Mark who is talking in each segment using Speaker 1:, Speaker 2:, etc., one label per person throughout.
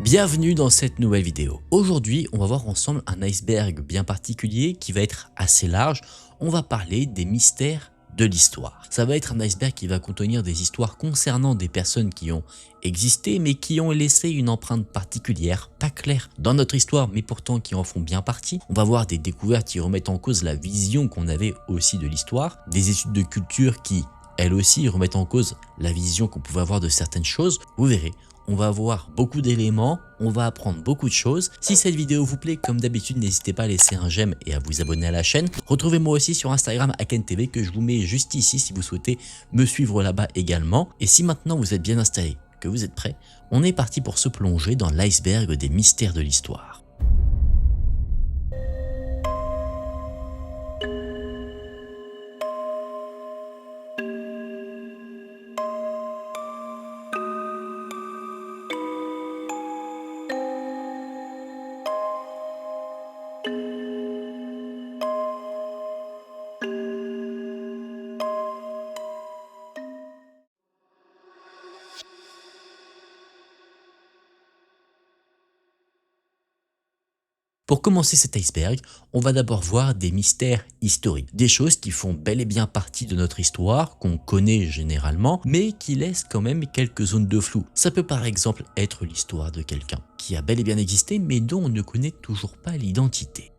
Speaker 1: Bienvenue dans cette nouvelle vidéo. Aujourd'hui, on va voir ensemble un iceberg bien particulier qui va être assez large. On va parler des mystères de l'histoire. Ça va être un iceberg qui va contenir des histoires concernant des personnes qui ont existé mais qui ont laissé une empreinte particulière, pas claire dans notre histoire mais pourtant qui en font bien partie. On va voir des découvertes qui remettent en cause la vision qu'on avait aussi de l'histoire, des études de culture qui, elles aussi, remettent en cause la vision qu'on pouvait avoir de certaines choses. Vous verrez, on va voir beaucoup d'éléments, on va apprendre beaucoup de choses. Si cette vidéo vous plaît, comme d'habitude, n'hésitez pas à laisser un j'aime et à vous abonner à la chaîne. Retrouvez-moi aussi sur Instagram AkenTV que je vous mets juste ici si vous souhaitez me suivre là-bas également. Et si maintenant vous êtes bien installé, que vous êtes prêts, on est parti pour se plonger dans l'iceberg des mystères de l'histoire. Pour commencer cet iceberg, on va d'abord voir des mystères historiques, des choses qui font bel et bien partie de notre histoire, qu'on connaît généralement, mais qui laissent quand même quelques zones de flou. Ça peut par exemple être l'histoire de quelqu'un qui a bel et bien existé, mais dont on ne connaît toujours pas l'identité.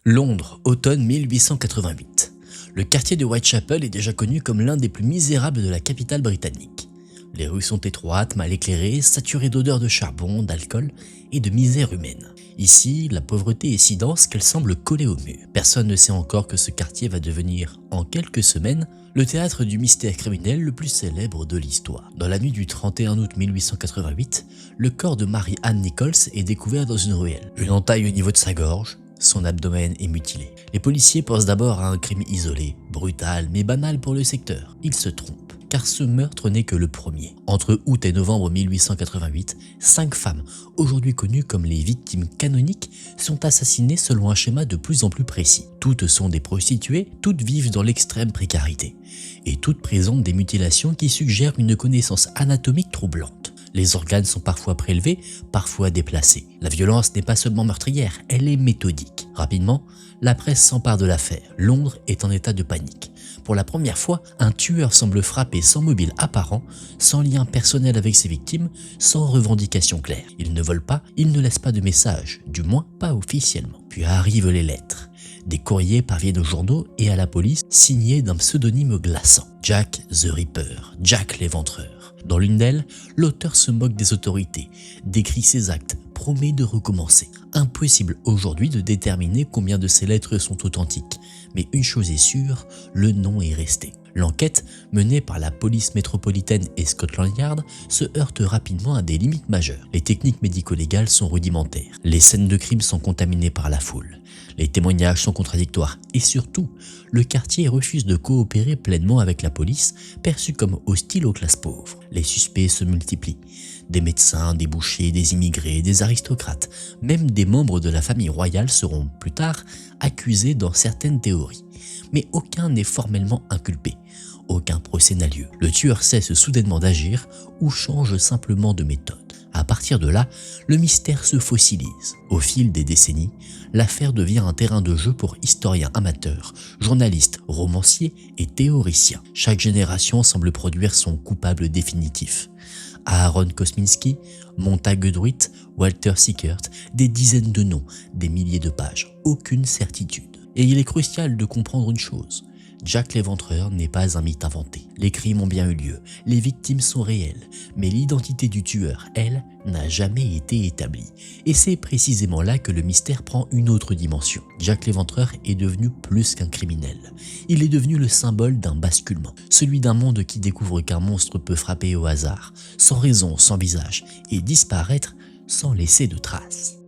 Speaker 1: Londres, automne 1888. Le quartier de Whitechapel est déjà connu comme l'un des plus misérables de la capitale britannique. Les rues sont étroites, mal éclairées, saturées d'odeurs de charbon, d'alcool et de misère humaine. Ici, la pauvreté est si dense qu'elle semble coller au mur. Personne ne sait encore que ce quartier va devenir, en quelques semaines, le théâtre du mystère criminel le plus célèbre de l'histoire. Dans la nuit du 31 août 1888, le corps de Mary Ann Nichols est découvert dans une ruelle. Une entaille au niveau de sa gorge, son abdomen est mutilé. Les policiers pensent d'abord à un crime isolé, brutal mais banal pour le secteur. Ils se trompent, car ce meurtre n'est que le premier. Entre août et novembre 1888, 5 femmes, aujourd'hui connues comme les victimes canoniques, sont assassinées selon un schéma de plus en plus précis. Toutes sont des prostituées, toutes vivent dans l'extrême précarité, et toutes présentent des mutilations qui suggèrent une connaissance anatomique troublante. Les organes sont parfois prélevés, parfois déplacés. La violence n'est pas seulement meurtrière, elle est méthodique. Rapidement, la presse s'empare de l'affaire. Londres est en état de panique. Pour la première fois, un tueur semble frapper sans mobile apparent, sans lien personnel avec ses victimes, sans revendication claire. Il ne vole pas, il ne laisse pas de message, du moins pas officiellement. Puis arrivent les lettres. Des courriers parviennent aux journaux et à la police, signés d'un pseudonyme glaçant. Jack the Ripper, Jack l'éventreur. Dans l'une d'elles, l'auteur se moque des autorités, décrit ses actes, promet de recommencer. Impossible aujourd'hui de déterminer combien de ces lettres sont authentiques, mais une chose est sûre, le nom est resté. L'enquête, menée par la police métropolitaine et Scotland Yard, se heurte rapidement à des limites majeures. Les techniques médico-légales sont rudimentaires, les scènes de crime sont contaminées par la foule, les témoignages sont contradictoires et surtout, le quartier refuse de coopérer pleinement avec la police, perçue comme hostile aux classes pauvres. Les suspects se multiplient. Des médecins, des bouchers, des immigrés, des aristocrates, même des membres de la famille royale seront plus tard accusés dans certaines théories. Mais aucun n'est formellement inculpé. Aucun procès n'a lieu. Le tueur cesse soudainement d'agir ou change simplement de méthode. À partir de là, le mystère se fossilise. Au fil des décennies, l'affaire devient un terrain de jeu pour historiens amateurs, journalistes, romanciers et théoriciens. Chaque génération semble produire son coupable définitif. Aaron Kosminski, Montague Druitt, Walter Sickert, des dizaines de noms, des milliers de pages, aucune certitude. Et il est crucial de comprendre une chose. Jack l'éventreur n'est pas un mythe inventé. Les crimes ont bien eu lieu, les victimes sont réelles, mais l'identité du tueur, elle, n'a jamais été établie. Et c'est précisément là que le mystère prend une autre dimension. Jack l'éventreur est devenu plus qu'un criminel. Il est devenu le symbole d'un basculement, celui d'un monde qui découvre qu'un monstre peut frapper au hasard, sans raison, sans visage, et disparaître sans laisser de traces.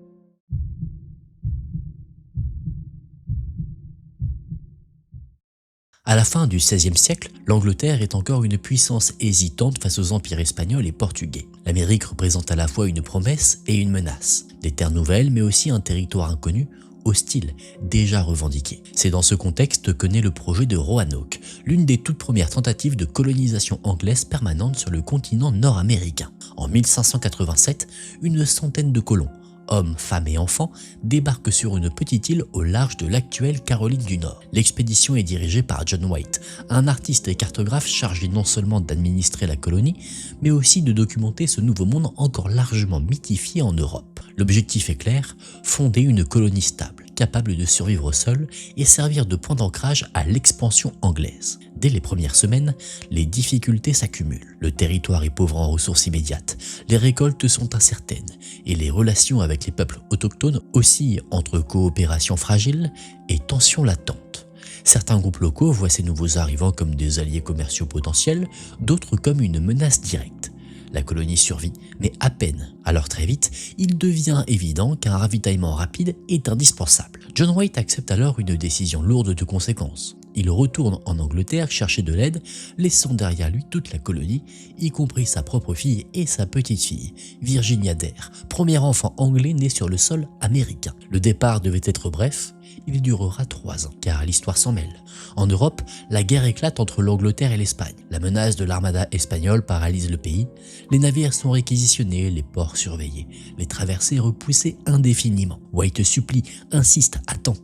Speaker 1: À la fin du XVIe siècle, l'Angleterre est encore une puissance hésitante face aux empires espagnols et portugais. L'Amérique représente à la fois une promesse et une menace. Des terres nouvelles, mais aussi un territoire inconnu hostile, déjà revendiquée. C'est dans ce contexte que naît le projet de Roanoke, l'une des toutes premières tentatives de colonisation anglaise permanente sur le continent nord-américain. En 1587, une centaine de colons, hommes, femmes et enfants, débarquent sur une petite île au large de l'actuelle Caroline du Nord. L'expédition est dirigée par John White, un artiste et cartographe chargé non seulement d'administrer la colonie, mais aussi de documenter ce nouveau monde encore largement mythifié en Europe. L'objectif est clair, fonder une colonie stable, capable de survivre au sol et servir de point d'ancrage à l'expansion anglaise. Dès les premières semaines, les difficultés s'accumulent. Le territoire est pauvre en ressources immédiates, les récoltes sont incertaines et les relations avec les peuples autochtones oscillent entre coopération fragile et tensions latentes. Certains groupes locaux voient ces nouveaux arrivants comme des alliés commerciaux potentiels, d'autres comme une menace directe. La colonie survit, mais à peine. Alors très vite, il devient évident qu'un ravitaillement rapide est indispensable. John White accepte alors une décision lourde de conséquences. Il retourne en Angleterre chercher de l'aide, laissant derrière lui toute la colonie, y compris sa propre fille et sa petite-fille, Virginia Dare, premier enfant anglais né sur le sol américain. Le départ devait être bref, il durera 3 ans, car l'histoire s'en mêle. En Europe, la guerre éclate entre l'Angleterre et l'Espagne. La menace de l'armada espagnole paralyse le pays. Les navires sont réquisitionnés, les ports surveillés, les traversées repoussées indéfiniment. White supplie, insiste, attend.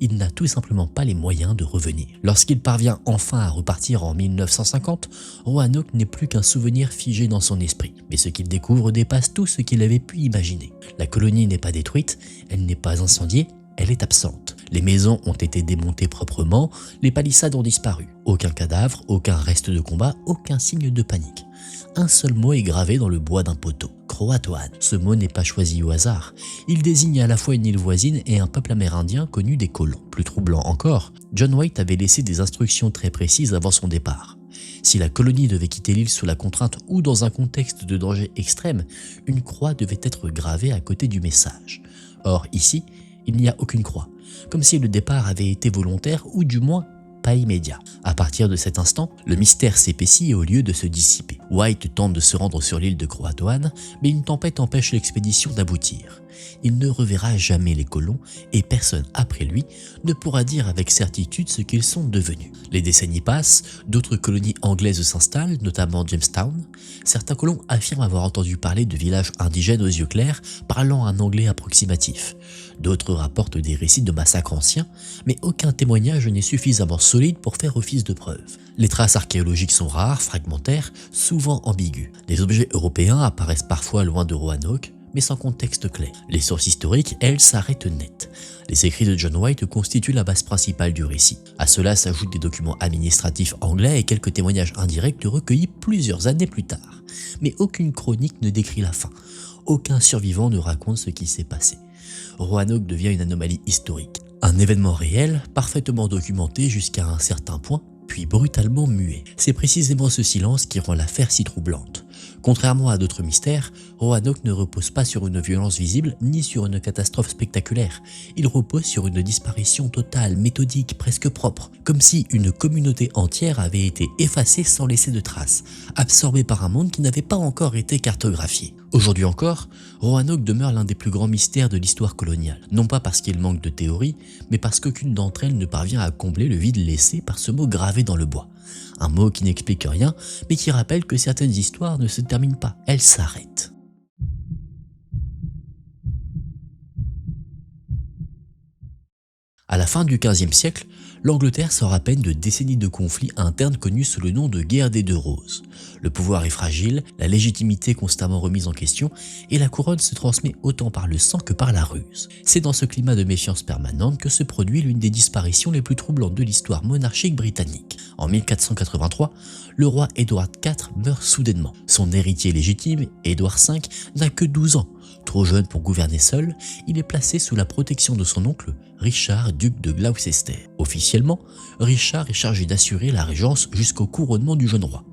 Speaker 1: Il n'a tout simplement pas les moyens de revenir. Lorsqu'il parvient enfin à repartir en 1950, Roanoke n'est plus qu'un souvenir figé dans son esprit. Mais ce qu'il découvre dépasse tout ce qu'il avait pu imaginer. La colonie n'est pas détruite, elle n'est pas incendiée, elle est absente. Les maisons ont été démontées proprement, les palissades ont disparu. Aucun cadavre, aucun reste de combat, aucun signe de panique. Un seul mot est gravé dans le bois d'un poteau, Croatoan. Ce mot n'est pas choisi au hasard. Il désigne à la fois une île voisine et un peuple amérindien connu des colons. Plus troublant encore, John White avait laissé des instructions très précises avant son départ. Si la colonie devait quitter l'île sous la contrainte ou dans un contexte de danger extrême, une croix devait être gravée à côté du message. Or ici, il n'y a aucune croix, comme si le départ avait été volontaire ou du moins pas immédiat. À partir de cet instant, le mystère s'épaissit au lieu de se dissiper. White tente de se rendre sur l'île de Croatoan, mais une tempête empêche l'expédition d'aboutir. Il ne reverra jamais les colons et personne après lui ne pourra dire avec certitude ce qu'ils sont devenus. Les décennies passent, d'autres colonies anglaises s'installent, notamment Jamestown. Certains colons affirment avoir entendu parler de villages indigènes aux yeux clairs parlant un anglais approximatif. D'autres rapportent des récits de massacres anciens, mais aucun témoignage n'est suffisamment solide pour faire office de preuve. Les traces archéologiques sont rares, fragmentaires, souvent ambiguës. Les objets européens apparaissent parfois loin de Roanoke, mais sans contexte clair. Les sources historiques, elles, s'arrêtent net. Les écrits de John White constituent la base principale du récit. À cela s'ajoutent des documents administratifs anglais et quelques témoignages indirects recueillis plusieurs années plus tard. Mais aucune chronique ne décrit la fin. Aucun survivant ne raconte ce qui s'est passé. Roanoke devient une anomalie historique. Un événement réel, parfaitement documenté jusqu'à un certain point, puis brutalement muet. C'est précisément ce silence qui rend l'affaire si troublante. Contrairement à d'autres mystères, Roanoke ne repose pas sur une violence visible ni sur une catastrophe spectaculaire. Il repose sur une disparition totale, méthodique, presque propre, comme si une communauté entière avait été effacée sans laisser de traces, absorbée par un monde qui n'avait pas encore été cartographié. Aujourd'hui encore, Roanoke demeure l'un des plus grands mystères de l'histoire coloniale, non pas parce qu'il manque de théories, mais parce qu'aucune d'entre elles ne parvient à combler le vide laissé par ce mot gravé dans le bois. Un mot qui n'explique rien, mais qui rappelle que certaines histoires ne se terminent pas, elles s'arrêtent. À la fin du XVe siècle, l'Angleterre sort à peine de décennies de conflits internes connus sous le nom de guerre des 2 roses. Le pouvoir est fragile, la légitimité constamment remise en question, et la couronne se transmet autant par le sang que par la ruse. C'est dans ce climat de méfiance permanente que se produit l'une des disparitions les plus troublantes de l'histoire monarchique britannique. En 1483, le roi Édouard IV meurt soudainement. Son héritier légitime, Édouard V, n'a que 12 ans. Trop jeune pour gouverner seul, il est placé sous la protection de son oncle, Richard, duc de Gloucester. Officiellement, Richard est chargé d'assurer la régence jusqu'au couronnement du jeune roi.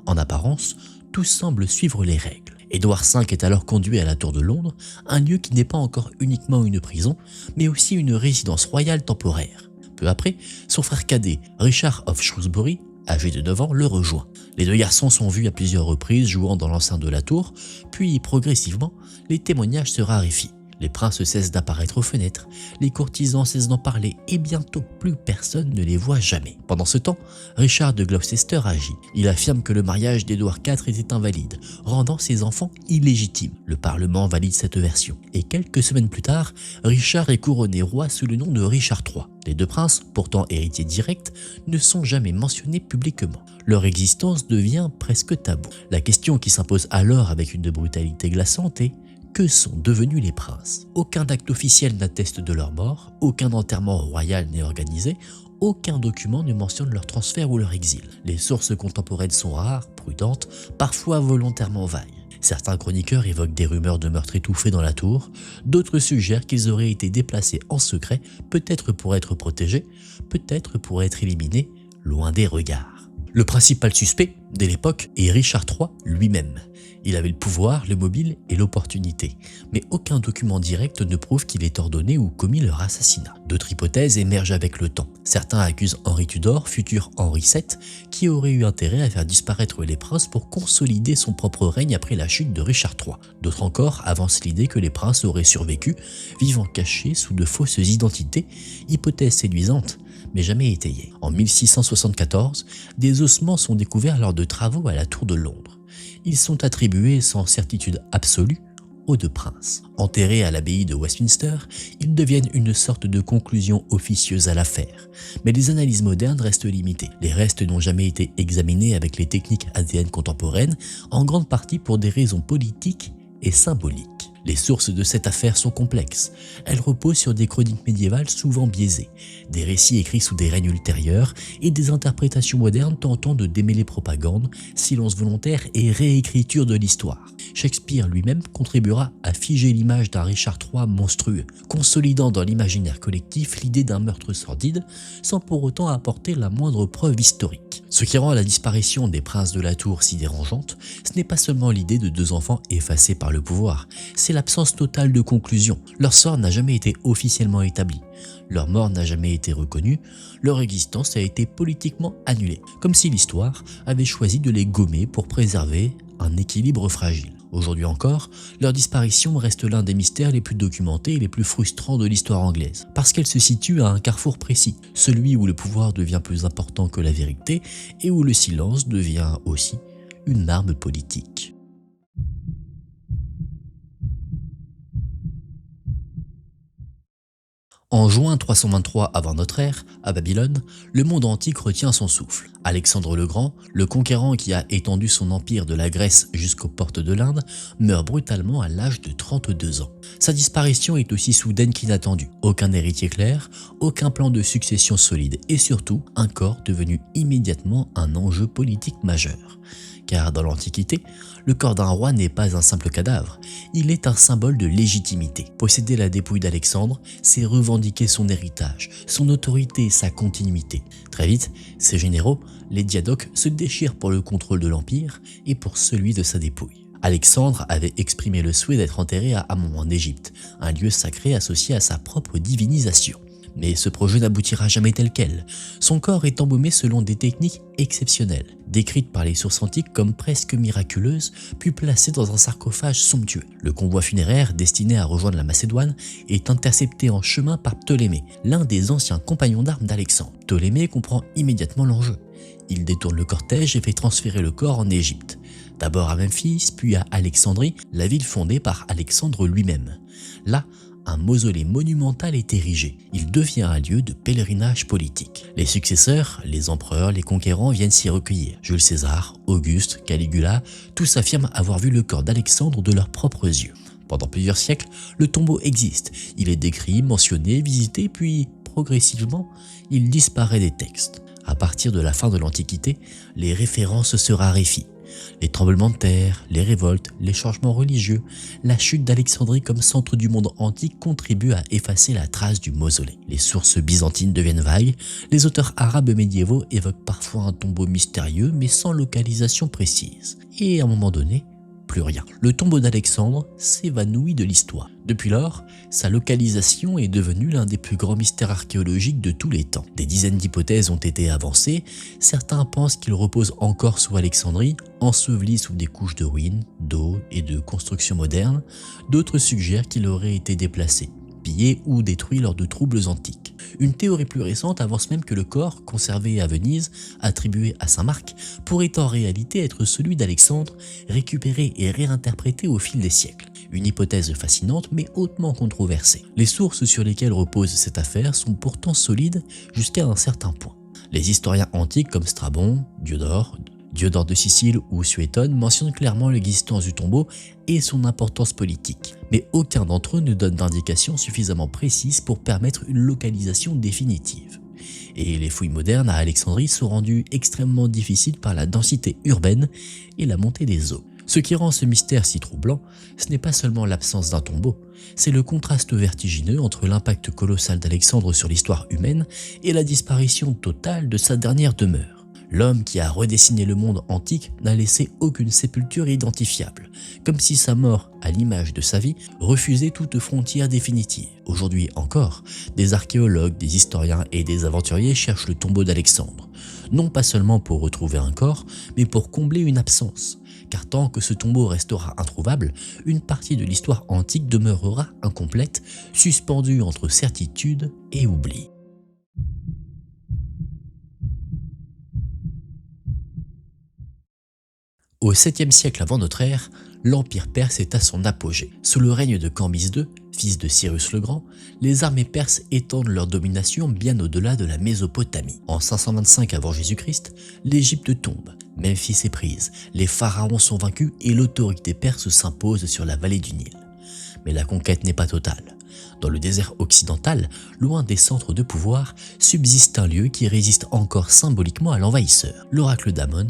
Speaker 1: En apparence, tout semble suivre les règles. Édouard V est alors conduit à la Tour de Londres, un lieu qui n'est pas encore uniquement une prison, mais aussi une résidence royale temporaire. Peu après, son frère cadet, Richard of Shrewsbury, âgé de 9 ans, le rejoint. Les 2 garçons sont vus à plusieurs reprises jouant dans l'enceinte de la tour, puis progressivement, les témoignages se raréfient. Les princes cessent d'apparaître aux fenêtres, les courtisans cessent d'en parler et bientôt plus personne ne les voit jamais. Pendant ce temps, Richard de Gloucester agit. Il affirme que le mariage d'Édouard IV était invalide, rendant ses enfants illégitimes. Le Parlement valide cette version. Et quelques semaines plus tard, Richard est couronné roi sous le nom de Richard III. Les deux princes, pourtant héritiers directs, ne sont jamais mentionnés publiquement. Leur existence devient presque taboue. La question qui s'impose alors avec une brutalité glaçante est: que sont devenus les princes? Aucun acte officiel n'atteste de leur mort, aucun enterrement royal n'est organisé, aucun document ne mentionne leur transfert ou leur exil. Les sources contemporaines sont rares, prudentes, parfois volontairement vagues. Certains chroniqueurs évoquent des rumeurs de meurtres étouffés dans la tour, d'autres suggèrent qu'ils auraient été déplacés en secret, peut-être pour être protégés, peut-être pour être éliminés, loin des regards. Le principal suspect, dès l'époque, est Richard III lui-même. Il avait le pouvoir, le mobile et l'opportunité, mais aucun document direct ne prouve qu'il ait ordonné ou commis leur assassinat. D'autres hypothèses émergent avec le temps. Certains accusent Henri Tudor, futur Henri VII, qui aurait eu intérêt à faire disparaître les princes pour consolider son propre règne après la chute de Richard III. D'autres encore avancent l'idée que les princes auraient survécu, vivant cachés sous de fausses identités, hypothèse séduisante, mais jamais étayée. En 1674, des ossements sont découverts lors de travaux à la Tour de Londres. Ils sont attribués sans certitude absolue aux deux princes. Enterrés à l'abbaye de Westminster, ils deviennent une sorte de conclusion officieuse à l'affaire. Mais les analyses modernes restent limitées. Les restes n'ont jamais été examinés avec les techniques ADN contemporaines, en grande partie pour des raisons politiques et symboliques. Les sources de cette affaire sont complexes. Elles reposent sur des chroniques médiévales souvent biaisées, des récits écrits sous des règnes ultérieurs et des interprétations modernes tentant de démêler propagande, silence volontaire et réécriture de l'histoire. Shakespeare lui-même contribuera à figer l'image d'un Richard III monstrueux, consolidant dans l'imaginaire collectif l'idée d'un meurtre sordide, sans pour autant apporter la moindre preuve historique. Ce qui rend la disparition des princes de la Tour si dérangeante, ce n'est pas seulement l'idée de deux enfants effacés par le pouvoir, c'est l'absence totale de conclusion. Leur sort n'a jamais été officiellement établi, leur mort n'a jamais été reconnue, leur existence a été politiquement annulée, comme si l'histoire avait choisi de les gommer pour préserver un équilibre fragile. Aujourd'hui encore, leur disparition reste l'un des mystères les plus documentés et les plus frustrants de l'histoire anglaise, parce qu'elle se situe à un carrefour précis, celui où le pouvoir devient plus important que la vérité et où le silence devient aussi une arme politique. En juin 323 avant notre ère, à Babylone, le monde antique retient son souffle. Alexandre le Grand, le conquérant qui a étendu son empire de la Grèce jusqu'aux portes de l'Inde, meurt brutalement à l'âge de 32 ans. Sa disparition est aussi soudaine qu'inattendue. Aucun héritier clair, aucun plan de succession solide et surtout un corps devenu immédiatement un enjeu politique majeur. Car dans l'Antiquité, le corps d'un roi n'est pas un simple cadavre, il est un symbole de légitimité. Posséder la dépouille d'Alexandre, c'est revendiquer son héritage, son autorité et sa continuité. Très vite, ces généraux, les diadoques, se déchirent pour le contrôle de l'Empire et pour celui de sa dépouille. Alexandre avait exprimé le souhait d'être enterré à Amon en Égypte, un lieu sacré associé à sa propre divinisation. Mais ce projet n'aboutira jamais tel quel. Son corps est embaumé selon des techniques exceptionnelles, décrites par les sources antiques comme presque miraculeuses, puis placé dans un sarcophage somptueux. Le convoi funéraire destiné à rejoindre la Macédoine est intercepté en chemin par Ptolémée, l'un des anciens compagnons d'armes d'Alexandre. Ptolémée comprend immédiatement l'enjeu. Il détourne le cortège et fait transférer le corps en Égypte. D'abord à Memphis, puis à Alexandrie, la ville fondée par Alexandre lui-même. Là, un mausolée monumental est érigé. Il devient un lieu de pèlerinage politique. Les successeurs, les empereurs, les conquérants viennent s'y recueillir. Jules César, Auguste, Caligula, tous affirment avoir vu le corps d'Alexandre de leurs propres yeux. Pendant plusieurs siècles, le tombeau existe. Il est décrit, mentionné, visité, puis progressivement, il disparaît des textes. À partir de la fin de l'Antiquité, les références se raréfient. Les tremblements de terre, les révoltes, les changements religieux, la chute d'Alexandrie comme centre du monde antique contribuent à effacer la trace du mausolée. Les sources byzantines deviennent vagues, les auteurs arabes médiévaux évoquent parfois un tombeau mystérieux mais sans localisation précise. Et à un moment donné, plus rien. Le tombeau d'Alexandre s'évanouit de l'histoire. Depuis lors, sa localisation est devenue l'un des plus grands mystères archéologiques de tous les temps. Des dizaines d'hypothèses ont été avancées, certains pensent qu'il repose encore sous Alexandrie, enseveli sous des couches de ruines, d'eau et de constructions modernes, d'autres suggèrent qu'il aurait été déplacé, pillé ou détruit lors de troubles antiques. Une théorie plus récente avance même que le corps, conservé à Venise, attribué à Saint Marc, pourrait en réalité être celui d'Alexandre, récupéré et réinterprété au fil des siècles. Une hypothèse fascinante mais hautement controversée. Les sources sur lesquelles repose cette affaire sont pourtant solides jusqu'à un certain point. Les historiens antiques comme Strabon, Diodore de Sicile ou Suétone mentionnent clairement l'existence du tombeau et son importance politique, mais aucun d'entre eux ne donne d'indication suffisamment précise pour permettre une localisation définitive. Et les fouilles modernes à Alexandrie sont rendues extrêmement difficiles par la densité urbaine et la montée des eaux. Ce qui rend ce mystère si troublant, ce n'est pas seulement l'absence d'un tombeau, c'est le contraste vertigineux entre l'impact colossal d'Alexandre sur l'histoire humaine et la disparition totale de sa dernière demeure. L'homme qui a redessiné le monde antique n'a laissé aucune sépulture identifiable, comme si sa mort, à l'image de sa vie, refusait toute frontière définitive. Aujourd'hui encore, des archéologues, des historiens et des aventuriers cherchent le tombeau d'Alexandre, non pas seulement pour retrouver un corps, mais pour combler une absence. Car tant que ce tombeau restera introuvable, une partie de l'histoire antique demeurera incomplète, suspendue entre certitude et oubli. Au 7e siècle avant notre ère, l'Empire perse est à son apogée. Sous le règne de Cambyse II, fils de Cyrus le Grand, les armées perses étendent leur domination bien au-delà de la Mésopotamie. En 525 avant Jésus-Christ, l'Égypte tombe, Memphis est prise, les pharaons sont vaincus et l'autorité perse s'impose sur la vallée du Nil. Mais la conquête n'est pas totale. Dans le désert occidental, loin des centres de pouvoir, subsiste un lieu qui résiste encore symboliquement à l'envahisseur, l'oracle d'Amon,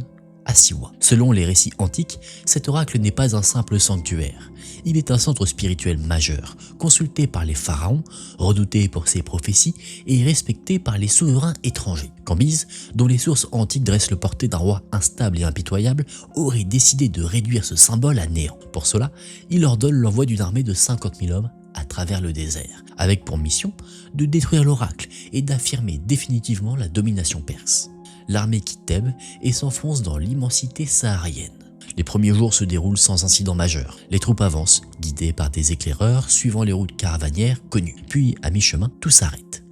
Speaker 1: à Siwa. Selon les récits antiques, cet oracle n'est pas un simple sanctuaire. Il est un centre spirituel majeur, consulté par les pharaons, redouté pour ses prophéties et respecté par les souverains étrangers. Cambyse, dont les sources antiques dressent le portrait d'un roi instable et impitoyable, aurait décidé de réduire ce symbole à néant. Pour cela, il ordonne l'envoi d'une armée de 50 000 hommes à travers le désert, avec pour mission de détruire l'oracle et d'affirmer définitivement la domination perse. L'armée quitte Thèbes et s'enfonce dans l'immensité saharienne. Les premiers jours se déroulent sans incident majeur. Les troupes avancent, guidées par des éclaireurs, suivant les routes caravanières connues. Puis, à mi-chemin, tout s'arrête.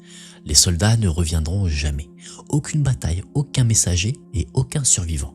Speaker 1: Les soldats ne reviendront jamais. Aucune bataille, aucun messager et aucun survivant.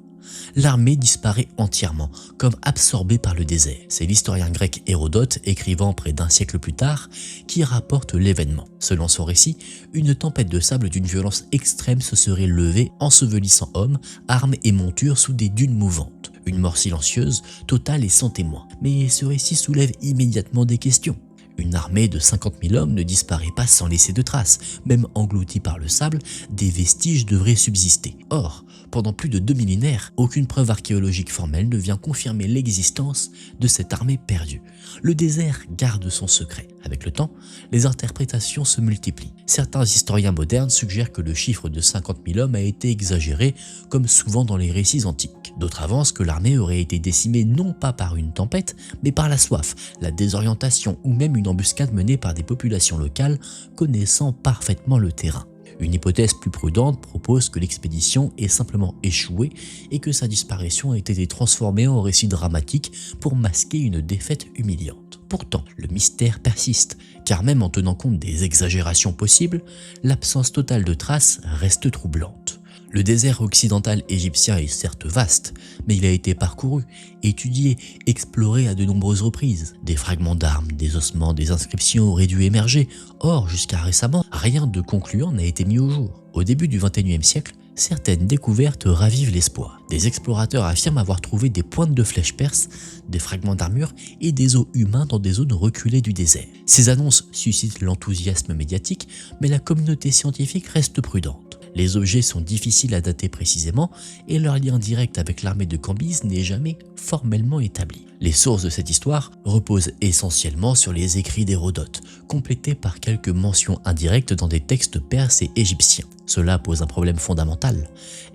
Speaker 1: L'armée disparaît entièrement, comme absorbée par le désert. C'est l'historien grec Hérodote, écrivant près d'un siècle plus tard, qui rapporte l'événement. Selon son récit, une tempête de sable d'une violence extrême se serait levée, ensevelissant hommes, armes et montures sous des dunes mouvantes. Une mort silencieuse, totale et sans témoin. Mais ce récit soulève immédiatement des questions. Une armée de 50 000 hommes ne disparaît pas sans laisser de traces. Même engloutie par le sable, des vestiges devraient subsister. Or, pendant plus de 2 millénaires, aucune preuve archéologique formelle ne vient confirmer l'existence de cette armée perdue. Le désert garde son secret. Avec le temps, les interprétations se multiplient. Certains historiens modernes suggèrent que le chiffre de 50 000 hommes a été exagéré, comme souvent dans les récits antiques. D'autres avancent que l'armée aurait été décimée non pas par une tempête, mais par la soif, la désorientation ou même une embuscade menée par des populations locales connaissant parfaitement le terrain. Une hypothèse plus prudente propose que l'expédition ait simplement échoué et que sa disparition ait été transformée en récit dramatique pour masquer une défaite humiliante. Pourtant, le mystère persiste, car même en tenant compte des exagérations possibles, l'absence totale de traces reste troublante. Le désert occidental égyptien est certes vaste, mais il a été parcouru, étudié, exploré à de nombreuses reprises. Des fragments d'armes, des ossements, des inscriptions auraient dû émerger. Or, jusqu'à récemment, rien de concluant n'a été mis au jour. Au début du XXIe siècle, certaines découvertes ravivent l'espoir. Des explorateurs affirment avoir trouvé des pointes de flèches perses, des fragments d'armure et des os humains dans des zones reculées du désert. Ces annonces suscitent l'enthousiasme médiatique, mais la communauté scientifique reste prudente. Les objets sont difficiles à dater précisément et leur lien direct avec l'armée de Cambyse n'est jamais formellement établi. Les sources de cette histoire reposent essentiellement sur les écrits d'Hérodote, complétés par quelques mentions indirectes dans des textes perses et égyptiens. Cela pose un problème fondamental.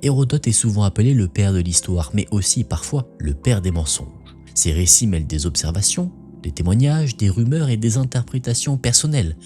Speaker 1: Hérodote est souvent appelé le père de l'histoire, mais aussi parfois le père des mensonges. Ces récits mêlent des observations, des témoignages, des rumeurs et des interprétations personnelles.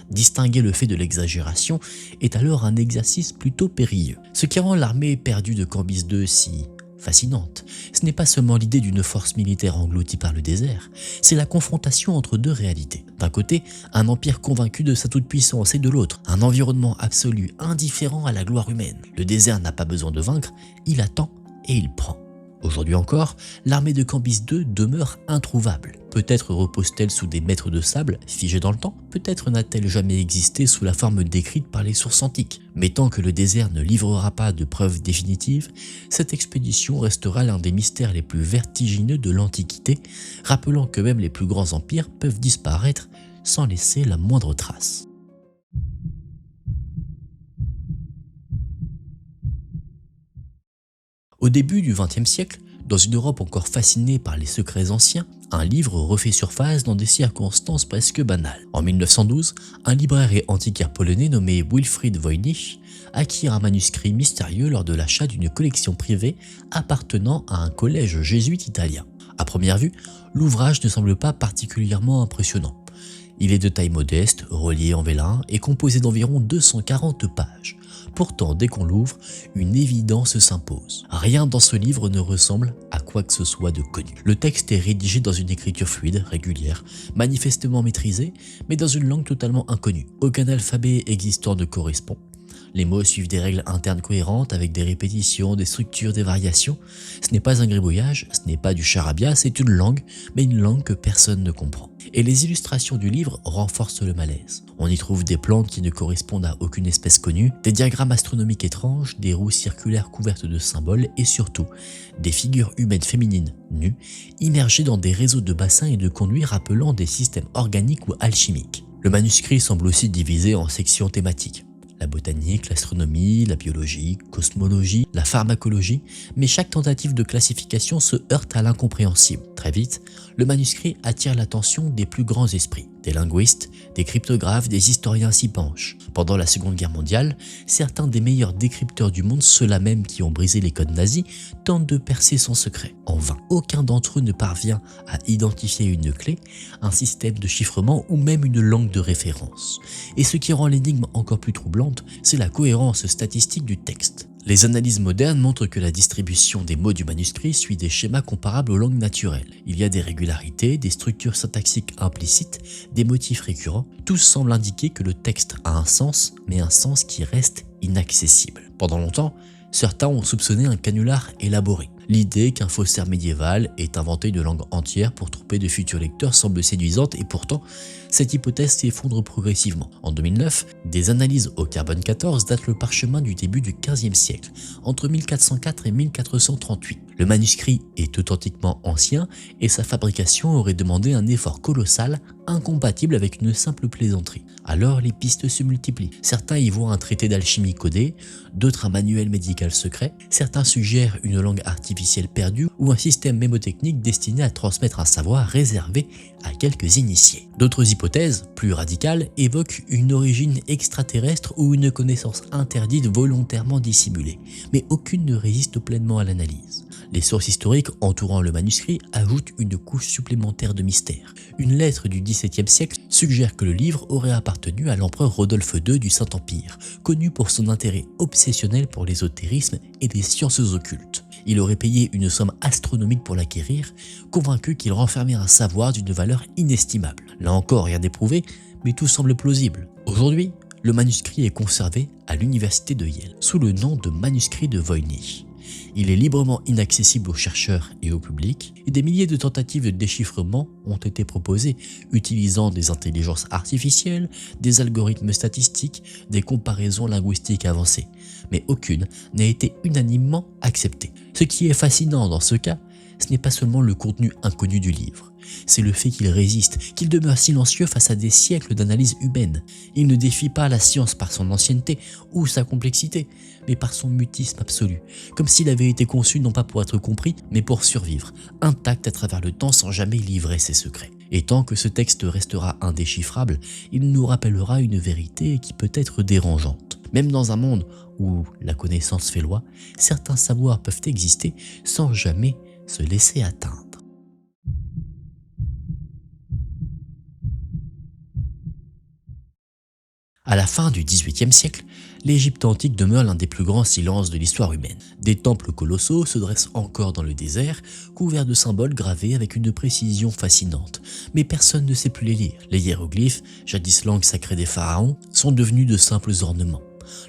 Speaker 1: Distinguer le fait de l'exagération est alors un exercice plutôt périlleux. Ce qui rend l'armée perdue de Cambyse II si fascinante. Ce n'est pas seulement l'idée d'une force militaire engloutie par le désert, c'est la confrontation entre deux réalités. D'un côté, un empire convaincu de sa toute-puissance et de l'autre, un environnement absolu, indifférent à la gloire humaine. Le désert n'a pas besoin de vaincre, il attend et il prend. Aujourd'hui encore, l'armée de Cambis II demeure introuvable. Peut-être repose-t-elle sous des mètres de sable, figés dans le temps, peut-être n'a-t-elle jamais existé sous la forme décrite par les sources antiques. Mais tant que le désert ne livrera pas de preuves définitives, cette expédition restera l'un des mystères les plus vertigineux de l'Antiquité, rappelant que même les plus grands empires peuvent disparaître sans laisser la moindre trace. Au début du XXe siècle, dans une Europe encore fascinée par les secrets anciens, un livre refait surface dans des circonstances presque banales. En 1912, un libraire et antiquaire polonais nommé Wilfried Voynich acquiert un manuscrit mystérieux lors de l'achat d'une collection privée appartenant à un collège jésuite italien. À première vue, l'ouvrage ne semble pas particulièrement impressionnant. Il est de taille modeste, relié en vélin et composé d'environ 240 pages. Pourtant, dès qu'on l'ouvre, une évidence s'impose. Rien dans ce livre ne ressemble à quoi que ce soit de connu. Le texte est rédigé dans une écriture fluide, régulière, manifestement maîtrisée, mais dans une langue totalement inconnue. Aucun alphabet existant ne correspond. Les mots suivent des règles internes cohérentes avec des répétitions, des structures, des variations. Ce n'est pas un gribouillage, ce n'est pas du charabia, c'est une langue, mais une langue que personne ne comprend. Et les illustrations du livre renforcent le malaise. On y trouve des plantes qui ne correspondent à aucune espèce connue, des diagrammes astronomiques étranges, des roues circulaires couvertes de symboles et surtout des figures humaines féminines nues, immergées dans des réseaux de bassins et de conduits rappelant des systèmes organiques ou alchimiques. Le manuscrit semble aussi divisé en sections thématiques. La botanique, l'astronomie, la biologie, cosmologie, la pharmacologie, mais chaque tentative de classification se heurte à l'incompréhensible. Très vite, le manuscrit attire l'attention des plus grands esprits. Des linguistes, des cryptographes, des historiens s'y penchent. Pendant la Seconde Guerre mondiale, certains des meilleurs décrypteurs du monde, ceux-là même qui ont brisé les codes nazis, tentent de percer son secret. En vain, aucun d'entre eux ne parvient à identifier une clé, un système de chiffrement ou même une langue de référence. Et ce qui rend l'énigme encore plus troublante, c'est la cohérence statistique du texte. Les analyses modernes montrent que la distribution des mots du manuscrit suit des schémas comparables aux langues naturelles. Il y a des régularités, des structures syntaxiques implicites, des motifs récurrents. Tout semble indiquer que le texte a un sens, mais un sens qui reste inaccessible. Pendant longtemps, certains ont soupçonné un canular élaboré. L'idée qu'un faussaire médiéval ait inventé une langue entière pour tromper de futurs lecteurs semble séduisante et pourtant, cette hypothèse s'effondre progressivement. En 2009, des analyses au carbone 14 datent le parchemin du début du XVe siècle, entre 1404 et 1438. Le manuscrit est authentiquement ancien et sa fabrication aurait demandé un effort colossal, incompatible avec une simple plaisanterie. Alors les pistes se multiplient. Certains y voient un traité d'alchimie codé, d'autres un manuel médical secret, certains suggèrent une langue artificielle perdue ou un système mémotechnique destiné à transmettre un savoir réservé à quelques initiés. D'autres hypothèses, plus radicales, évoquent une origine extraterrestre ou une connaissance interdite volontairement dissimulée, mais aucune ne résiste pleinement à l'analyse. Les sources historiques entourant le manuscrit ajoutent une couche supplémentaire de mystère. Une lettre du XVIIe siècle suggère que le livre aurait appartenu à l'empereur Rodolphe II du Saint-Empire, connu pour son intérêt obsessionnel pour l'ésotérisme et les sciences occultes. Il aurait payé une somme astronomique pour l'acquérir, convaincu qu'il renfermait un savoir d'une valeur inestimable. Là encore, rien n'est prouvé, mais tout semble plausible. Aujourd'hui, le manuscrit est conservé à l'université de Yale, sous le nom de manuscrit de Voynich. Il est librement inaccessible aux chercheurs et au public, et des milliers de tentatives de déchiffrement ont été proposées, utilisant des intelligences artificielles, des algorithmes statistiques, des comparaisons linguistiques avancées, mais aucune n'a été unanimement acceptée. Ce qui est fascinant dans ce cas, ce n'est pas seulement le contenu inconnu du livre, c'est le fait qu'il résiste, qu'il demeure silencieux face à des siècles d'analyse humaine. Il ne défie pas la science par son ancienneté ou sa complexité, mais par son mutisme absolu, comme s'il avait été conçu non pas pour être compris, mais pour survivre, intact à travers le temps sans jamais livrer ses secrets. Et tant que ce texte restera indéchiffrable, il nous rappellera une vérité qui peut être dérangeante. Même dans un monde où la connaissance fait loi, certains savoirs peuvent exister sans jamais se laisser atteindre. À la fin du XVIIIe siècle, l'Égypte antique demeure l'un des plus grands silences de l'histoire humaine. Des temples colossaux se dressent encore dans le désert, couverts de symboles gravés avec une précision fascinante. Mais personne ne sait plus les lire. Les hiéroglyphes, jadis langue sacrée des pharaons, sont devenus de simples ornements.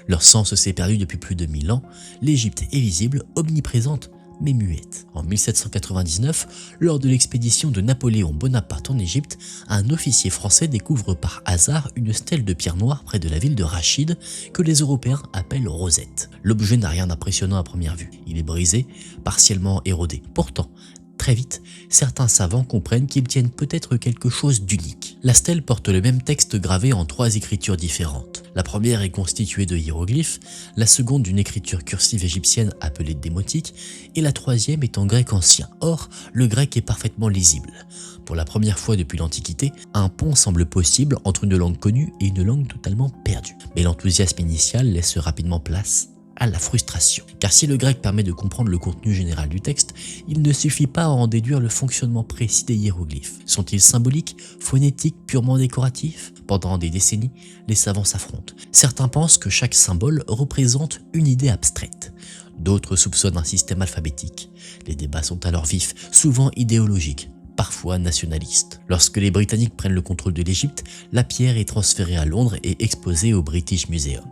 Speaker 1: Leur sens s'est perdu depuis plus de 1000 ans. L'Égypte est visible, omniprésente, mais muette. En 1799, lors de l'expédition de Napoléon Bonaparte en Égypte, un officier français découvre par hasard une stèle de pierre noire près de la ville de Rachid que les Européens appellent Rosette. L'objet n'a rien d'impressionnant à première vue. Il est brisé, partiellement érodé. Pourtant, très vite, certains savants comprennent qu'ils tiennent peut-être quelque chose d'unique. La stèle porte le même texte gravé en 3 écritures différentes. La première est constituée de hiéroglyphes, la seconde d'une écriture cursive égyptienne appelée démotique, et la troisième est en grec ancien. Or, le grec est parfaitement lisible. Pour la première fois depuis l'Antiquité, un pont semble possible entre une langue connue et une langue totalement perdue. Mais l'enthousiasme initial laisse rapidement place à la frustration. Car si le grec permet de comprendre le contenu général du texte, il ne suffit pas à en déduire le fonctionnement précis des hiéroglyphes. Sont-ils symboliques, phonétiques, purement décoratifs? Pendant des décennies, les savants s'affrontent. Certains pensent que chaque symbole représente une idée abstraite. D'autres soupçonnent un système alphabétique. Les débats sont alors vifs, souvent idéologiques, parfois nationalistes. Lorsque les Britanniques prennent le contrôle de l'Égypte, la pierre est transférée à Londres et exposée au British Museum.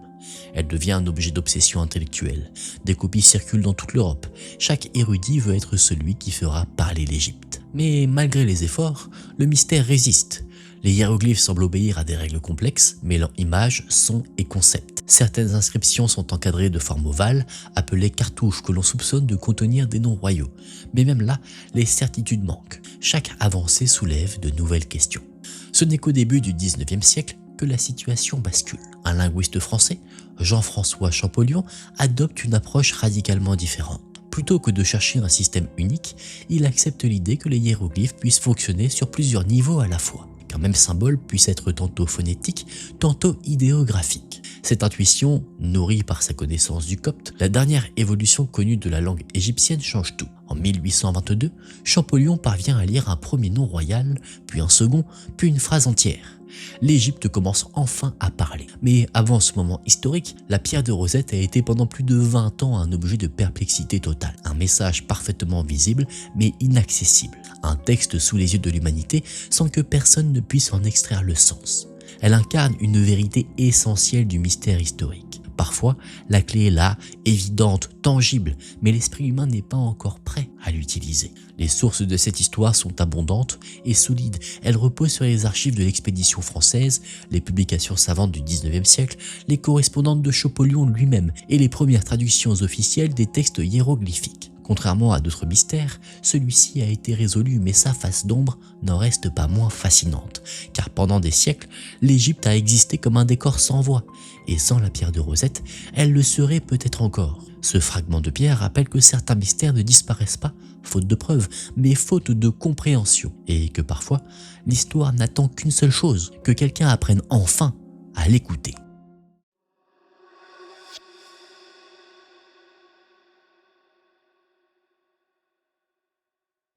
Speaker 1: Elle devient un objet d'obsession intellectuelle. Des copies circulent dans toute l'Europe. Chaque érudit veut être celui qui fera parler l'Égypte. Mais malgré les efforts, le mystère résiste. Les hiéroglyphes semblent obéir à des règles complexes, mêlant images, sons et concepts. Certaines inscriptions sont encadrées de formes ovales, appelées cartouches, que l'on soupçonne de contenir des noms royaux. Mais même là, les certitudes manquent. Chaque avancée soulève de nouvelles questions. Ce n'est qu'au début du 19e siècle que la situation bascule. Un linguiste français, Jean-François Champollion, adopte une approche radicalement différente. Plutôt que de chercher un système unique, il accepte l'idée que les hiéroglyphes puissent fonctionner sur plusieurs niveaux à la fois, qu'un même symbole puisse être tantôt phonétique, tantôt idéographique. Cette intuition, nourrie par sa connaissance du copte, la dernière évolution connue de la langue égyptienne, change tout. En 1822, Champollion parvient à lire un premier nom royal, puis un second, puis une phrase entière. L'Égypte commence enfin à parler. Mais avant ce moment historique, la pierre de Rosette a été pendant plus de 20 ans un objet de perplexité totale. Un message parfaitement visible, mais inaccessible. Un texte sous les yeux de l'humanité sans que personne ne puisse en extraire le sens. Elle incarne une vérité essentielle du mystère historique. Parfois, la clé est là, évidente, tangible, mais l'esprit humain n'est pas encore prêt à l'utiliser. Les sources de cette histoire sont abondantes et solides. Elles reposent sur les archives de l'expédition française, les publications savantes du 19e siècle, les correspondances de Champollion lui-même et les premières traductions officielles des textes hiéroglyphiques. Contrairement à d'autres mystères, celui-ci a été résolu, mais sa face d'ombre n'en reste pas moins fascinante, car pendant des siècles, l'Égypte a existé comme un décor sans voix, et sans la pierre de Rosette, elle le serait peut-être encore. Ce fragment de pierre rappelle que certains mystères ne disparaissent pas, faute de preuves, mais faute de compréhension, et que parfois, l'histoire n'attend qu'une seule chose, que quelqu'un apprenne enfin à l'écouter.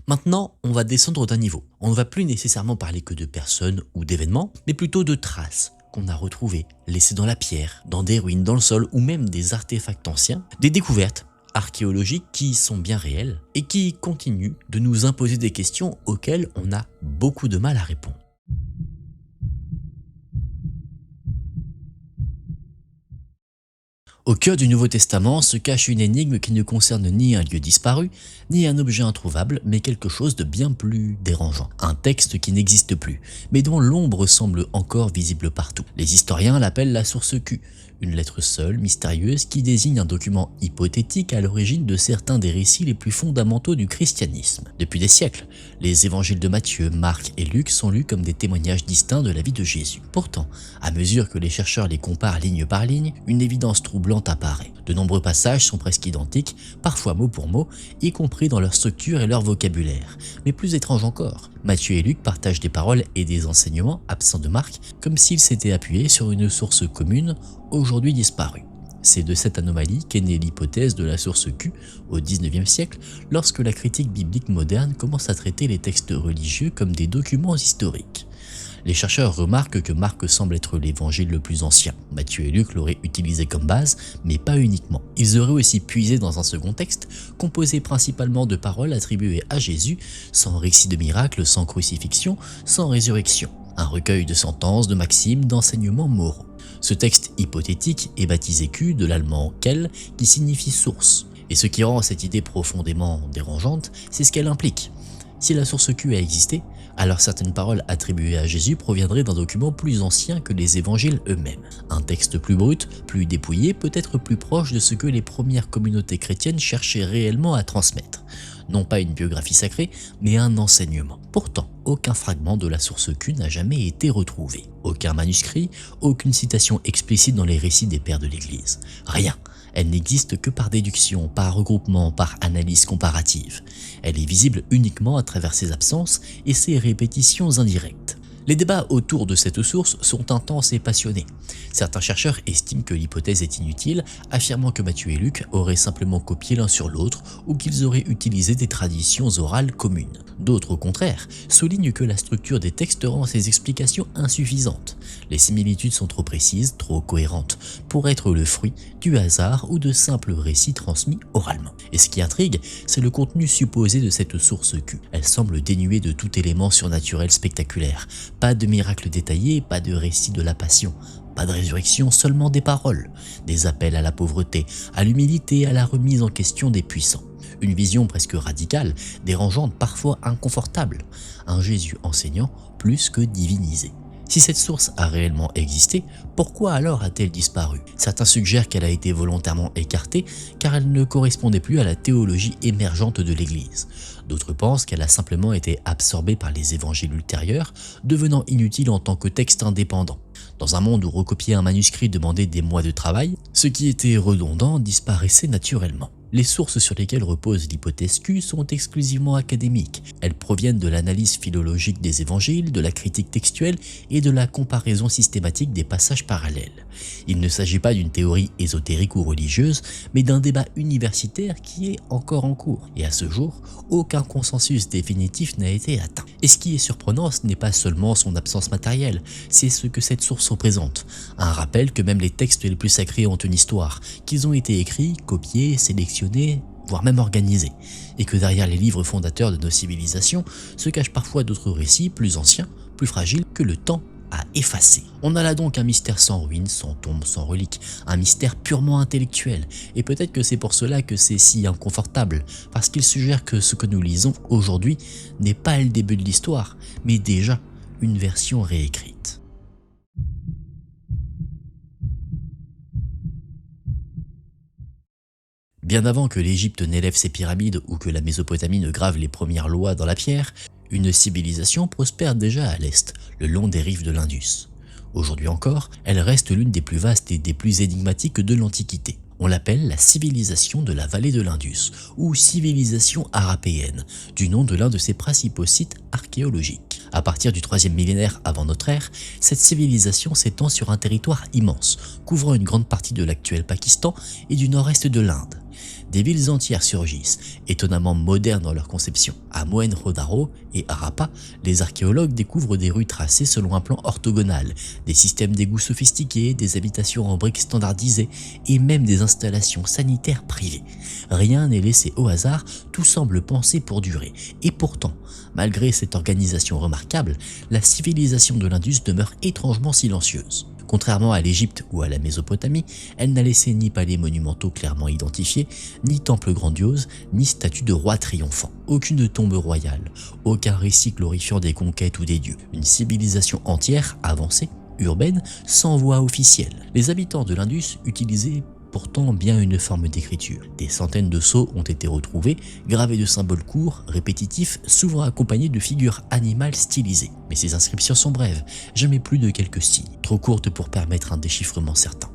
Speaker 1: Maintenant, on va descendre d'un niveau. On ne va plus nécessairement parler que de personnes ou d'événements, mais plutôt de traces qu'on a retrouvées, laissées dans la pierre, dans des ruines, dans le sol ou même des artefacts anciens, des découvertes archéologiques qui sont bien réelles et qui continuent de nous imposer des questions auxquelles on a beaucoup de mal à répondre. Au cœur du Nouveau Testament se cache une énigme qui ne concerne ni un lieu disparu, ni un objet introuvable, mais quelque chose de bien plus dérangeant. Un texte qui n'existe plus, mais dont l'ombre semble encore visible partout. Les historiens l'appellent la source Q, une lettre seule, mystérieuse, qui désigne un document hypothétique à l'origine de certains des récits les plus fondamentaux du christianisme. Depuis des siècles, les évangiles de Matthieu, Marc et Luc sont lus comme des témoignages distincts de la vie de Jésus. Pourtant, à mesure que les chercheurs les comparent ligne par ligne, une évidence troublante apparaît. De nombreux passages sont presque identiques, parfois mot pour mot, y compris dans leur structure et leur vocabulaire. Mais plus étrange encore, Matthieu et Luc partagent des paroles et des enseignements absents de Marc, comme s'ils s'étaient appuyés sur une source commune, aujourd'hui disparue. C'est de cette anomalie qu'est née l'hypothèse de la source Q au XIXe siècle, lorsque la critique biblique moderne commence à traiter les textes religieux comme des documents historiques. Les chercheurs remarquent que Marc semble être l'évangile le plus ancien. Matthieu et Luc l'auraient utilisé comme base, mais pas uniquement. Ils auraient aussi puisé dans un second texte, composé principalement de paroles attribuées à Jésus, sans récit de miracles, sans crucifixion, sans résurrection. Un recueil de sentences, de maximes, d'enseignements moraux. Ce texte hypothétique est baptisé Q de l'allemand Quelle, qui signifie source. Et ce qui rend cette idée profondément dérangeante, c'est ce qu'elle implique. Si la source Q a existé, alors certaines paroles attribuées à Jésus proviendraient d'un document plus ancien que les évangiles eux-mêmes. Un texte plus brut, plus dépouillé, peut-être plus proche de ce que les premières communautés chrétiennes cherchaient réellement à transmettre. Non pas une biographie sacrée, mais un enseignement. Pourtant, aucun fragment de la source Q n'a jamais été retrouvé. Aucun manuscrit, aucune citation explicite dans les récits des pères de l'Église. Rien. Elle n'existe que par déduction, par regroupement, par analyse comparative. Elle est visible uniquement à travers ses absences et ses répétitions indirectes. Les débats autour de cette source sont intenses et passionnés. Certains chercheurs estiment que l'hypothèse est inutile, affirmant que Matthieu et Luc auraient simplement copié l'un sur l'autre ou qu'ils auraient utilisé des traditions orales communes. D'autres, au contraire, soulignent que la structure des textes rend ces explications insuffisantes. Les similitudes sont trop précises, trop cohérentes, pour être le fruit du hasard ou de simples récits transmis oralement. Et ce qui intrigue, c'est le contenu supposé de cette source Q. Elle semble dénuée de tout élément surnaturel spectaculaire. Pas de miracle détaillé, pas de récit de la passion, pas de résurrection, seulement des paroles, des appels à la pauvreté, à l'humilité, à la remise en question des puissants. Une vision presque radicale, dérangeante, parfois inconfortable. Un Jésus enseignant plus que divinisé. Si cette source a réellement existé, pourquoi alors a-t-elle disparu? Certains suggèrent qu'elle a été volontairement écartée car elle ne correspondait plus à la théologie émergente de l'Église. D'autres pensent qu'elle a simplement été absorbée par les évangiles ultérieurs, devenant inutile en tant que texte indépendant. Dans un monde où recopier un manuscrit demandait des mois de travail, ce qui était redondant disparaissait naturellement. Les sources sur lesquelles repose l'hypothèse Q sont exclusivement académiques. Elles proviennent de l'analyse philologique des évangiles, de la critique textuelle et de la comparaison systématique des passages parallèles. Il ne s'agit pas d'une théorie ésotérique ou religieuse, mais d'un débat universitaire qui est encore en cours. Et à ce jour, aucun consensus définitif n'a été atteint. Et ce qui est surprenant, ce n'est pas seulement son absence matérielle, c'est ce que cette source représente. Un rappel que même les textes les plus sacrés ont une histoire, qu'ils ont été écrits, copiés, sélectionnés, voire même organisés, et que derrière les livres fondateurs de nos civilisations se cachent parfois d'autres récits plus anciens, plus fragiles que le temps a effacé. On a là donc un mystère sans ruines, sans tombe, sans relique, un mystère purement intellectuel, et peut-être que c'est pour cela que c'est si inconfortable, parce qu'il suggère que ce que nous lisons aujourd'hui n'est pas le début de l'histoire, mais déjà une version réécrite. Bien avant que l'Égypte n'élève ses pyramides ou que la Mésopotamie ne grave les premières lois dans la pierre, une civilisation prospère déjà à l'est, le long des rives de l'Indus. Aujourd'hui encore, elle reste l'une des plus vastes et des plus énigmatiques de l'Antiquité. On l'appelle la civilisation de la vallée de l'Indus, ou civilisation harapéenne, du nom de l'un de ses principaux sites archéologiques. À partir du 3e millénaire avant notre ère, cette civilisation s'étend sur un territoire immense, couvrant une grande partie de l'actuel Pakistan et du nord-est de l'Inde. Des villes entières surgissent, étonnamment modernes dans leur conception. À Mohenjo-Daro et Harappa, les archéologues découvrent des rues tracées selon un plan orthogonal, des systèmes d'égouts sophistiqués, des habitations en briques standardisées et même des installations sanitaires privées. Rien n'est laissé au hasard, tout semble pensé pour durer. Et pourtant, malgré cette organisation remarquable, la civilisation de l'Indus demeure étrangement silencieuse. Contrairement à l'Égypte ou à la Mésopotamie, elle n'a laissé ni palais monumentaux clairement identifiés, ni temples grandioses, ni statues de rois triomphants. Aucune tombe royale, aucun récit glorifiant des conquêtes ou des dieux. Une civilisation entière, avancée, urbaine, sans voix officielle. Les habitants de l'Indus utilisaient pourtant bien une forme d'écriture. Des centaines de sceaux ont été retrouvés, gravés de symboles courts, répétitifs, souvent accompagnés de figures animales stylisées. Mais ces inscriptions sont brèves, jamais plus de quelques signes, trop courtes pour permettre un déchiffrement certain.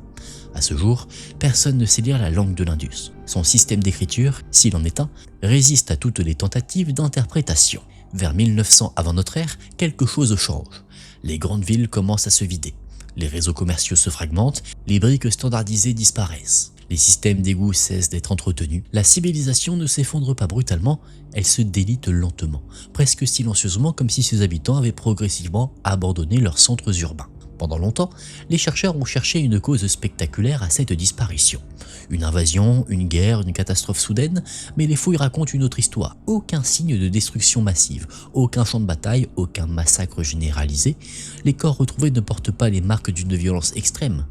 Speaker 1: À ce jour, personne ne sait lire la langue de l'Indus. Son système d'écriture, s'il en est un, résiste à toutes les tentatives d'interprétation. Vers 1900 avant notre ère, quelque chose change. Les grandes villes commencent à se vider. Les réseaux commerciaux se fragmentent, les briques standardisées disparaissent. Les systèmes d'égouts cessent d'être entretenus. La civilisation ne s'effondre pas brutalement, elle se délite lentement, presque silencieusement comme si ses habitants avaient progressivement abandonné leurs centres urbains. Pendant longtemps, les chercheurs ont cherché une cause spectaculaire à cette disparition. Une invasion, une guerre, une catastrophe soudaine, mais les fouilles racontent une autre histoire. Aucun signe de destruction massive, aucun champ de bataille, aucun massacre généralisé. Les corps retrouvés ne portent pas les marques d'une violence extrême.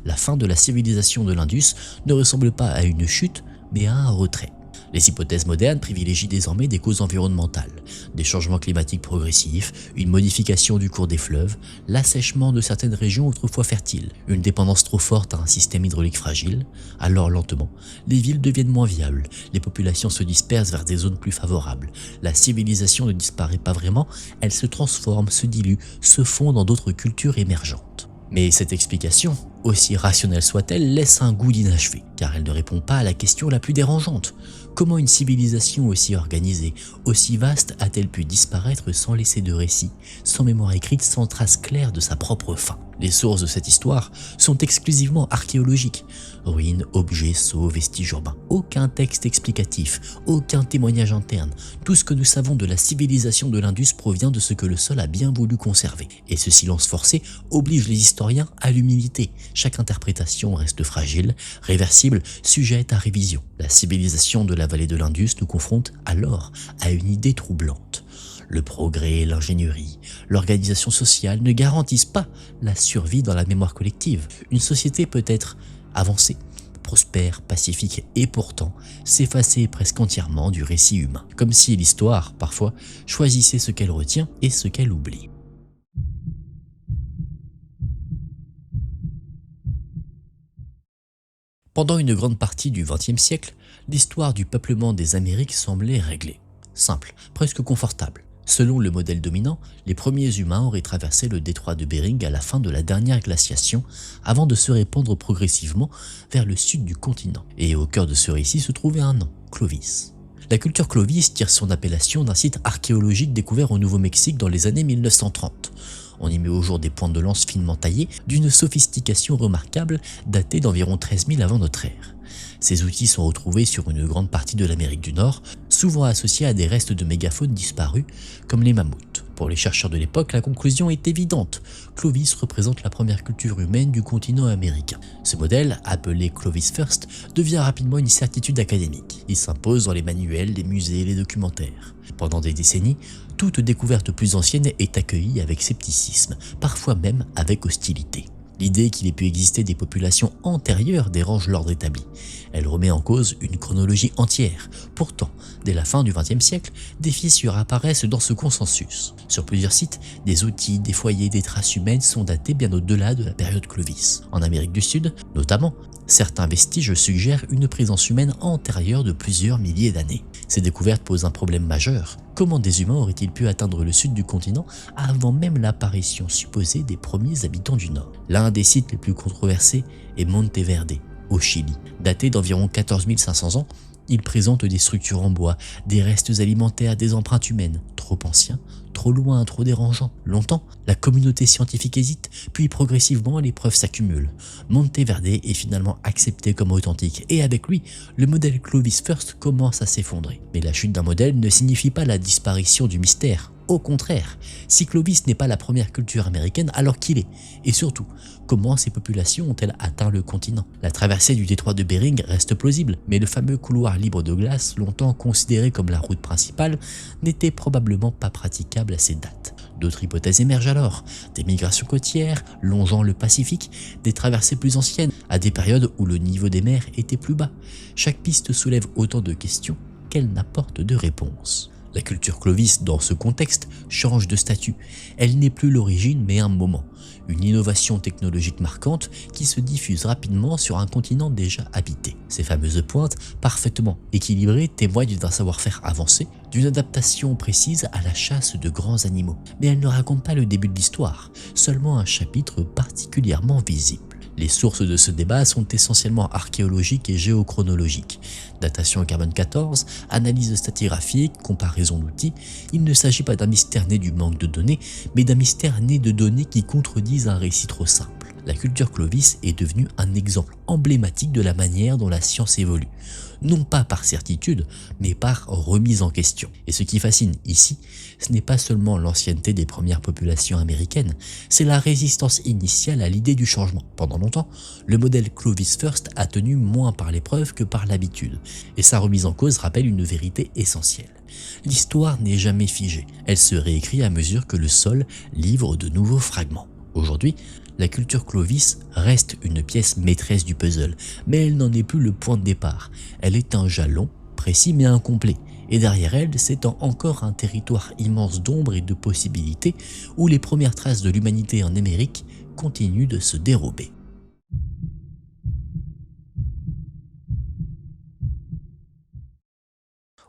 Speaker 1: La fin de la civilisation de l'Indus ne ressemble pas à une chute, mais à un retrait. Les hypothèses modernes privilégient désormais des causes environnementales, des changements climatiques progressifs, une modification du cours des fleuves, l'assèchement de certaines régions autrefois fertiles, une dépendance trop forte à un système hydraulique fragile. Alors lentement, les villes deviennent moins viables, les populations se dispersent vers des zones plus favorables. La civilisation ne disparaît pas vraiment, elle se transforme, se dilue, se fond dans d'autres cultures émergentes. Mais cette explication, aussi rationnelle soit-elle, laisse un goût d'inachevé, car elle ne répond pas à la question la plus dérangeante. Comment une civilisation aussi organisée, aussi vaste a-t-elle pu disparaître sans laisser de récit, sans mémoire écrite, sans trace claire de sa propre fin? Les sources de cette histoire sont exclusivement archéologiques. Ruines, objets, sceaux, vestiges urbains. Aucun texte explicatif, aucun témoignage interne. Tout ce que nous savons de la civilisation de l'Indus provient de ce que le sol a bien voulu conserver. Et ce silence forcé oblige les historiens à l'humilité. Chaque interprétation reste fragile, réversible, sujette à révision. La civilisation de la vallée de l'Indus nous confronte alors à une idée troublante. Le progrès, l'ingénierie, l'organisation sociale ne garantissent pas la survie dans la mémoire collective. Une société peut être avancée, prospère, pacifique et pourtant s'effacer presque entièrement du récit humain. Comme si l'histoire, parfois, choisissait ce qu'elle retient et ce qu'elle oublie. Pendant une grande partie du XXe siècle, l'histoire du peuplement des Amériques semblait réglée. Simple, presque confortable. Selon le modèle dominant, les premiers humains auraient traversé le détroit de Bering à la fin de la dernière glaciation avant de se répandre progressivement vers le sud du continent. Et au cœur de ce récit se trouvait un nom, Clovis. La culture Clovis tire son appellation d'un site archéologique découvert au Nouveau-Mexique dans les années 1930. On y met au jour des pointes de lance finement taillées d'une sophistication remarquable datée d'environ 13 000 avant notre ère. Ces outils sont retrouvés sur une grande partie de l'Amérique du Nord, souvent associés à des restes de mégafaune disparus, comme les mammouths. Pour les chercheurs de l'époque, la conclusion est évidente. Clovis représente la première culture humaine du continent américain. Ce modèle, appelé Clovis First, devient rapidement une certitude académique. Il s'impose dans les manuels, les musées et les documentaires. Pendant des décennies, toute découverte plus ancienne est accueillie avec scepticisme, parfois même avec hostilité. L'idée qu'il ait pu exister des populations antérieures dérange l'ordre établi. Elle remet en cause une chronologie entière. Pourtant, dès la fin du XXe siècle, des fissures apparaissent dans ce consensus. Sur plusieurs sites, des outils, des foyers, des traces humaines sont datés bien au-delà de la période Clovis. En Amérique du Sud, notamment, certains vestiges suggèrent une présence humaine antérieure de plusieurs milliers d'années. Ces découvertes posent un problème majeur. Comment des humains auraient-ils pu atteindre le sud du continent avant même l'apparition supposée des premiers habitants du Nord? L'un des sites les plus controversés est Monteverde, au Chili. Daté d'environ 14 500 ans, il présente des structures en bois, des restes alimentaires, des empreintes humaines, trop anciens, trop loin, trop dérangeants. Longtemps, la communauté scientifique hésite, puis progressivement les preuves s'accumulent. Monteverde est finalement accepté comme authentique et avec lui, le modèle Clovis First commence à s'effondrer. Mais la chute d'un modèle ne signifie pas la disparition du mystère. Au contraire, si Clovis n'est pas la première culture américaine, alors qu'il est? Et surtout, comment ces populations ont-elles atteint le continent? La traversée du détroit de Bering reste plausible, mais le fameux couloir libre de glace, longtemps considéré comme la route principale, n'était probablement pas praticable à ces dates. D'autres hypothèses émergent alors, des migrations côtières longeant le Pacifique, des traversées plus anciennes, à des périodes où le niveau des mers était plus bas. Chaque piste soulève autant de questions qu'elle n'apporte de réponses. La culture Clovis, dans ce contexte, change de statut. Elle n'est plus l'origine, mais un moment. Une innovation technologique marquante qui se diffuse rapidement sur un continent déjà habité. Ces fameuses pointes, parfaitement équilibrées, témoignent d'un savoir-faire avancé, d'une adaptation précise à la chasse de grands animaux. Mais elles ne racontent pas le début de l'histoire, seulement un chapitre particulièrement visible. Les sources de ce débat sont essentiellement archéologiques et géochronologiques. Datation au carbone 14, analyse stratigraphique, comparaison d'outils. Il ne s'agit pas d'un mystère né du manque de données, mais d'un mystère né de données qui contredisent un récit trop simple. la culture Clovis est devenue un exemple emblématique de la manière dont la science évolue, non pas par certitude, mais par remise en question. Et ce qui fascine ici, ce n'est pas seulement l'ancienneté des premières populations américaines, c'est la résistance initiale à l'idée du changement. Pendant longtemps, le modèle Clovis First a tenu moins par les preuves que par l'habitude, et sa remise en cause rappelle une vérité essentielle. L'histoire n'est jamais figée, elle se réécrit à mesure que le sol livre de nouveaux fragments. Aujourd'hui, la culture Clovis reste une pièce maîtresse du puzzle, mais elle n'en est plus le point de départ. Elle est un jalon, précis mais incomplet, et derrière elle s'étend encore un territoire immense d'ombre et de possibilités où les premières traces de l'humanité en Amérique continuent de se dérober.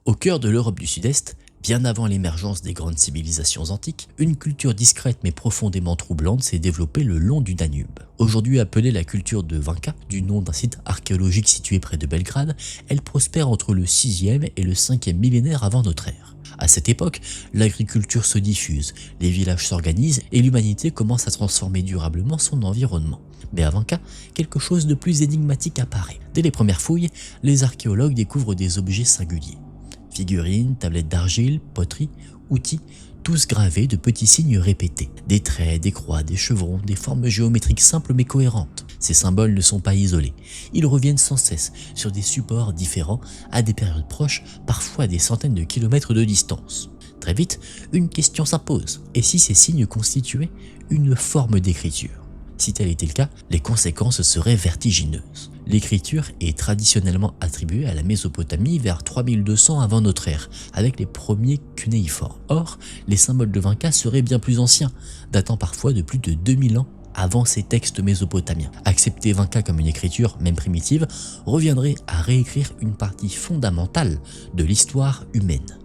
Speaker 1: Au cœur de l'Europe du Sud-Est, bien avant l'émergence des grandes civilisations antiques, une culture discrète mais profondément troublante s'est développée le long du Danube. Aujourd'hui appelée la culture de Vinca, du nom d'un site archéologique situé près de Belgrade, elle prospère entre le 6e et le 5e millénaire avant notre ère. À cette époque, l'agriculture se diffuse, les villages s'organisent et l'humanité commence à transformer durablement son environnement. Mais à Vinca, quelque chose de plus énigmatique apparaît. Dès les premières fouilles, les archéologues découvrent des objets singuliers. Figurines, tablettes d'argile, poteries, outils, tous gravés de petits signes répétés. Des traits, des croix, des chevrons, des formes géométriques simples mais cohérentes. Ces symboles ne sont pas isolés. Ils reviennent sans cesse sur des supports différents à des périodes proches, parfois à des centaines de kilomètres de distance. Très vite, une question s'impose. Et si ces signes constituaient une forme d'écriture ? Si tel était le cas, les conséquences seraient vertigineuses. L'écriture est traditionnellement attribuée à la Mésopotamie vers 3200 avant notre ère, avec les premiers cunéiformes. Or, les symboles de Vinca seraient bien plus anciens, datant parfois de plus de 2000 ans avant ces textes mésopotamiens. Accepter Vinca comme une écriture, même primitive, reviendrait à réécrire une partie fondamentale de l'histoire humaine.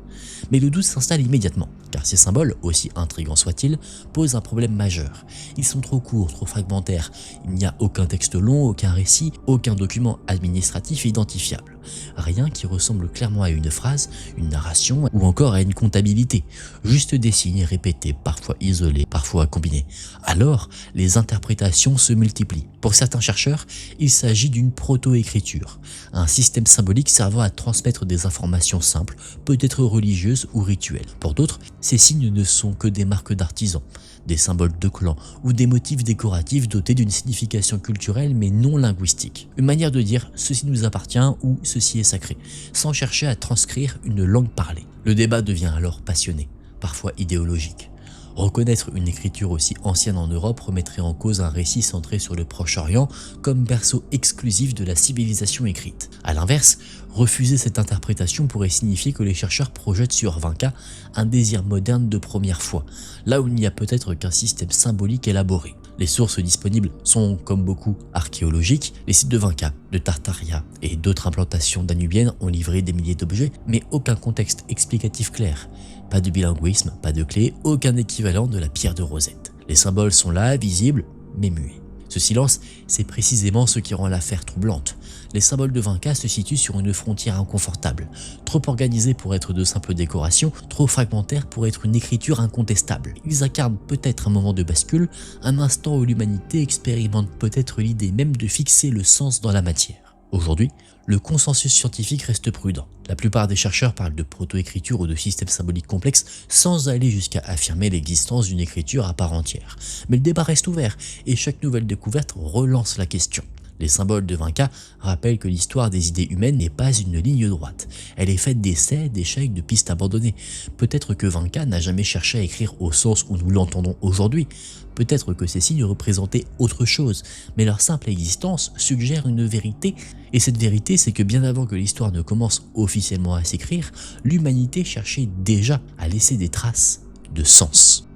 Speaker 1: Mais le doute s'installe immédiatement, car ces symboles, aussi intrigants soient-ils, posent un problème majeur. Ils sont trop courts, trop fragmentaires, il n'y a aucun texte long, aucun récit, aucun document administratif identifiable. Rien qui ressemble clairement à une phrase, une narration ou encore à une comptabilité. Juste des signes répétés, parfois isolés, parfois combinés. Alors, les interprétations se multiplient. Pour certains chercheurs, il s'agit d'une proto-écriture, un système symbolique servant à transmettre des informations simples, peut-être religieuses ou rituelles. Pour d'autres, ces signes ne sont que des marques d'artisans, des symboles de clans ou des motifs décoratifs dotés d'une signification culturelle mais non linguistique. Une manière de dire « ceci nous appartient » ou « ceci est sacré », sans chercher à transcrire une langue parlée. Le débat devient alors passionné, parfois idéologique. Reconnaître une écriture aussi ancienne en Europe remettrait en cause un récit centré sur le Proche-Orient comme berceau exclusif de la civilisation écrite. A l'inverse, refuser cette interprétation pourrait signifier que les chercheurs projettent sur Vinca un désir moderne de première foi, là où il n'y a peut-être qu'un système symbolique élaboré. Les sources disponibles sont, comme beaucoup, archéologiques. Les sites de Vinca, de Tartaria et d'autres implantations danubiennes ont livré des milliers d'objets, mais aucun contexte explicatif clair. Pas de bilinguisme, pas de clé, aucun équivalent de la pierre de Rosette. Les symboles sont là, visibles, mais muets. Ce silence, c'est précisément ce qui rend l'affaire troublante. Les symboles de Vinca se situent sur une frontière inconfortable, trop organisés pour être de simples décorations, trop fragmentaires pour être une écriture incontestable. Ils incarnent peut-être un moment de bascule, un instant où l'humanité expérimente peut-être l'idée même de fixer le sens dans la matière. Aujourd'hui, le consensus scientifique reste prudent. La plupart des chercheurs parlent de proto-écriture ou de systèmes symboliques complexes sans aller jusqu'à affirmer l'existence d'une écriture à part entière. Mais le débat reste ouvert et chaque nouvelle découverte relance la question. Les symboles de Vinca rappellent que l'histoire des idées humaines n'est pas une ligne droite. Elle est faite d'essais, d'échecs, de pistes abandonnées. Peut-être que Vinca n'a jamais cherché à écrire au sens où nous l'entendons aujourd'hui. Peut-être que ces signes représentaient autre chose, mais leur simple existence suggère une vérité. Et cette vérité, c'est que bien avant que l'histoire ne commence officiellement à s'écrire, l'humanité cherchait déjà à laisser des traces de sens.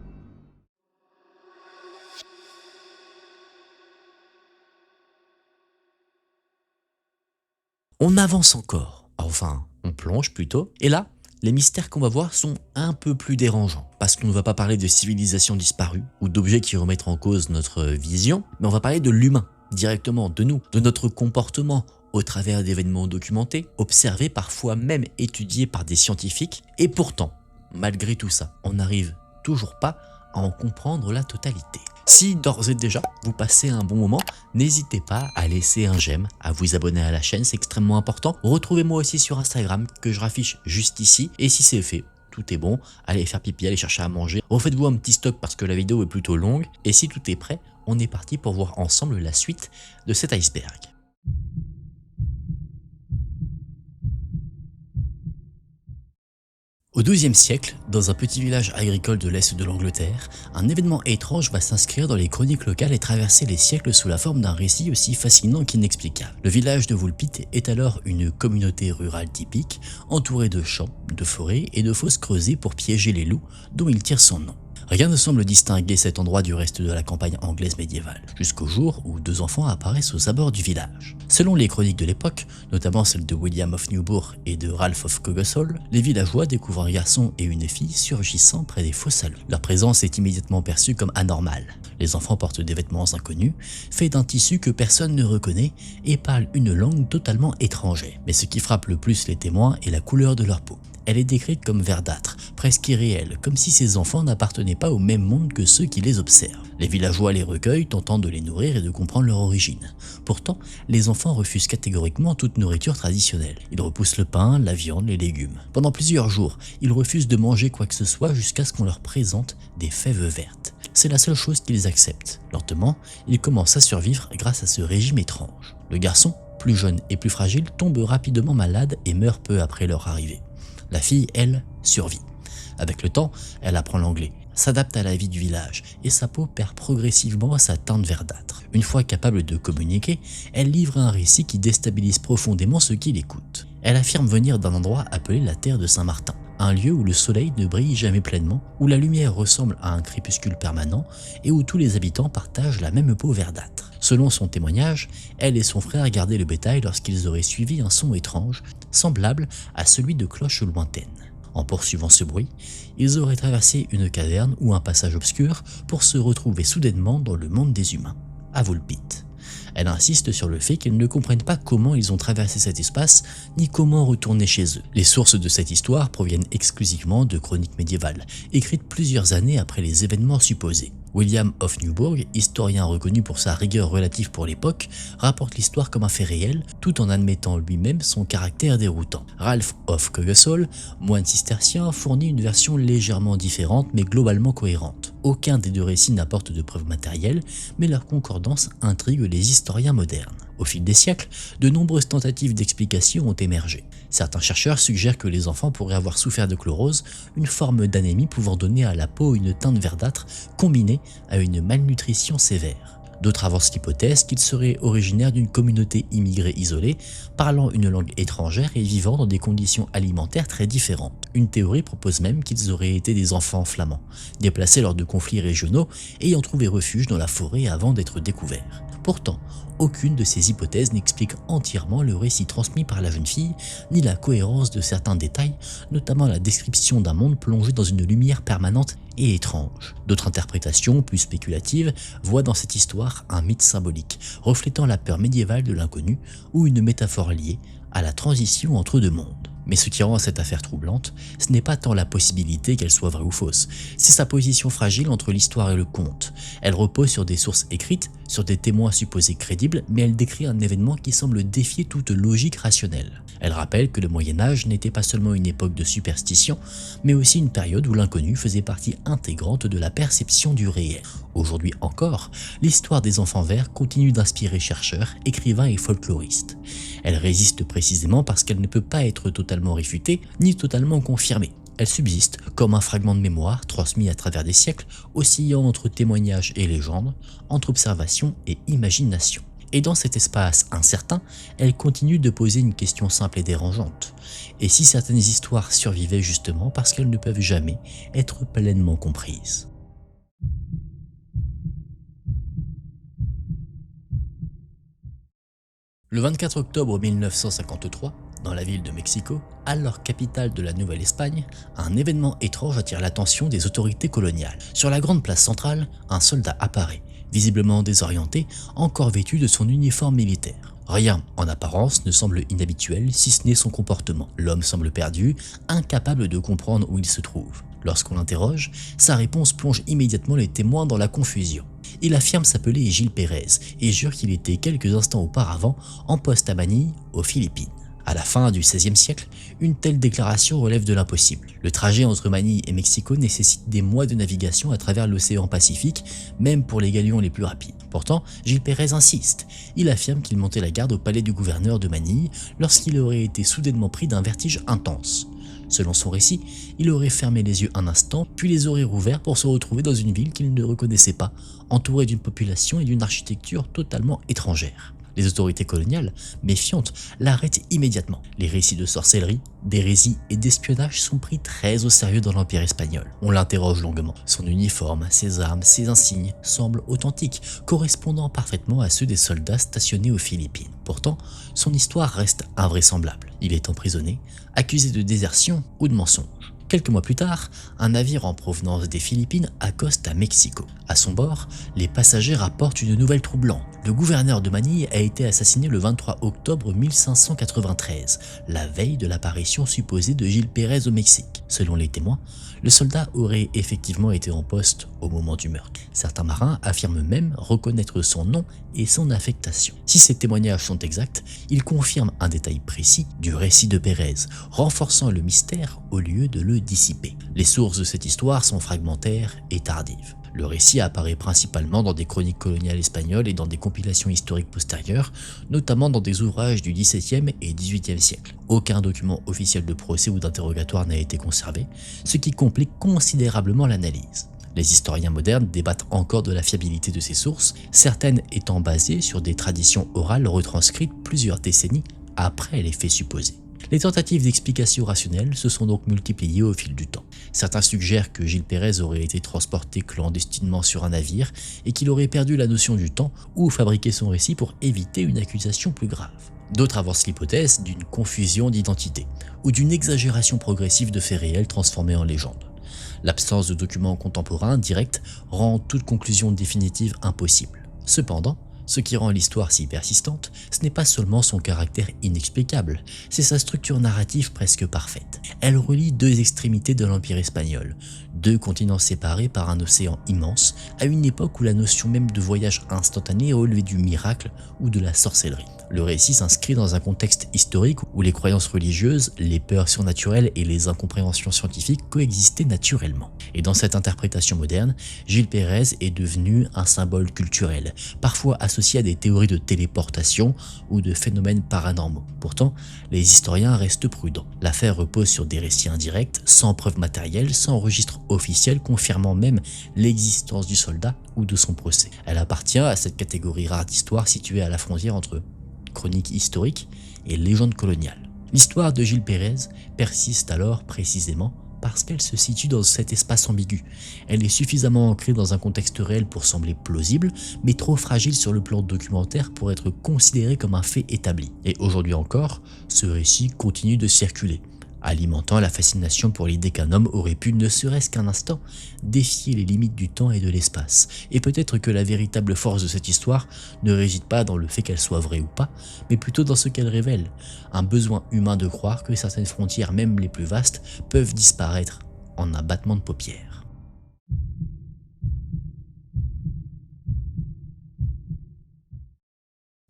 Speaker 1: On avance encore, enfin on plonge plutôt, et là, les mystères qu'on va voir sont un peu plus dérangeants, parce qu'on ne va pas parler de civilisations disparues ou d'objets qui remettent en cause notre vision, mais on va parler de l'humain, directement de nous, de notre comportement au travers d'événements documentés, observés, parfois même étudiés par des scientifiques, et pourtant, malgré tout ça, on n'arrive toujours pas à en comprendre la totalité. Si d'ores et déjà vous passez un bon moment, n'hésitez pas à laisser un j'aime, à vous abonner à la chaîne, c'est extrêmement important. Retrouvez-moi aussi sur Instagram que je raffiche juste ici, et si c'est fait, tout est bon, allez faire pipi, allez chercher à manger, refaites-vous un petit stock parce que la vidéo est plutôt longue, et si tout est prêt, on est parti pour voir ensemble la suite de cet iceberg. Au XIIe siècle, dans un petit village agricole de l'Est de l'Angleterre, un événement étrange va s'inscrire dans les chroniques locales et traverser les siècles sous la forme d'un récit aussi fascinant qu'inexplicable. Le village de Woolpit est alors une communauté rurale typique, entourée de champs, de forêts et de fosses creusées pour piéger les loups dont il tire son nom. Rien ne semble distinguer cet endroit du reste de la campagne anglaise médiévale, jusqu'au jour où deux enfants apparaissent aux abords du village. Selon les chroniques de l'époque, notamment celles de William of Newburgh et de Ralph of Coggeshall, les villageois découvrent un garçon et une fille surgissant près des fosses à loups. Leur présence est immédiatement perçue comme anormale. Les enfants portent des vêtements inconnus, faits d'un tissu que personne ne reconnaît et parlent une langue totalement étrangère. Mais ce qui frappe le plus les témoins est la couleur de leur peau. Elle est décrite comme verdâtre, presque irréelle, comme si ces enfants n'appartenaient pas au même monde que ceux qui les observent. Les villageois les recueillent, tentant de les nourrir et de comprendre leur origine. Pourtant, les enfants refusent catégoriquement toute nourriture traditionnelle. Ils repoussent le pain, la viande, les légumes. Pendant plusieurs jours, ils refusent de manger quoi que ce soit jusqu'à ce qu'on leur présente des fèves vertes. C'est la seule chose qu'ils acceptent. Lentement, ils commencent à survivre grâce à ce régime étrange. Le garçon, plus jeune et plus fragile, tombe rapidement malade et meurt peu après leur arrivée. La fille, elle, survit. Avec le temps, elle apprend l'anglais, s'adapte à la vie du village et sa peau perd progressivement sa teinte verdâtre. Une fois capable de communiquer, elle livre un récit qui déstabilise profondément ceux qui l'écoutent. Elle affirme venir d'un endroit appelé la terre de Saint-Martin, un lieu où le soleil ne brille jamais pleinement, où la lumière ressemble à un crépuscule permanent et où tous les habitants partagent la même peau verdâtre. Selon son témoignage, elle et son frère gardaient le bétail lorsqu'ils auraient suivi un son étrange, semblable à celui de cloches lointaines. En poursuivant ce bruit, ils auraient traversé une caverne ou un passage obscur pour se retrouver soudainement dans le monde des humains, à Woolpit. Elle insiste sur le fait qu'ils ne comprennent pas comment ils ont traversé cet espace, ni comment retourner chez eux. Les sources de cette histoire proviennent exclusivement de chroniques médiévales, écrites plusieurs années après les événements supposés. William of Newburgh, historien reconnu pour sa rigueur relative pour l'époque, rapporte l'histoire comme un fait réel, tout en admettant lui-même son caractère déroutant. Ralph of Coggeshall, moine cistercien, fournit une version légèrement différente mais globalement cohérente. Aucun des deux récits n'apporte de preuves matérielles, mais leur concordance intrigue les historiens modernes. Au fil des siècles, de nombreuses tentatives d'explication ont émergé. Certains chercheurs suggèrent que les enfants pourraient avoir souffert de chlorose, une forme d'anémie pouvant donner à la peau une teinte verdâtre combinée à une malnutrition sévère. D'autres avancent l'hypothèse qu'ils seraient originaires d'une communauté immigrée isolée, parlant une langue étrangère et vivant dans des conditions alimentaires très différentes. Une théorie propose même qu'ils auraient été des enfants flamands, déplacés lors de conflits régionaux, ayant trouvé refuge dans la forêt avant d'être découverts. Pourtant, aucune de ces hypothèses n'explique entièrement le récit transmis par la jeune fille, ni la cohérence de certains détails, notamment la description d'un monde plongé dans une lumière permanente et étrange. D'autres interprétations, plus spéculatives, voient dans cette histoire un mythe symbolique, reflétant la peur médiévale de l'inconnu ou une métaphore liée à la transition entre deux mondes. Mais ce qui rend cette affaire troublante, ce n'est pas tant la possibilité qu'elle soit vraie ou fausse, c'est sa position fragile entre l'histoire et le conte. Elle repose sur des sources écrites, sur des témoins supposés crédibles, mais elle décrit un événement qui semble défier toute logique rationnelle. Elle rappelle que le Moyen-Âge n'était pas seulement une époque de superstition, mais aussi une période où l'inconnu faisait partie intégrante de la perception du réel. Aujourd'hui encore, l'histoire des enfants verts continue d'inspirer chercheurs, écrivains et folkloristes. Elle résiste précisément parce qu'elle ne peut pas être totalement réfutée ni totalement confirmée. Elle subsiste comme un fragment de mémoire transmis à travers des siècles, oscillant entre témoignages et légendes, entre observation et imagination. Et dans cet espace incertain, elle continue de poser une question simple et dérangeante. Et si certaines histoires survivaient justement parce qu'elles ne peuvent jamais être pleinement comprises? Le 24 octobre 1953, dans la ville de Mexico, alors capitale de la Nouvelle-Espagne, un événement étrange attire l'attention des autorités coloniales. Sur la grande place centrale, un soldat apparaît, visiblement désorienté, encore vêtu de son uniforme militaire. Rien, en apparence, ne semble inhabituel si ce n'est son comportement. L'homme semble perdu, incapable de comprendre où il se trouve. Lorsqu'on l'interroge, sa réponse plonge immédiatement les témoins dans la confusion. Il affirme s'appeler Gil Pérez et jure qu'il était quelques instants auparavant en poste à Manille, aux Philippines. À la fin du XVIe siècle, une telle déclaration relève de l'impossible. Le trajet entre Manille et Mexico nécessite des mois de navigation à travers l'océan Pacifique, même pour les galions les plus rapides. Pourtant, Gil Pérez insiste. Il affirme qu'il montait la garde au palais du gouverneur de Manille lorsqu'il aurait été soudainement pris d'un vertige intense. Selon son récit, il aurait fermé les yeux un instant, puis les aurait rouverts pour se retrouver dans une ville qu'il ne reconnaissait pas, entouré d'une population et d'une architecture totalement étrangères. Les autorités coloniales, méfiantes, l'arrêtent immédiatement. Les récits de sorcellerie, d'hérésie et d'espionnage sont pris très au sérieux dans l'Empire espagnol. On l'interroge longuement. Son uniforme, ses armes, ses insignes semblent authentiques, correspondant parfaitement à ceux des soldats stationnés aux Philippines. Pourtant, son histoire reste invraisemblable. Il est emprisonné, accusé de désertion ou de mensonge. Quelques mois plus tard, un navire en provenance des Philippines accoste à Mexico. À son bord, les passagers rapportent une nouvelle troublante. Le gouverneur de Manille a été assassiné le 23 octobre 1593, la veille de l'apparition supposée de Gil Pérez au Mexique. Selon les témoins, le soldat aurait effectivement été en poste au moment du meurtre. Certains marins affirment même reconnaître son nom et son affectation. Si ces témoignages sont exacts, ils confirment un détail précis du récit de Pérez, renforçant le mystère au lieu de le dissiper. Les sources de cette histoire sont fragmentaires et tardives. Le récit apparaît principalement dans des chroniques coloniales espagnoles et dans des compilations historiques postérieures, notamment dans des ouvrages du XVIIe et XVIIIe siècle. Aucun document officiel de procès ou d'interrogatoire n'a été conservé, ce qui complique considérablement l'analyse. Les historiens modernes débattent encore de la fiabilité de ces sources, certaines étant basées sur des traditions orales retranscrites plusieurs décennies après les faits supposés. Les tentatives d'explication rationnelle se sont donc multipliées au fil du temps. Certains suggèrent que Gil Pérez aurait été transporté clandestinement sur un navire et qu'il aurait perdu la notion du temps ou fabriqué son récit pour éviter une accusation plus grave. D'autres avancent l'hypothèse d'une confusion d'identité ou d'une exagération progressive de faits réels transformés en légende. L'absence de documents contemporains directs rend toute conclusion définitive impossible. Cependant, ce qui rend l'histoire si persistante, ce n'est pas seulement son caractère inexplicable, c'est sa structure narrative presque parfaite. Elle relie deux extrémités de l'Empire espagnol, deux continents séparés par un océan immense, à une époque où la notion même de voyage instantané relevait du miracle ou de la sorcellerie. Le récit s'inscrit dans un contexte historique où les croyances religieuses, les peurs surnaturelles et les incompréhensions scientifiques coexistaient naturellement. Et dans cette interprétation moderne, Gil Pérez est devenu un symbole culturel, parfois associé à des théories de téléportation ou de phénomènes paranormaux. Pourtant, les historiens restent prudents. L'affaire repose sur des récits indirects, sans preuves matérielles, sans registre officiel confirmant même l'existence du soldat ou de son procès. Elle appartient à cette catégorie rare d'histoire située à la frontière entre chronique historique et légende coloniale. L'histoire de Gil Pérez persiste alors précisément parce qu'elle se situe dans cet espace ambigu. Elle est suffisamment ancrée dans un contexte réel pour sembler plausible, mais trop fragile sur le plan documentaire pour être considérée comme un fait établi. Et aujourd'hui encore, ce récit continue de circuler, alimentant la fascination pour l'idée qu'un homme aurait pu, ne serait-ce qu'un instant, défier les limites du temps et de l'espace. Et peut-être que la véritable force de cette histoire ne réside pas dans le fait qu'elle soit vraie ou pas, mais plutôt dans ce qu'elle révèle, un besoin humain de croire que certaines frontières, même les plus vastes, peuvent disparaître en un battement de paupières.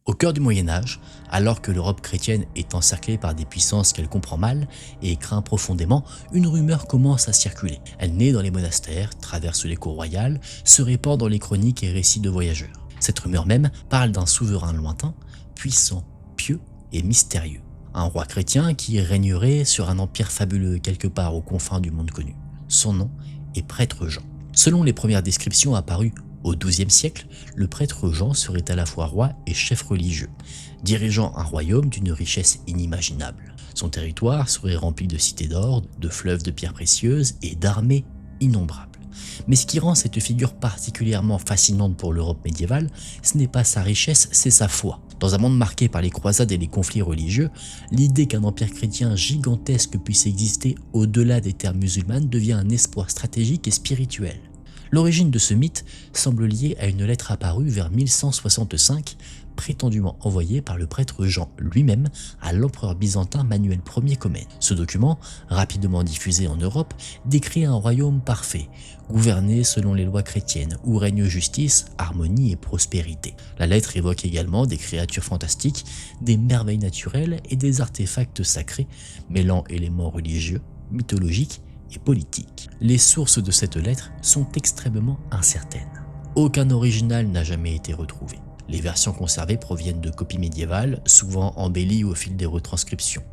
Speaker 1: Au cœur du Moyen-Âge, alors que l'Europe chrétienne est encerclée par des puissances qu'elle comprend mal et craint profondément, une rumeur commence à circuler. Elle naît dans les monastères, traverse les cours royales, se répand dans les chroniques et récits de voyageurs. Cette rumeur même parle d'un souverain lointain, puissant, pieux et mystérieux. Un roi chrétien qui régnerait sur un empire fabuleux quelque part aux confins du monde connu. Son nom est prêtre Jean. Selon les premières descriptions apparues au XIIe siècle, le prêtre Jean serait à la fois roi et chef religieux, dirigeant un royaume d'une richesse inimaginable. Son territoire serait rempli de cités d'or, de fleuves de pierres précieuses et d'armées innombrables. Mais ce qui rend cette figure particulièrement fascinante pour l'Europe médiévale, ce n'est pas sa richesse, c'est sa foi. Dans un monde marqué par les croisades et les conflits religieux, l'idée qu'un empire chrétien gigantesque puisse exister au-delà des terres musulmanes devient un espoir stratégique et spirituel. L'origine de ce mythe semble liée à une lettre apparue vers 1165, prétendument envoyée par le prêtre Jean lui-même à l'empereur byzantin Manuel Ier Comnène. Ce document, rapidement diffusé en Europe, décrit un royaume parfait, gouverné selon les lois chrétiennes, où règne justice, harmonie et prospérité. La lettre évoque également des créatures fantastiques, des merveilles naturelles et des artefacts sacrés, mêlant éléments religieux, mythologiques et politiques. Les sources de cette lettre sont extrêmement incertaines. Aucun original n'a jamais été retrouvé. Les versions conservées proviennent de copies médiévales, souvent embellies au fil des retranscriptions.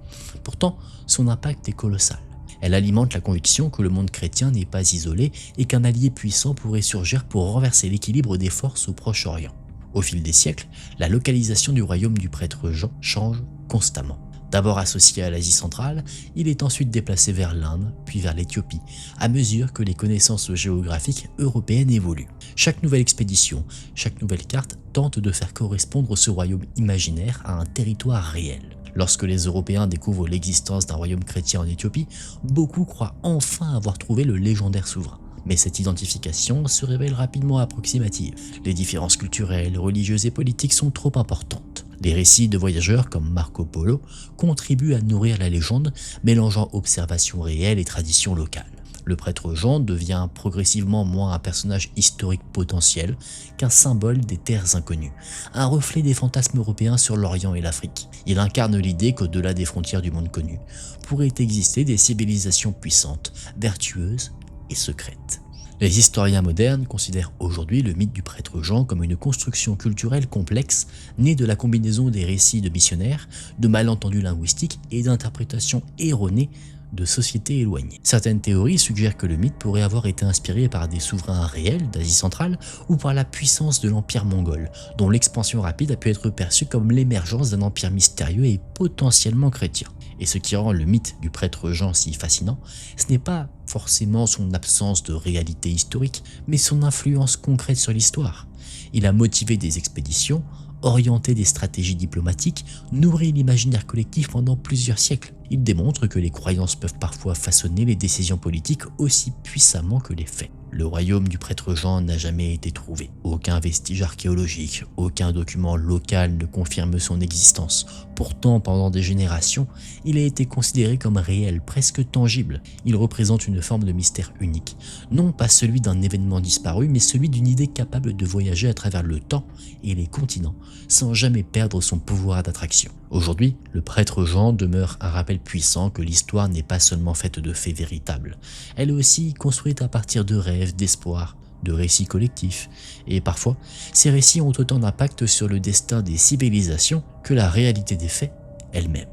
Speaker 1: Pourtant, son impact est colossal. Elle alimente la conviction que le monde chrétien n'est pas isolé et qu'un allié puissant pourrait surgir pour renverser l'équilibre des forces au Proche-Orient. Au fil des siècles, la localisation du royaume du prêtre Jean change constamment. D'abord associé à l'Asie centrale, il est ensuite déplacé vers l'Inde, puis vers l'Éthiopie, à mesure que les connaissances géographiques européennes évoluent. Chaque nouvelle expédition, chaque nouvelle carte tente de faire correspondre ce royaume imaginaire à un territoire réel. Lorsque les Européens découvrent l'existence d'un royaume chrétien en Éthiopie, beaucoup croient enfin avoir trouvé le légendaire souverain. Mais cette identification se révèle rapidement approximative. Les différences culturelles, religieuses et politiques sont trop importantes. Les récits de voyageurs comme Marco Polo contribuent à nourrir la légende, mélangeant observations réelles et traditions locales. Le prêtre Jean devient progressivement moins un personnage historique potentiel qu'un symbole des terres inconnues, un reflet des fantasmes européens sur l'Orient et l'Afrique. Il incarne l'idée qu'au-delà des frontières du monde connu, pourraient exister des civilisations puissantes, vertueuses et secrètes. Les historiens modernes considèrent aujourd'hui le mythe du prêtre Jean comme une construction culturelle complexe, née de la combinaison des récits de missionnaires, de malentendus linguistiques et d'interprétations erronées de sociétés éloignées. Certaines théories suggèrent que le mythe pourrait avoir été inspiré par des souverains réels d'Asie centrale ou par la puissance de l'empire mongol, dont l'expansion rapide a pu être perçue comme l'émergence d'un empire mystérieux et potentiellement chrétien. Et ce qui rend le mythe du prêtre Jean si fascinant, ce n'est pas forcément son absence de réalité historique, mais son influence concrète sur l'histoire. Il a motivé des expéditions, orienté des stratégies diplomatiques, nourri l'imaginaire collectif pendant plusieurs siècles. Il démontre que les croyances peuvent parfois façonner les décisions politiques aussi puissamment que les faits. Le royaume du prêtre Jean n'a jamais été trouvé. Aucun vestige archéologique, aucun document local ne confirme son existence. Pourtant, pendant des générations, il a été considéré comme réel, presque tangible. Il représente une forme de mystère unique. Non pas celui d'un événement disparu, mais celui d'une idée capable de voyager à travers le temps et les continents, sans jamais perdre son pouvoir d'attraction. Aujourd'hui, le prêtre Jean demeure un rappel puissant que l'histoire n'est pas seulement faite de faits véritables. Elle est aussi construite à partir de rêves, d'espoirs, de récits collectifs. Et parfois, ces récits ont autant d'impact sur le destin des civilisations que la réalité des faits elle-même.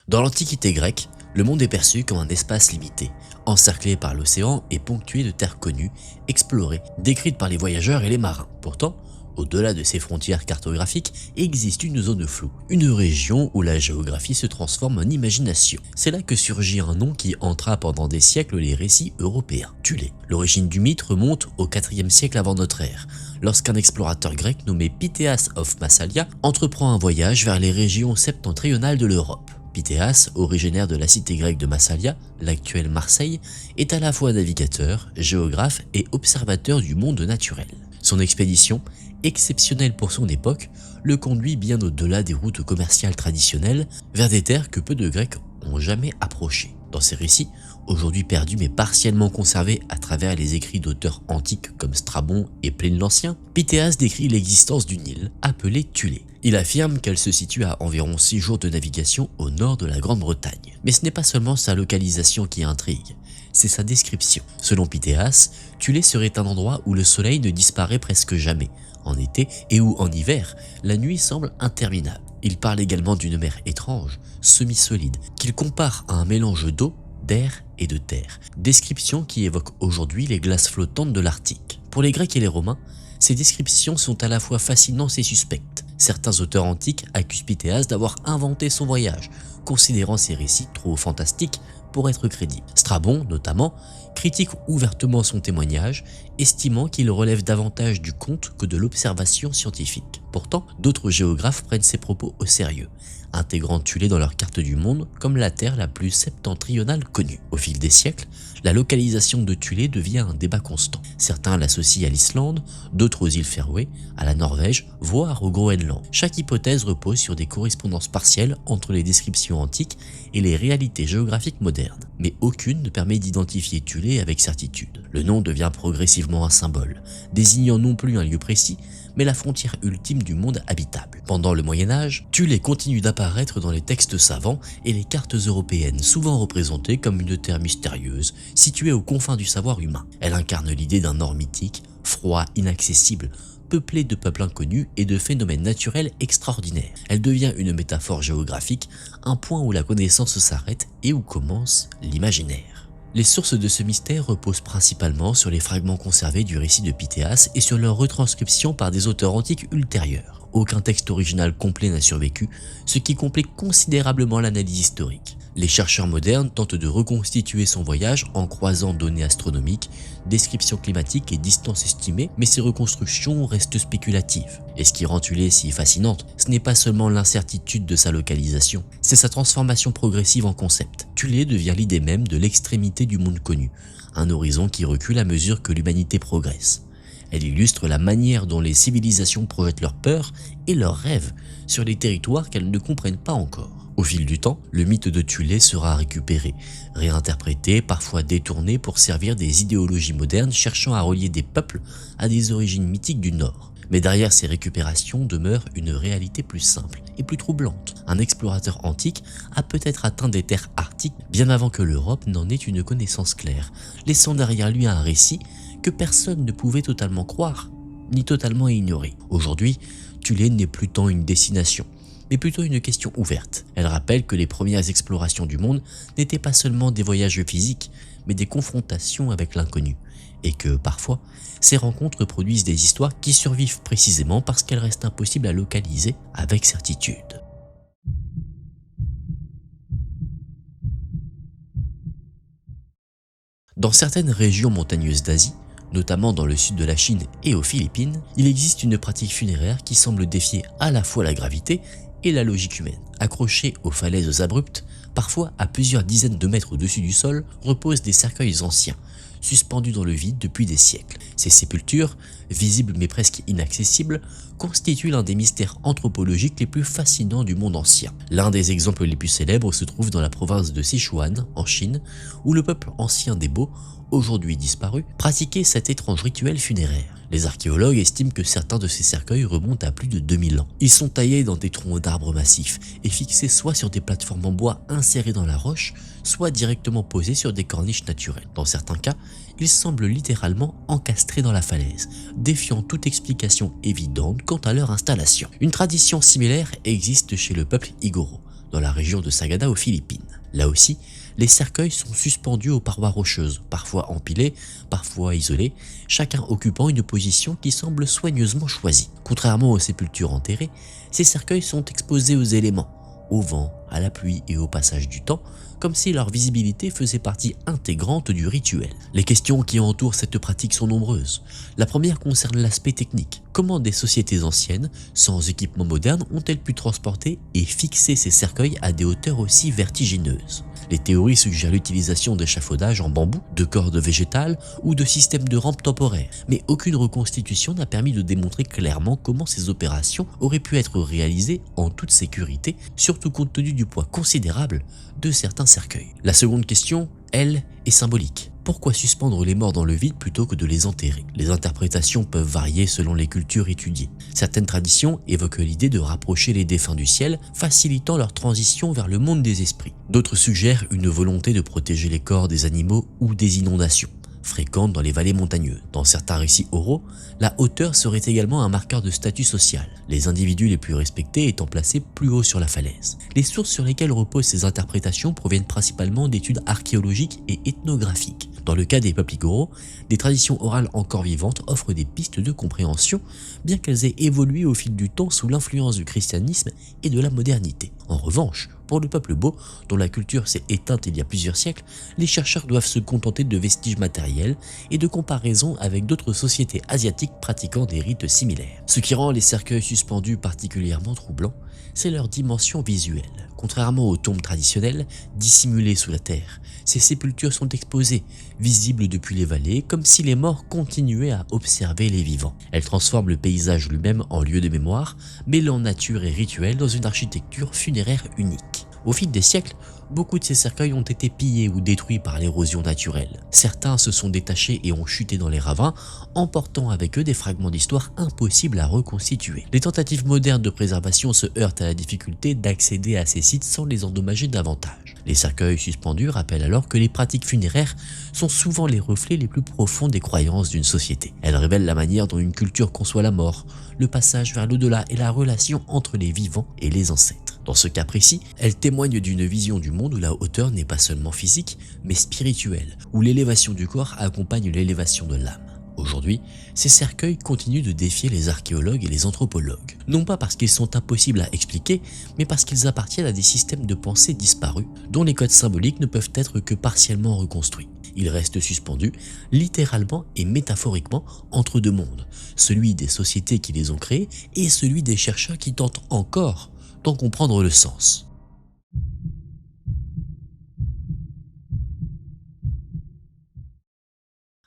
Speaker 1: Dans l'Antiquité grecque, le monde est perçu comme un espace limité, encerclé par l'océan et ponctué de terres connues, explorées, décrites par les voyageurs et les marins. Pourtant, au-delà de ces frontières cartographiques, existe une zone floue, une région où la géographie se transforme en imagination. C'est là que surgit un nom qui entra pendant des siècles les récits européens, Thulé. L'origine du mythe remonte au IVe siècle avant notre ère, lorsqu'un explorateur grec nommé Pythéas of Massalia entreprend un voyage vers les régions septentrionales de l'Europe. Pythéas, originaire de la cité grecque de Massalia, l'actuelle Marseille, est à la fois navigateur, géographe et observateur du monde naturel. Son expédition, exceptionnelle pour son époque, le conduit bien au-delà des routes commerciales traditionnelles vers des terres que peu de Grecs ont jamais approchées. Dans ses récits, aujourd'hui perdus mais partiellement conservés à travers les écrits d'auteurs antiques comme Strabon et Pline l'Ancien, Pythéas décrit l'existence d'une île appelée Thulé. Il affirme qu'elle se situe à environ 6 jours de navigation au nord de la Grande-Bretagne. Mais ce n'est pas seulement sa localisation qui intrigue, c'est sa description. Selon Pythéas, Thulé serait un endroit où le soleil ne disparaît presque jamais en été et où en hiver, la nuit semble interminable. Il parle également d'une mer étrange, semi-solide, qu'il compare à un mélange d'eau, d'air et de terre, description qui évoque aujourd'hui les glaces flottantes de l'Arctique. Pour les Grecs et les Romains, ces descriptions sont à la fois fascinantes et suspectes. Certains auteurs antiques accusent Pythéas d'avoir inventé son voyage, considérant ses récits trop fantastiques pour être crédibles. Strabon, notamment, critique ouvertement son témoignage, estimant qu'il relève davantage du conte que de l'observation scientifique. Pourtant, d'autres géographes prennent ces propos au sérieux, intégrant Thulé dans leur carte du monde comme la terre la plus septentrionale connue. Au fil des siècles, la localisation de Thulé devient un débat constant. Certains l'associent à l'Islande, d'autres aux îles Féroé, à la Norvège, voire au Groenland. Chaque hypothèse repose sur des correspondances partielles entre les descriptions antiques et les réalités géographiques modernes. Mais aucune ne permet d'identifier Thulé avec certitude. Le nom devient progressivement un symbole, désignant non plus un lieu précis, mais la frontière ultime du monde habitable. Pendant le Moyen-Âge, Thulé continue d'apparaître dans les textes savants et les cartes européennes, souvent représentées comme une terre mystérieuse, située aux confins du savoir humain. Elle incarne l'idée d'un nord mythique, froid, inaccessible, peuplé de peuples inconnus et de phénomènes naturels extraordinaires. Elle devient une métaphore géographique, un point où la connaissance s'arrête et où commence l'imaginaire. Les sources de ce mystère reposent principalement sur les fragments conservés du récit de Pythéas et sur leur retranscription par des auteurs antiques ultérieurs. Aucun texte original complet n'a survécu, ce qui complique considérablement l'analyse historique. Les chercheurs modernes tentent de reconstituer son voyage en croisant données astronomiques, descriptions climatiques et distances estimées, mais ces reconstructions restent spéculatives. Et ce qui rend Thulé si fascinante, ce n'est pas seulement l'incertitude de sa localisation, c'est sa transformation progressive en concept. Thulé devient l'idée même de l'extrémité du monde connu, un horizon qui recule à mesure que l'humanité progresse. Elle illustre la manière dont les civilisations projettent leurs peurs et leurs rêves sur les territoires qu'elles ne comprennent pas encore. Au fil du temps, le mythe de Thulé sera récupéré, réinterprété, parfois détourné pour servir des idéologies modernes cherchant à relier des peuples à des origines mythiques du Nord. Mais derrière ces récupérations demeure une réalité plus simple et plus troublante. Un explorateur antique a peut-être atteint des terres arctiques bien avant que l'Europe n'en ait une connaissance claire, laissant derrière lui un récit que personne ne pouvait totalement croire, ni totalement ignorer. Aujourd'hui, Thulé n'est plus tant une destination, mais plutôt une question ouverte. Elle rappelle que les premières explorations du monde n'étaient pas seulement des voyages physiques, mais des confrontations avec l'inconnu, et que, parfois, ces rencontres produisent des histoires qui survivent précisément parce qu'elles restent impossibles à localiser avec certitude. Dans certaines régions montagneuses d'Asie, notamment dans le sud de la Chine et aux Philippines, il existe une pratique funéraire qui semble défier à la fois la gravité et la logique humaine. Accrochés aux falaises abruptes, parfois à plusieurs dizaines de mètres au-dessus du sol, reposent des cercueils anciens, suspendus dans le vide depuis des siècles. Ces sépultures, visibles mais presque inaccessibles, constituent l'un des mystères anthropologiques les plus fascinants du monde ancien. L'un des exemples les plus célèbres se trouve dans la province de Sichuan, en Chine, où le peuple ancien des Bo, aujourd'hui disparu, pratiquait cet étrange rituel funéraire. Les archéologues estiment que certains de ces cercueils remontent à plus de 2000 ans. Ils sont taillés dans des troncs d'arbres massifs et fixés soit sur des plateformes en bois insérées dans la roche, soit directement posés sur des corniches naturelles. Dans certains cas, ils semblent littéralement encastrés dans la falaise, défiant toute explication évidente quant à leur installation. Une tradition similaire existe chez le peuple Igorot, dans la région de Sagada aux Philippines. Là aussi, les cercueils sont suspendus aux parois rocheuses, parfois empilés, parfois isolés, chacun occupant une position qui semble soigneusement choisie. Contrairement aux sépultures enterrées, ces cercueils sont exposés aux éléments, au vent, à la pluie et au passage du temps, comme si leur visibilité faisait partie intégrante du rituel. Les questions qui entourent cette pratique sont nombreuses. La première concerne l'aspect technique. Comment des sociétés anciennes, sans équipement moderne, ont-elles pu transporter et fixer ces cercueils à des hauteurs aussi vertigineuses ? Les théories suggèrent l'utilisation d'échafaudages en bambou, de cordes végétales ou de systèmes de rampes temporaires, mais aucune reconstitution n'a permis de démontrer clairement comment ces opérations auraient pu être réalisées en toute sécurité, surtout compte tenu du poids considérable de certains cercueils. La seconde question, elle, est symbolique. Pourquoi suspendre les morts dans le vide plutôt que de les enterrer? Les interprétations peuvent varier selon les cultures étudiées. Certaines traditions évoquent l'idée de rapprocher les défunts du ciel, facilitant leur transition vers le monde des esprits. D'autres suggèrent une volonté de protéger les corps des animaux ou des inondations, fréquentes dans les vallées montagneuses. Dans certains récits oraux, la hauteur serait également un marqueur de statut social, les individus les plus respectés étant placés plus haut sur la falaise. Les sources sur lesquelles reposent ces interprétations proviennent principalement d'études archéologiques et ethnographiques. Dans le cas des peuples Igorot, des traditions orales encore vivantes offrent des pistes de compréhension, bien qu'elles aient évolué au fil du temps sous l'influence du christianisme et de la modernité. En revanche, Pour le peuple beau, dont la culture s'est éteinte il y a plusieurs siècles, les chercheurs doivent se contenter de vestiges matériels et de comparaisons avec d'autres sociétés asiatiques pratiquant des rites similaires. Ce qui rend les cercueils suspendus particulièrement troublants, c'est leur dimension visuelle. Contrairement aux tombes traditionnelles, dissimulées sous la terre, ces sépultures sont exposées, visibles depuis les vallées, comme si les morts continuaient à observer les vivants. Elles transforment le paysage lui-même en lieu de mémoire, mêlant nature et rituel dans une architecture funéraire unique. Au fil des siècles, beaucoup de ces cercueils ont été pillés ou détruits par l'érosion naturelle. Certains se sont détachés et ont chuté dans les ravins, emportant avec eux des fragments d'histoire impossibles à reconstituer. Les tentatives modernes de préservation se heurtent à la difficulté d'accéder à ces sites sans les endommager davantage. Les cercueils suspendus rappellent alors que les pratiques funéraires sont souvent les reflets les plus profonds des croyances d'une société. Elles révèlent la manière dont une culture conçoit la mort, le passage vers l'au-delà et la relation entre les vivants et les ancêtres. Dans ce cas précis, elles témoignent d'une vision du monde où la hauteur n'est pas seulement physique, mais spirituelle, où l'élévation du corps accompagne l'élévation de l'âme. Aujourd'hui, ces cercueils continuent de défier les archéologues et les anthropologues, non pas parce qu'ils sont impossibles à expliquer, mais parce qu'ils appartiennent à des systèmes de pensée disparus, dont les codes symboliques ne peuvent être que partiellement reconstruits. Ils restent suspendus, littéralement et métaphoriquement, entre deux mondes, celui des sociétés qui les ont créés et celui des chercheurs qui tentent encore d'en comprendre le sens.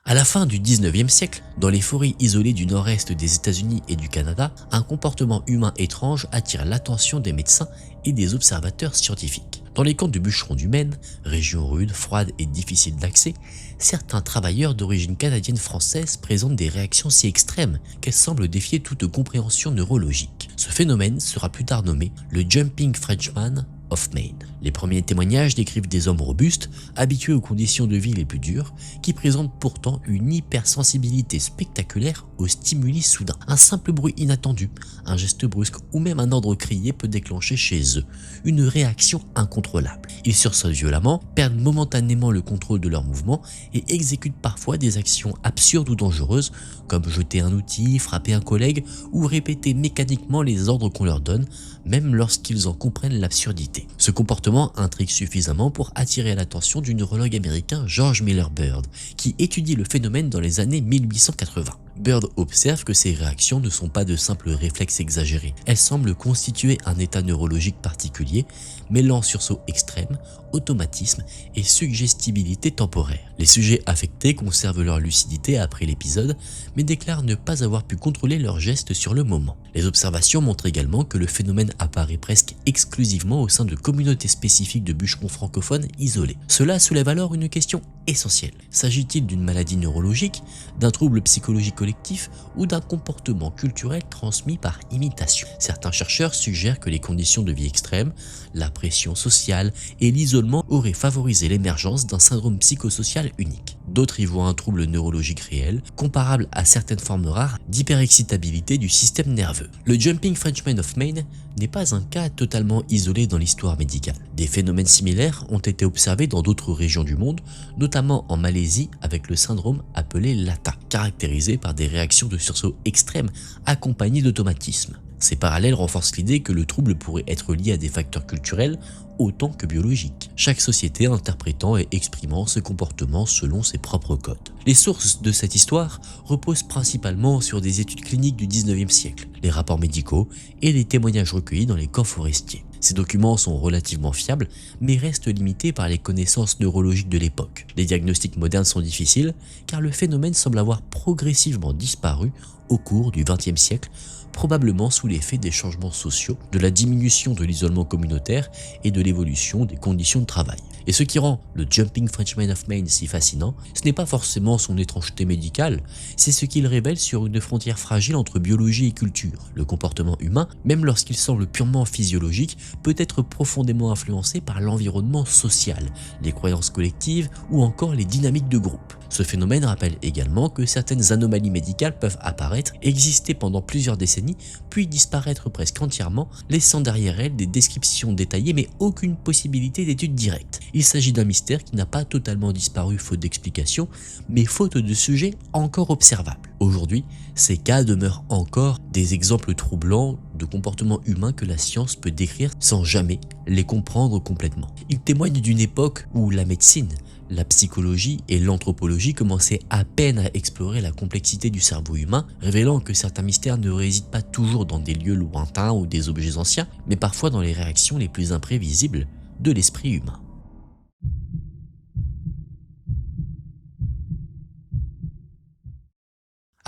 Speaker 1: À la fin du 19e siècle, dans les forêts isolées du nord-est des États-Unis et du Canada, un comportement humain étrange attire l'attention des médecins et des observateurs scientifiques. Dans les camps de bûcherons du Maine, région rude, froide et difficile d'accès, certains travailleurs d'origine canadienne-française présentent des réactions si extrêmes qu'elles semblent défier toute compréhension neurologique. Ce phénomène sera plus tard nommé le Jumping Frenchman of Maine. Les premiers témoignages décrivent des hommes robustes, habitués aux conditions de vie les plus dures, qui présentent pourtant une hypersensibilité spectaculaire aux stimuli soudains. Un simple bruit inattendu, un geste brusque ou même un ordre crié peut déclencher chez eux une réaction incontrôlable. Ils sursautent violemment, perdent momentanément le contrôle de leurs mouvements et exécutent parfois des actions absurdes ou dangereuses, comme jeter un outil, frapper un collègue ou répéter mécaniquement les ordres qu'on leur donne, même lorsqu'ils en comprennent l'absurdité. Ce comportement intrigue suffisamment pour attirer l'attention du neurologue américain George Miller Bird, qui étudie le phénomène dans les années 1880. Bird observe que ces réactions ne sont pas de simples réflexes exagérés. Elles semblent constituer un état neurologique particulier, mêlant sursaut extrême, automatisme et suggestibilité temporaire. Les sujets affectés conservent leur lucidité après l'épisode, mais déclarent ne pas avoir pu contrôler leurs gestes sur le moment. Les observations montrent également que le phénomène apparaît presque exclusivement au sein de communautés spécifiques de bûcherons francophones isolés. Cela soulève alors une question essentielle. S'agit-il d'une maladie neurologique, d'un trouble psychologique collectif ou d'un comportement culturel transmis par imitation? Certains chercheurs suggèrent que les conditions de vie extrêmes, la pression sociale et l'isolement auraient favorisé l'émergence d'un syndrome psychosocial unique. D'autres y voient un trouble neurologique réel, comparable à certaines formes rares d'hyperexcitabilité du système nerveux. Le Jumping Frenchman of Maine n'est pas un cas totalement isolé dans l'histoire médicale. Des phénomènes similaires ont été observés dans d'autres régions du monde, notamment en Malaisie avec le syndrome appelé LATA, caractérisé par des réactions de sursaut extrêmes accompagnées d'automatisme. Ces parallèles renforcent l'idée que le trouble pourrait être lié à des facteurs culturels autant que biologiques, chaque société interprétant et exprimant ses comportements selon ses propres codes. Les sources de cette histoire reposent principalement sur des études cliniques du 19e siècle, les rapports médicaux et les témoignages recueillis dans les camps forestiers. Ces documents sont relativement fiables, mais restent limités par les connaissances neurologiques de l'époque. Les diagnostics modernes sont difficiles, car le phénomène semble avoir progressivement disparu au cours du XXe siècle, probablement sous l'effet des changements sociaux, de la diminution de l'isolement communautaire et de l'évolution des conditions de travail. Et ce qui rend le Jumping Frenchman of Maine si fascinant, ce n'est pas forcément son étrangeté médicale, c'est ce qu'il révèle sur une frontière fragile entre biologie et culture. Le comportement humain, même lorsqu'il semble purement physiologique, peut être profondément influencé par l'environnement social, les croyances collectives ou encore les dynamiques de groupe. Ce phénomène rappelle également que certaines anomalies médicales peuvent apparaître, exister pendant plusieurs décennies, puis disparaître presque entièrement, laissant derrière elles des descriptions détaillées mais aucune possibilité d'étude directe. Il s'agit d'un mystère qui n'a pas totalement disparu faute d'explication, mais faute de sujets encore observables. Aujourd'hui, ces cas demeurent encore des exemples troublants de comportements humains que la science peut décrire sans jamais les comprendre complètement. Ils témoignent d'une époque où la médecine, la psychologie et l'anthropologie commençaient à peine à explorer la complexité du cerveau humain, révélant que certains mystères ne résident pas toujours dans des lieux lointains ou des objets anciens, mais parfois dans les réactions les plus imprévisibles de l'esprit humain.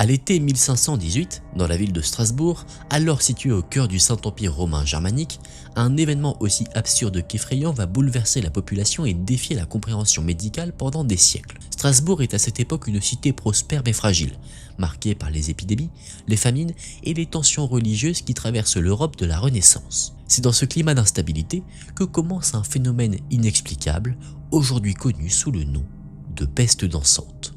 Speaker 1: À l'été 1518, dans la ville de Strasbourg, alors située au cœur du Saint-Empire romain germanique, un événement aussi absurde qu'effrayant va bouleverser la population et défier la compréhension médicale pendant des siècles. Strasbourg est à cette époque une cité prospère mais fragile, marquée par les épidémies, les famines et les tensions religieuses qui traversent l'Europe de la Renaissance. C'est dans ce climat d'instabilité que commence un phénomène inexplicable, aujourd'hui connu sous le nom de peste dansante.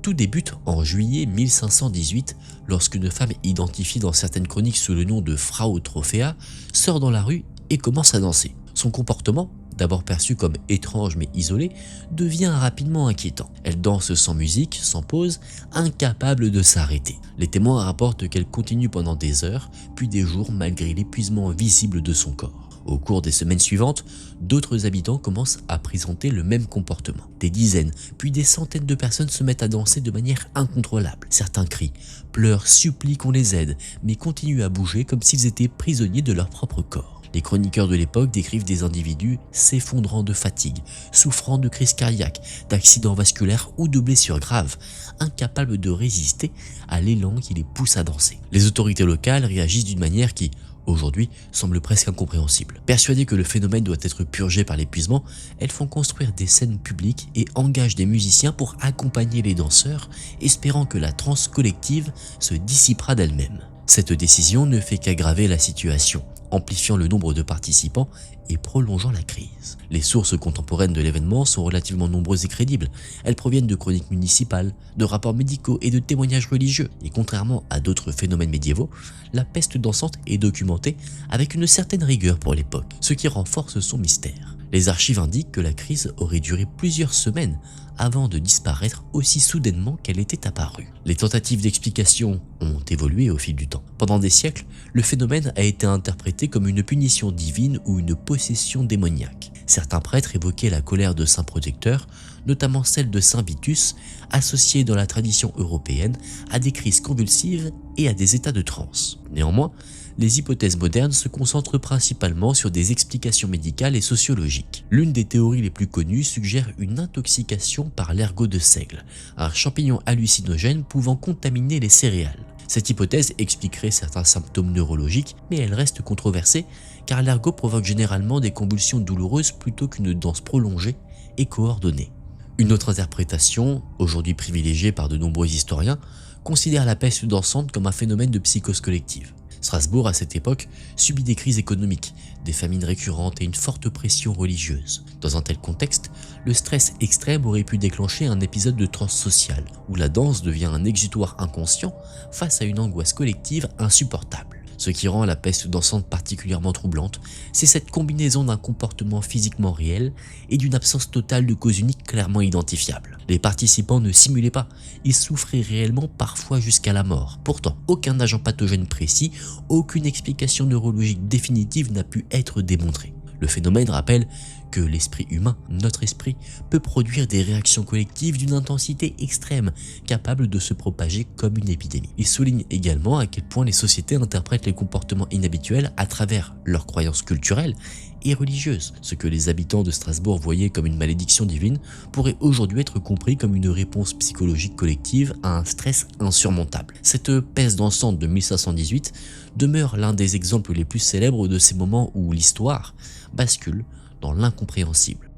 Speaker 1: Tout débute en juillet 1518 lorsqu'une femme identifiée dans certaines chroniques sous le nom de Frau Trophéa sort dans la rue et commence à danser. Son comportement, d'abord perçu comme étrange mais isolé, devient rapidement inquiétant. Elle danse sans musique, sans pause, incapable de s'arrêter. Les témoins rapportent qu'elle continue pendant des heures, puis des jours malgré l'épuisement visible de son corps. Au cours des semaines suivantes, d'autres habitants commencent à présenter le même comportement. Des dizaines, puis des centaines de personnes se mettent à danser de manière incontrôlable. Certains crient, pleurent, supplient qu'on les aide, mais continuent à bouger comme s'ils étaient prisonniers de leur propre corps. Les chroniqueurs de l'époque décrivent des individus s'effondrant de fatigue, souffrant de crises cardiaques, d'accidents vasculaires ou de blessures graves, incapables de résister à l'élan qui les pousse à danser. Les autorités locales réagissent d'une manière qui, aujourd'hui, semble presque incompréhensible. Persuadées que le phénomène doit être purgé par l'épuisement, elles font construire des scènes publiques et engagent des musiciens pour accompagner les danseurs, espérant que la transe collective se dissipera d'elle-même. Cette décision ne fait qu'aggraver la situation, amplifiant le nombre de participants et prolongeant la crise. Les sources contemporaines de l'événement sont relativement nombreuses et crédibles. Elles proviennent de chroniques municipales, de rapports médicaux et de témoignages religieux. Et contrairement à d'autres phénomènes médiévaux, la peste dansante est documentée avec une certaine rigueur pour l'époque, ce qui renforce son mystère. Les archives indiquent que la crise aurait duré plusieurs semaines avant de disparaître aussi soudainement qu'elle était apparue. Les tentatives d'explication ont évolué au fil du temps. Pendant des siècles, le phénomène a été interprété comme une punition divine ou une possession démoniaque. Certains prêtres évoquaient la colère de saints protecteurs, notamment celle de saint Vitus, associée dans la tradition européenne à des crises convulsives et à des états de transe. Néanmoins, les hypothèses modernes se concentrent principalement sur des explications médicales et sociologiques. L'une des théories les plus connues suggère une intoxication par l'ergot de seigle, un champignon hallucinogène pouvant contaminer les céréales. Cette hypothèse expliquerait certains symptômes neurologiques, mais elle reste controversée car l'ergot provoque généralement des convulsions douloureuses plutôt qu'une danse prolongée et coordonnée. Une autre interprétation, aujourd'hui privilégiée par de nombreux historiens, considère la peste dansante comme un phénomène de psychose collective. Strasbourg, à cette époque, subit des crises économiques, des famines récurrentes et une forte pression religieuse. Dans un tel contexte, le stress extrême aurait pu déclencher un épisode de transe sociale, où la danse devient un exutoire inconscient face à une angoisse collective insupportable. Ce qui rend la peste dansante particulièrement troublante, c'est cette combinaison d'un comportement physiquement réel et d'une absence totale de cause unique clairement identifiable. Les participants ne simulaient pas, ils souffraient réellement parfois jusqu'à la mort. Pourtant, aucun agent pathogène précis, aucune explication neurologique définitive n'a pu être démontrée. Le phénomène rappelle que l'esprit humain, notre esprit, peut produire des réactions collectives d'une intensité extrême, capables de se propager comme une épidémie. Il souligne également à quel point les sociétés interprètent les comportements inhabituels à travers leurs croyances culturelles et religieuses. Ce que les habitants de Strasbourg voyaient comme une malédiction divine pourrait aujourd'hui être compris comme une réponse psychologique collective à un stress insurmontable. Cette peste dansante de 1518 demeure l'un des exemples les plus célèbres de ces moments où l'histoire bascule dans l'incompréhensible.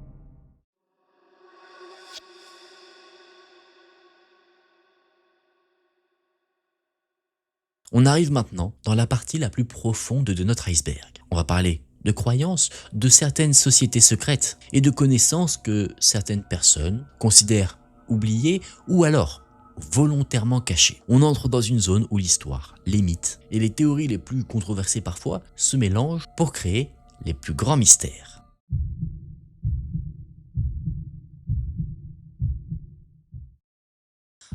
Speaker 1: On arrive maintenant dans la partie la plus profonde de notre iceberg. On va parler de croyances, de certaines sociétés secrètes et de connaissances que certaines personnes considèrent oubliées ou alors volontairement cachées. On entre dans une zone où l'histoire, les mythes et les théories les plus controversées parfois se mélangent pour créer les plus grands mystères.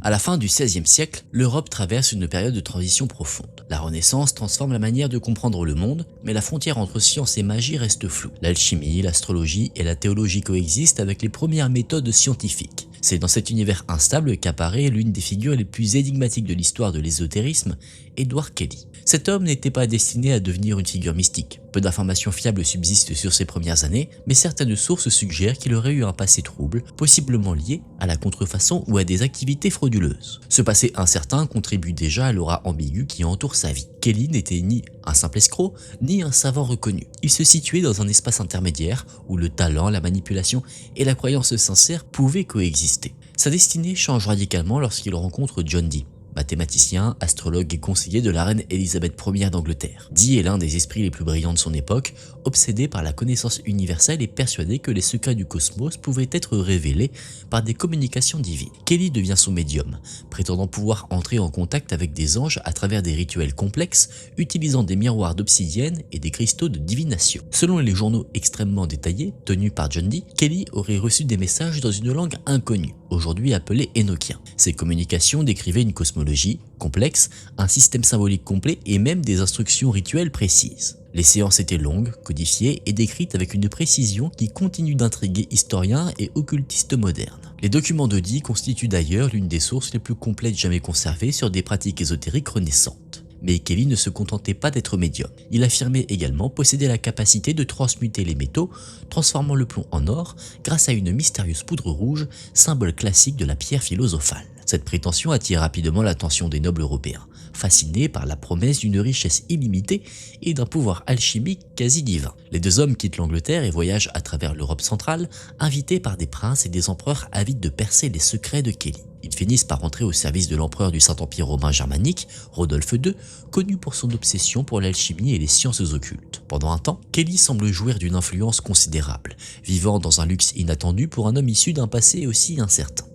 Speaker 1: À la fin du XVIe siècle, l'Europe traverse une période de transition profonde. La Renaissance transforme la manière de comprendre le monde, mais la frontière entre science et magie reste floue. L'alchimie, l'astrologie et la théologie coexistent avec les premières méthodes scientifiques. C'est dans cet univers instable qu'apparaît l'une des figures les plus énigmatiques de l'histoire de l'ésotérisme, Edward Kelly. Cet homme n'était pas destiné à devenir une figure mystique. Peu d'informations fiables subsistent sur ses premières années, mais certaines sources suggèrent qu'il aurait eu un passé trouble, possiblement lié à la contrefaçon ou à des activités frauduleuses. Ce passé incertain contribue déjà à l'aura ambiguë qui entoure sa vie. Kelly n'était ni un simple escroc, ni un savant reconnu. Il se situait dans un espace intermédiaire où le talent, la manipulation et la croyance sincère pouvaient coexister. Sa destinée change radicalement lorsqu'il rencontre John Dee, mathématicien, astrologue et conseiller de la reine Élisabeth Ier d'Angleterre. Dee est l'un des esprits les plus brillants de son époque, obsédé par la connaissance universelle et persuadé que les secrets du cosmos pouvaient être révélés par des communications divines. Kelly devient son médium, prétendant pouvoir entrer en contact avec des anges à travers des rituels complexes, utilisant des miroirs d'obsidienne et des cristaux de divination. Selon les journaux extrêmement détaillés tenus par John Dee, Kelly aurait reçu des messages dans une langue inconnue, aujourd'hui appelée énochien. Ces communications décrivaient une cosmologie complexe, un système symbolique complet et même des instructions rituelles précises. Les séances étaient longues, codifiées et décrites avec une précision qui continue d'intriguer historiens et occultistes modernes. Les documents de Dee constituent d'ailleurs l'une des sources les plus complètes jamais conservées sur des pratiques ésotériques renaissantes. Mais Kelly ne se contentait pas d'être médium. Il affirmait également posséder la capacité de transmuter les métaux, transformant le plomb en or grâce à une mystérieuse poudre rouge, symbole classique de la pierre philosophale. Cette prétention attire rapidement l'attention des nobles européens, fascinés par la promesse d'une richesse illimitée et d'un pouvoir alchimique quasi divin. Les deux hommes quittent l'Angleterre et voyagent à travers l'Europe centrale, invités par des princes et des empereurs avides de percer les secrets de Kelly. Ils finissent par entrer au service de l'empereur du Saint-Empire romain germanique, Rodolphe II, connu pour son obsession pour l'alchimie et les sciences occultes. Pendant un temps, Kelly semble jouir d'une influence considérable, vivant dans un luxe inattendu pour un homme issu d'un passé aussi incertain.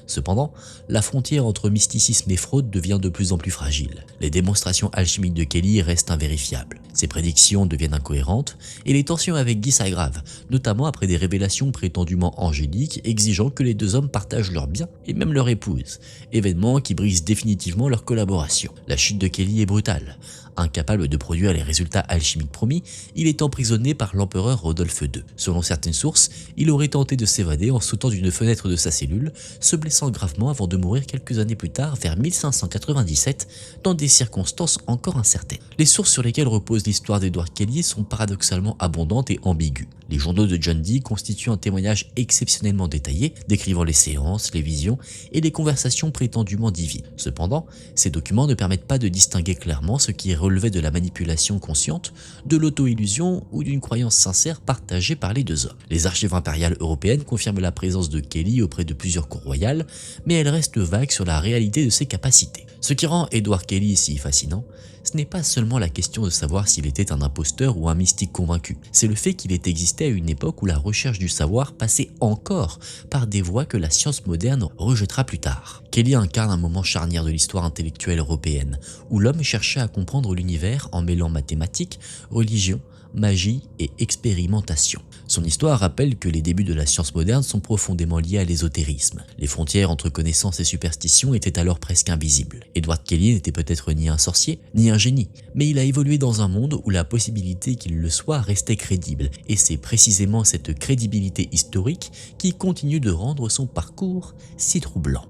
Speaker 1: Cependant, la frontière entre mysticisme et fraude devient de plus en plus fragile. Les démonstrations alchimiques de Kelly restent invérifiables. Ses prédictions deviennent incohérentes et les tensions avec Guy s'aggravent, notamment après des révélations prétendument angéliques exigeant que les deux hommes partagent leurs biens et même leur épouse, événement qui brise définitivement leur collaboration. La chute de Kelly est brutale. Incapable de produire les résultats alchimiques promis, il est emprisonné par l'empereur Rodolphe II. Selon certaines sources, il aurait tenté de s'évader en sautant d'une fenêtre de sa cellule, se blessant gravement avant de mourir quelques années plus tard, vers 1597, dans des circonstances encore incertaines. Les sources sur lesquelles repose l'histoire d'Edward Kelly sont paradoxalement abondantes et ambiguës. Les journaux de John Dee constituent un témoignage exceptionnellement détaillé, décrivant les séances, les visions et les conversations prétendument divines. Cependant, ces documents ne permettent pas de distinguer clairement ce qui relevait de la manipulation consciente, de l'auto-illusion ou d'une croyance sincère partagée par les deux hommes. Les archives impériales européennes confirment la présence de Kelly auprès de plusieurs cours royales, mais elles restent vagues sur la réalité de ses capacités. Ce qui rend Edward Kelly si fascinant, ce n'est pas seulement la question de savoir s'il était un imposteur ou un mystique convaincu, c'est le fait qu'il ait existé à une époque où la recherche du savoir passait encore par des voies que la science moderne rejettera plus tard. Kelly incarne un moment charnière de l'histoire intellectuelle européenne, où l'homme cherchait à comprendre l'univers en mêlant mathématiques, religion, magie et expérimentation. Son histoire rappelle que les débuts de la science moderne sont profondément liés à l'ésotérisme. Les frontières entre connaissance et superstition étaient alors presque invisibles. Edward Kelly n'était peut-être ni un sorcier, ni un génie, mais il a évolué dans un monde où la possibilité qu'il le soit restait crédible, et c'est précisément cette crédibilité historique qui continue de rendre son parcours si troublant.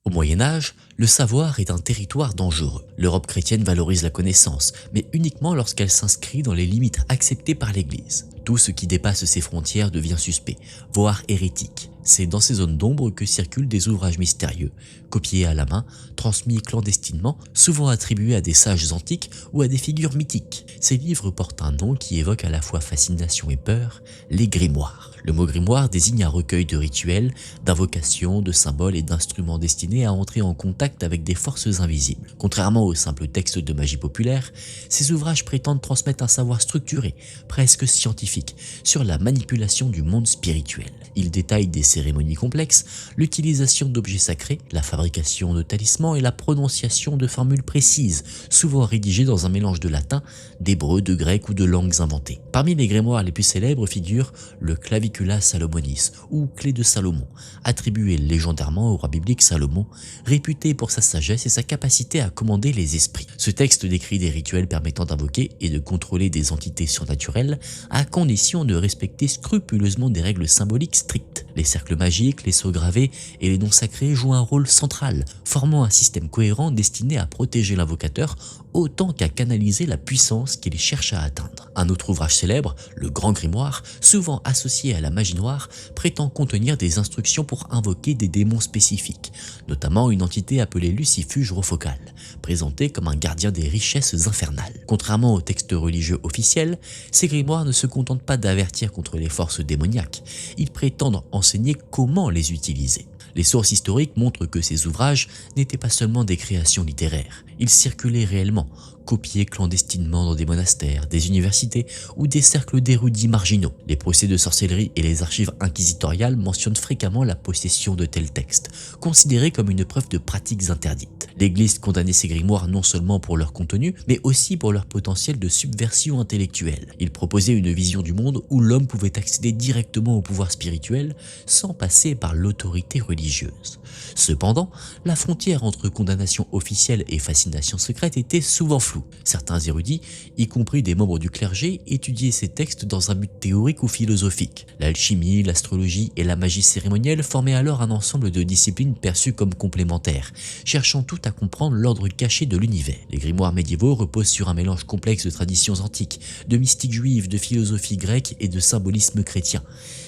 Speaker 1: Au Moyen-Âge, le savoir est un territoire dangereux. L'Europe chrétienne valorise la connaissance, mais uniquement lorsqu'elle s'inscrit dans les limites acceptées par l'Église. Tout ce qui dépasse ces frontières devient suspect, voire hérétique. C'est dans ces zones d'ombre que circulent des ouvrages mystérieux, copiés à la main, transmis clandestinement, souvent attribués à des sages antiques ou à des figures mythiques. Ces livres portent un nom qui évoque à la fois fascination et peur, les grimoires. Le mot grimoire désigne un recueil de rituels, d'invocations, de symboles et d'instruments destinés à entrer en contact avec des forces invisibles. Contrairement aux simples textes de magie populaire, ces ouvrages prétendent transmettre un savoir structuré, presque scientifique, sur la manipulation du monde spirituel. Ils détaillent des cérémonies complexes, l'utilisation d'objets sacrés, la fabrication de talismans et la prononciation de formules précises, souvent rédigées dans un mélange de latin, d'hébreu d'hébreu, de grec ou de langues inventées. Parmi les grimoires les plus célèbres figure le Clavicula Salomonis, ou Clé de Salomon, attribué légendairement au roi biblique Salomon, réputé pour sa sagesse et sa capacité à commander les esprits. Ce texte décrit des rituels permettant d'invoquer et de contrôler des entités surnaturelles, à condition de respecter scrupuleusement des règles symboliques strictes. Les cercles magiques, les sceaux gravés et les noms sacrés jouent un rôle central, formant un système cohérent destiné à protéger l'invocateur autant qu'à canaliser la puissance qu'il cherche à atteindre. Un autre ouvrage célèbre, le Grand Grimoire, souvent associé à la magie noire, prétend contenir des instructions pour invoquer des démons spécifiques, notamment une entité appelée Lucifuge Rofocal, présentée comme un gardien des richesses infernales. Contrairement aux textes religieux officiels, ces grimoires ne se contentent pas d'avertir contre les forces démoniaques, ils prétendent enseigner comment les utiliser. Les sources historiques montrent que ces ouvrages n'étaient pas seulement des créations littéraires, ils circulaient réellement, copiés clandestinement dans des monastères, des universités ou des cercles d'érudits marginaux. Les procès de sorcellerie et les archives inquisitoriales mentionnent fréquemment la possession de tels textes, considérés comme une preuve de pratiques interdites. L'Église condamnait ces grimoires non seulement pour leur contenu, mais aussi pour leur potentiel de subversion intellectuelle. Ils proposaient une vision du monde où l'homme pouvait accéder directement au pouvoir spirituel sans passer par l'autorité religieuse. Cependant, la frontière entre condamnation officielle et fascination secrète était souvent floue. Certains érudits, y compris des membres du clergé, étudiaient ces textes dans un but théorique ou philosophique. L'alchimie, l'astrologie et la magie cérémonielle formaient alors un ensemble de disciplines perçues comme complémentaires, cherchant tout à comprendre l'ordre caché de l'univers. Les grimoires médiévaux reposent sur un mélange complexe de traditions antiques, de mystique juive, de philosophie grecque et de symbolisme chrétien.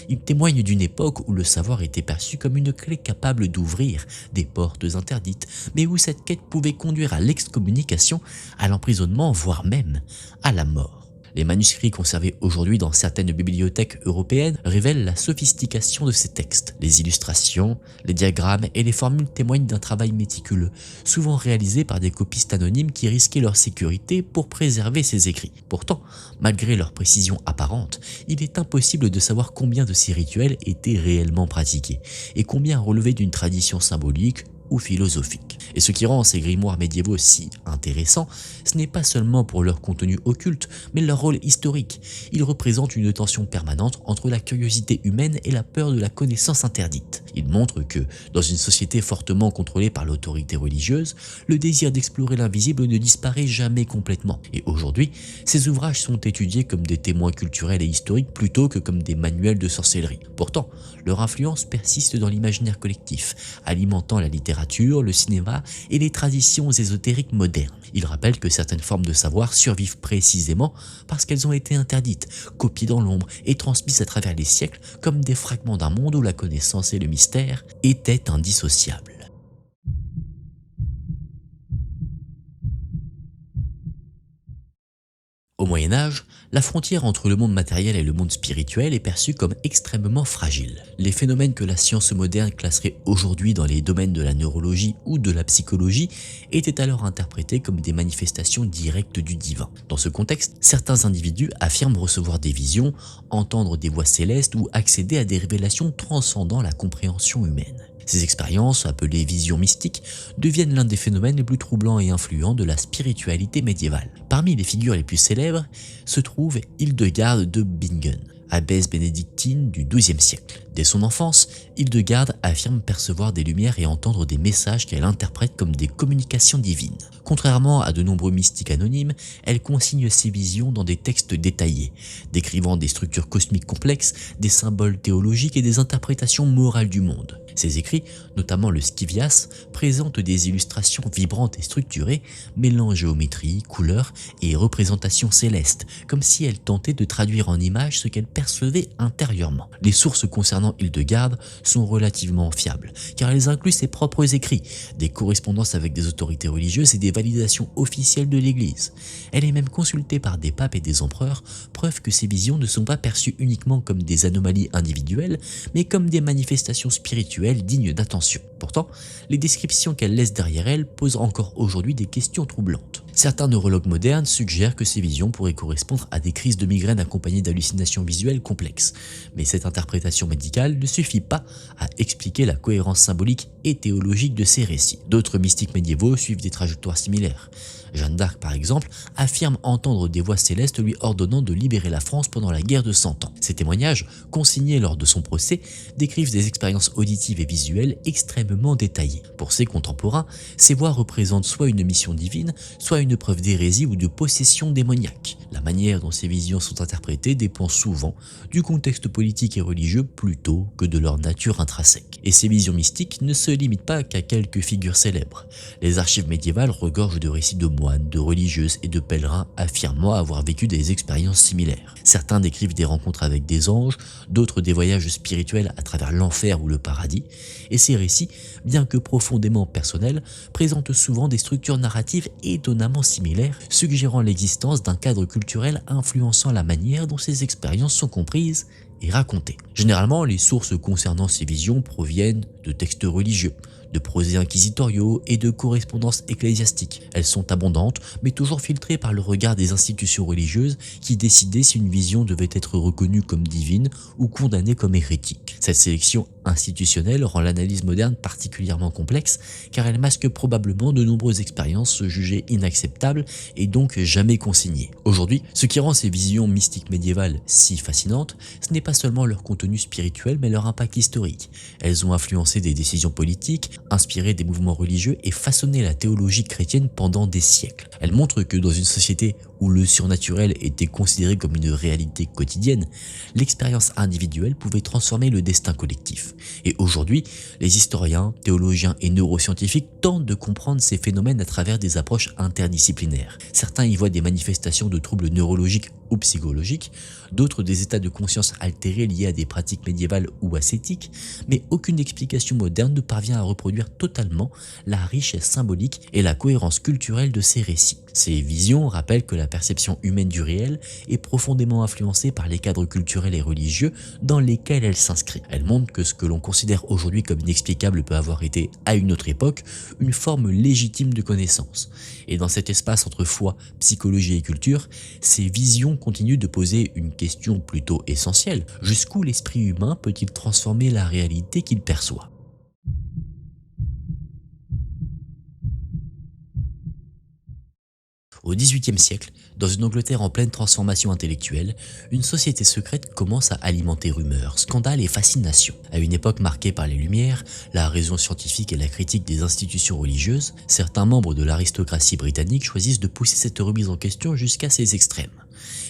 Speaker 1: Ils témoignent d'une époque où le savoir était perçu comme une clé capable d'ouvrir des portes interdites, mais où cette quête pouvait conduire à l'excommunication, à l'emprisonnement, voire même à la mort. Les manuscrits conservés aujourd'hui dans certaines bibliothèques européennes révèlent la sophistication de ces textes. Les illustrations, les diagrammes et les formules témoignent d'un travail méticuleux, souvent réalisé par des copistes anonymes qui risquaient leur sécurité pour préserver ces écrits. Pourtant, malgré leur précision apparente, il est impossible de savoir combien de ces rituels étaient réellement pratiqués et combien relevaient d'une tradition symbolique ou philosophique. Et ce qui rend ces grimoires médiévaux si intéressants, ce n'est pas seulement pour leur contenu occulte, mais leur rôle historique. Ils représentent une tension permanente entre la curiosité humaine et la peur de la connaissance interdite. Ils montrent que, dans une société fortement contrôlée par l'autorité religieuse, le désir d'explorer l'invisible ne disparaît jamais complètement. Et aujourd'hui, ces ouvrages sont étudiés comme des témoins culturels et historiques plutôt que comme des manuels de sorcellerie. Pourtant, leur influence persiste dans l'imaginaire collectif, alimentant la littérature, le cinéma et les traditions ésotériques modernes. Ils rappellent que certaines formes de savoir survivent précisément parce qu'elles ont été interdites, copiées dans l'ombre et transmises à travers les siècles comme des fragments d'un monde où la connaissance et le mystère étaient indissociables. Au Moyen-Âge, la frontière entre le monde matériel et le monde spirituel est perçue comme extrêmement fragile. Les phénomènes que la science moderne classerait aujourd'hui dans les domaines de la neurologie ou de la psychologie étaient alors interprétés comme des manifestations directes du divin. Dans ce contexte, certains individus affirment recevoir des visions, entendre des voix célestes ou accéder à des révélations transcendant la compréhension humaine. Ces expériences, appelées visions mystiques, deviennent l'un des phénomènes les plus troublants et influents de la spiritualité médiévale. Parmi les figures les plus célèbres se trouve Hildegarde de Bingen, abbesse bénédictine du XIIe siècle. Dès son enfance, Hildegarde affirme percevoir des lumières et entendre des messages qu'elle interprète comme des communications divines. Contrairement à de nombreux mystiques anonymes, elle consigne ses visions dans des textes détaillés, décrivant des structures cosmiques complexes, des symboles théologiques et des interprétations morales du monde. Ses écrits, notamment le Scivias, présentent des illustrations vibrantes et structurées, mêlant géométrie, couleurs et représentations célestes, comme si elle tentait de traduire en images ce qu'elle percevait intérieurement. Les sources concernant Hildegarde sont relativement fiables, car elles incluent ses propres écrits, des correspondances avec des autorités religieuses et des validations officielles de l'Église. Elle est même consultée par des papes et des empereurs, preuve que ces visions ne sont pas perçues uniquement comme des anomalies individuelles, mais comme des manifestations spirituelles dignes d'attention. Pourtant, les descriptions qu'elle laisse derrière elle posent encore aujourd'hui des questions troublantes. Certains neurologues modernes suggèrent que ces visions pourraient correspondre à des crises de migraine accompagnées d'hallucinations visuelles complexes. Mais cette interprétation médicale ne suffit pas à expliquer la cohérence symbolique et théologique de ces récits. D'autres mystiques médiévaux suivent des trajectoires similaires. Jeanne d'Arc, par exemple, affirme entendre des voix célestes lui ordonnant de libérer la France pendant la guerre de 100 ans. Ces témoignages, consignés lors de son procès, décrivent des expériences auditives et visuelles extrêmement détaillées. Pour ses contemporains, ces voix représentent soit une mission divine, soit une preuve d'hérésie ou de possession démoniaque. La manière dont ces visions sont interprétées dépend souvent du contexte politique et religieux plutôt que de leur nature intrinsèque. Et ces visions mystiques ne se limitent pas qu'à quelques figures célèbres. Les archives médiévales regorgent de récits de moines, de religieuses et de pèlerins affirmant avoir vécu des expériences similaires. Certains décrivent des rencontres avec des anges, d'autres des voyages spirituels à travers l'enfer ou le paradis. Et ces récits, bien que profondément personnels, présentent souvent des structures narratives étonnamment similaires, suggérant l'existence d'un cadre culturel influençant la manière dont ces expériences sont comprises et racontées. Généralement, les sources concernant ces visions proviennent de textes religieux, de procès inquisitoriaux et de correspondances ecclésiastiques. Elles sont abondantes, mais toujours filtrées par le regard des institutions religieuses qui décidaient si une vision devait être reconnue comme divine ou condamnée comme hérétique. Cette sélection institutionnelle rend l'analyse moderne particulièrement complexe car elle masque probablement de nombreuses expériences jugées inacceptables et donc jamais consignées. Aujourd'hui, ce qui rend ces visions mystiques médiévales si fascinantes, ce n'est pas seulement leur contenu spirituel mais leur impact historique. Elles ont influencé des décisions politiques, inspiré des mouvements religieux et façonné la théologie chrétienne pendant des siècles. Elles montrent que dans une société où le surnaturel était considéré comme une réalité quotidienne, l'expérience individuelle pouvait transformer le destin collectif. Et aujourd'hui, les historiens, théologiens et neuroscientifiques tentent de comprendre ces phénomènes à travers des approches interdisciplinaires. Certains y voient des manifestations de troubles neurologiques ou psychologiques, d'autres des états de conscience altérés liés à des pratiques médiévales ou ascétiques, mais aucune explication moderne ne parvient à reproduire totalement la richesse symbolique et la cohérence culturelle de ces récits. Ces visions rappellent que la perception humaine du réel est profondément influencée par les cadres culturels et religieux dans lesquels elle s'inscrit. Elles montrent que ce que l'on considère aujourd'hui comme inexplicable peut avoir été, à une autre époque, une forme légitime de connaissance. Et dans cet espace entre foi, psychologie et culture, ces visions continuent de poser une question plutôt essentielle. Jusqu'où l'esprit humain peut-il transformer la réalité qu'il perçoit ? Au XVIIIe siècle, dans une Angleterre en pleine transformation intellectuelle, une société secrète commence à alimenter rumeurs, scandales et fascinations. À une époque marquée par les Lumières, la raison scientifique et la critique des institutions religieuses, certains membres de l'aristocratie britannique choisissent de pousser cette remise en question jusqu'à ses extrêmes.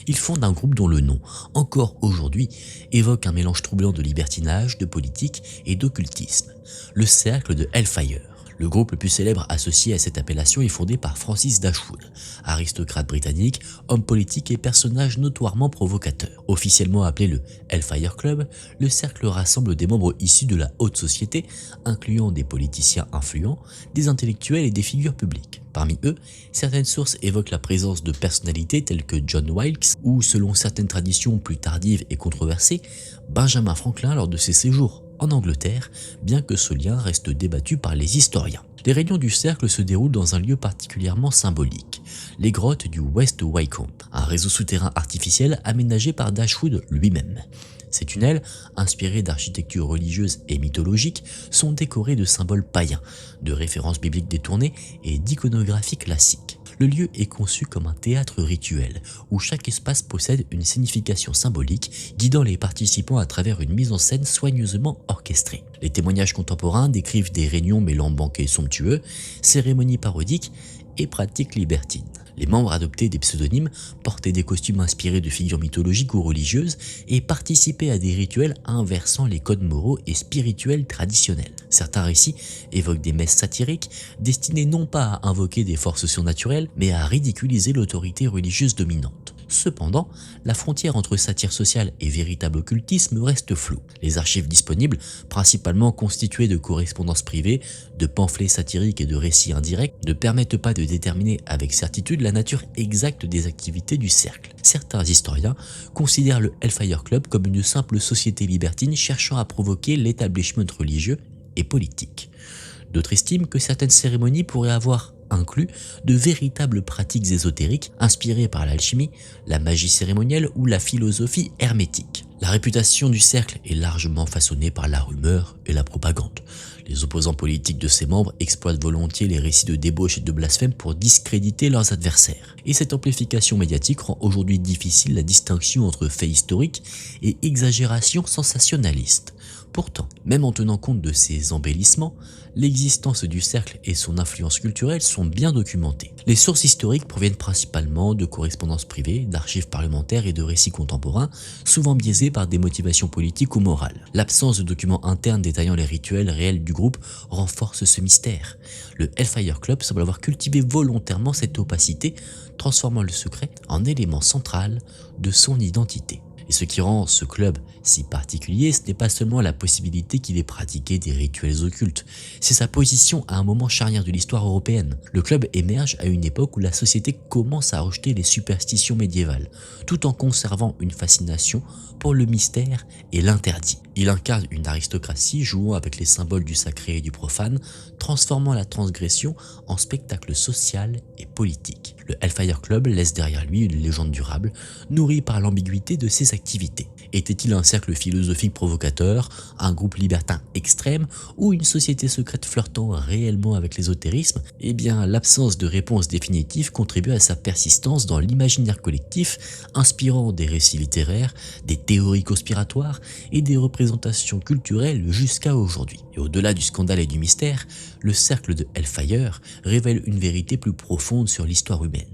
Speaker 1: Ils fondent un groupe dont le nom, encore aujourd'hui, évoque un mélange troublant de libertinage, de politique et d'occultisme, le cercle de Hellfire. Le groupe le plus célèbre associé à cette appellation est fondé par Francis Dashwood, aristocrate britannique, homme politique et personnage notoirement provocateur. Officiellement appelé le Hellfire Club, le cercle rassemble des membres issus de la haute société, incluant des politiciens influents, des intellectuels et des figures publiques. Parmi eux, certaines sources évoquent la présence de personnalités telles que John Wilkes ou, selon certaines traditions plus tardives et controversées, Benjamin Franklin lors de ses séjours en Angleterre, bien que ce lien reste débattu par les historiens. Les réunions du cercle se déroulent dans un lieu particulièrement symbolique, les grottes du West Wycombe, un réseau souterrain artificiel aménagé par Dashwood lui-même. Ces tunnels, inspirés d'architecture religieuse et mythologique, sont décorés de symboles païens, de références bibliques détournées et d'iconographie classique. Le lieu est conçu comme un théâtre rituel, où chaque espace possède une signification symbolique, guidant les participants à travers une mise en scène soigneusement orchestrée. Les témoignages contemporains décrivent des réunions mêlant banquets somptueux, cérémonies parodiques et pratiques libertines. Les membres adoptaient des pseudonymes, portaient des costumes inspirés de figures mythologiques ou religieuses et participaient à des rituels inversant les codes moraux et spirituels traditionnels. Certains récits évoquent des messes satiriques destinées non pas à invoquer des forces surnaturelles, mais à ridiculiser l'autorité religieuse dominante. Cependant, la frontière entre satire sociale et véritable occultisme reste floue. Les archives disponibles, principalement constituées de correspondances privées, de pamphlets satiriques et de récits indirects, ne permettent pas de déterminer avec certitude la nature exacte des activités du cercle. Certains historiens considèrent le Hellfire Club comme une simple société libertine cherchant à provoquer l'établissement religieux et politique. D'autres estiment que certaines cérémonies pourraient avoir inclus de véritables pratiques ésotériques inspirées par l'alchimie, la magie cérémonielle ou la philosophie hermétique. La réputation du cercle est largement façonnée par la rumeur et la propagande. Les opposants politiques de ses membres exploitent volontiers les récits de débauche et de blasphème pour discréditer leurs adversaires. Et cette amplification médiatique rend aujourd'hui difficile la distinction entre faits historiques et exagérations sensationnalistes. Pourtant, même en tenant compte de ces embellissements, l'existence du cercle et son influence culturelle sont bien documentées. Les sources historiques proviennent principalement de correspondances privées, d'archives parlementaires et de récits contemporains, souvent biaisés par des motivations politiques ou morales. L'absence de documents internes détaillant les rituels réels du groupe renforce ce mystère. Le Hellfire Club semble avoir cultivé volontairement cette opacité, transformant le secret en élément central de son identité. Et ce qui rend ce club si particulier, ce n'est pas seulement la possibilité qu'il ait pratiqué des rituels occultes, c'est sa position à un moment charnière de l'histoire européenne. Le club émerge à une époque où la société commence à rejeter les superstitions médiévales, tout en conservant une fascination pour le mystère et l'interdit. Il incarne une aristocratie jouant avec les symboles du sacré et du profane, transformant la transgression en spectacle social et politique. Le Hellfire Club laisse derrière lui une légende durable, nourrie par l'ambiguïté de ses activités. Était-il un cercle philosophique provocateur, un groupe libertin extrême ou une société secrète flirtant réellement avec l'ésotérisme? Eh bien, l'absence de réponse définitive contribue à sa persistance dans l'imaginaire collectif, inspirant des récits littéraires, des théories conspiratoires et des représentations culturelles jusqu'à aujourd'hui. Et au-delà du scandale et du mystère, le cercle de Hellfire révèle une vérité plus profonde sur l'histoire humaine.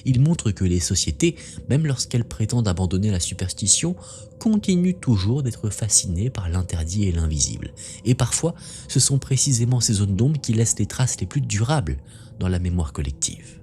Speaker 1: Il montre que les sociétés, même lorsqu'elles prétendent abandonner la superstition, continuent toujours d'être fascinées par l'interdit et l'invisible. Et parfois, ce sont précisément ces zones d'ombre qui laissent les traces les plus durables dans la mémoire collective.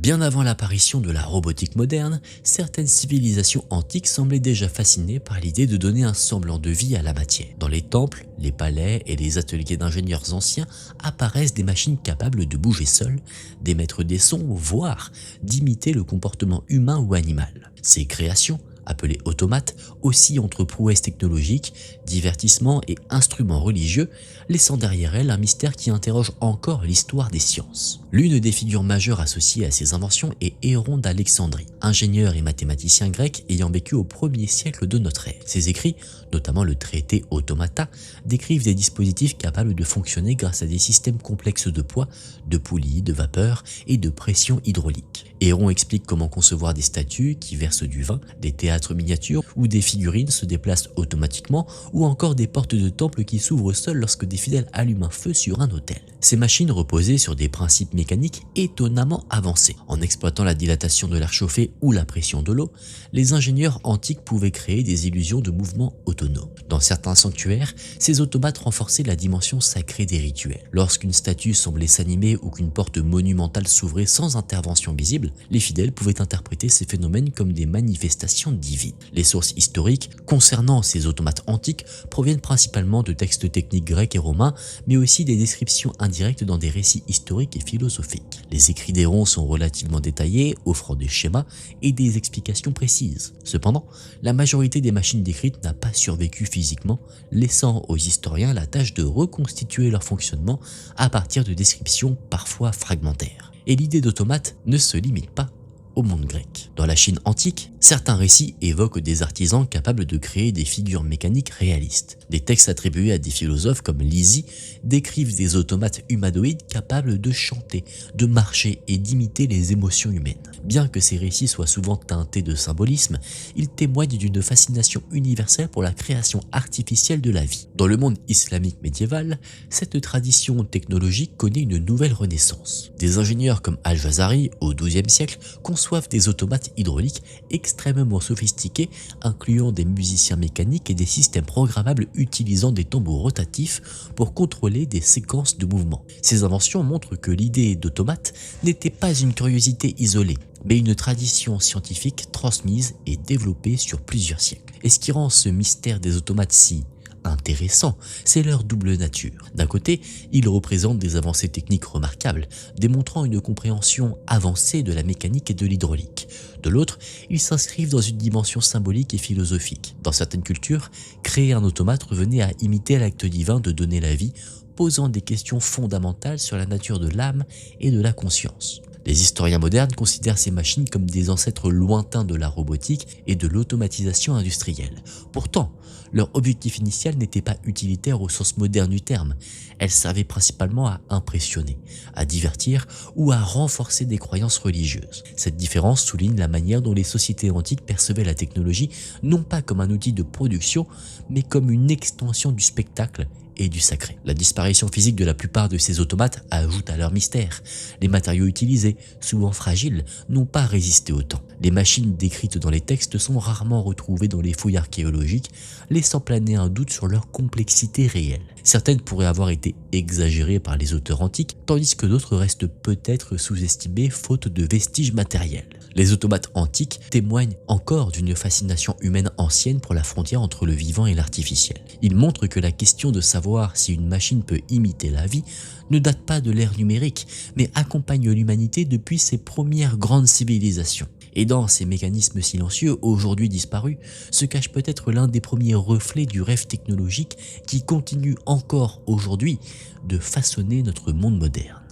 Speaker 1: Bien avant l'apparition de la robotique moderne, certaines civilisations antiques semblaient déjà fascinées par l'idée de donner un semblant de vie à la matière. Dans les temples, les palais et les ateliers d'ingénieurs anciens apparaissent des machines capables de bouger seules, d'émettre des sons, voire d'imiter le comportement humain ou animal. Ces créations, appelés automates, aussi entre prouesses technologiques, divertissements et instruments religieux, laissant derrière elles un mystère qui interroge encore l'histoire des sciences. L'une des figures majeures associées à ces inventions est Héron d'Alexandrie, ingénieur et mathématicien grec ayant vécu au 1er siècle de notre ère. Ses écrits, notamment le traité Automata, décrivent des dispositifs capables de fonctionner grâce à des systèmes complexes de poids, de poulies, de vapeur et de pression hydraulique. Héron explique comment concevoir des statues qui versent du vin, des théâtres miniatures où des figurines se déplacent automatiquement ou encore des portes de temple qui s'ouvrent seules lorsque des fidèles allument un feu sur un autel. Ces machines reposaient sur des principes mécaniques étonnamment avancés. En exploitant la dilatation de l'air chauffé ou la pression de l'eau, les ingénieurs antiques pouvaient créer des illusions de mouvement autonome. Dans certains sanctuaires, ces automates renforçaient la dimension sacrée des rituels. Lorsqu'une statue semblait s'animer ou qu'une porte monumentale s'ouvrait sans intervention visible, les fidèles pouvaient interpréter ces phénomènes comme des manifestations divines. Les sources historiques concernant ces automates antiques proviennent principalement de textes techniques grecs et romains, mais aussi des descriptions indirectes dans des récits historiques et philosophiques. Les écrits d'Héron sont relativement détaillés, offrant des schémas et des explications précises. Cependant, la majorité des machines décrites n'a pas survécu physiquement, laissant aux historiens la tâche de reconstituer leur fonctionnement à partir de descriptions parfois fragmentaires. Et l'idée d'automate ne se limite pas au monde grec. Dans la Chine antique, certains récits évoquent des artisans capables de créer des figures mécaniques réalistes. Des textes attribués à des philosophes comme Lizzie décrivent des automates humanoïdes capables de chanter, de marcher et d'imiter les émotions humaines. Bien que ces récits soient souvent teintés de symbolisme, ils témoignent d'une fascination universelle pour la création artificielle de la vie. Dans le monde islamique médiéval, cette tradition technologique connaît une nouvelle renaissance. Des ingénieurs comme Al-Jazari au XIIe siècle conçoivent des automates hydrauliques extrêmement sophistiqués, incluant des musiciens mécaniques et des systèmes programmables utilisant des tambours rotatifs pour contrôler des séquences de mouvements. Ces inventions montrent que l'idée d'automate n'était pas une curiosité isolée, mais une tradition scientifique transmise et développée sur plusieurs siècles. Et ce qui rend ce mystère des automates si intéressant, c'est leur double nature. D'un côté, ils représentent des avancées techniques remarquables, démontrant une compréhension avancée de la mécanique et de l'hydraulique. De l'autre, ils s'inscrivent dans une dimension symbolique et philosophique. Dans certaines cultures, créer un automate revenait à imiter l'acte divin de donner la vie, posant des questions fondamentales sur la nature de l'âme et de la conscience. Les historiens modernes considèrent ces machines comme des ancêtres lointains de la robotique et de l'automatisation industrielle. Pourtant, leur objectif initial n'était pas utilitaire au sens moderne du terme. Elles servaient principalement à impressionner, à divertir ou à renforcer des croyances religieuses. Cette différence souligne la manière dont les sociétés antiques percevaient la technologie non pas comme un outil de production, mais comme une extension du spectacle et du sacré. La disparition physique de la plupart de ces automates ajoute à leur mystère. Les matériaux utilisés, souvent fragiles, n'ont pas résisté au temps. Les machines décrites dans les textes sont rarement retrouvées dans les fouilles archéologiques, laissant planer un doute sur leur complexité réelle. Certaines pourraient avoir été exagérées par les auteurs antiques, tandis que d'autres restent peut-être sous-estimées faute de vestiges matériels. Les automates antiques témoignent encore d'une fascination humaine ancienne pour la frontière entre le vivant et l'artificiel. Ils montrent que la question de savoir si une machine peut imiter la vie ne date pas de l'ère numérique, mais accompagne l'humanité depuis ses premières grandes civilisations. Et dans ces mécanismes silencieux, aujourd'hui disparus, se cache peut-être l'un des premiers reflets du rêve technologique qui continue encore aujourd'hui de façonner notre monde moderne.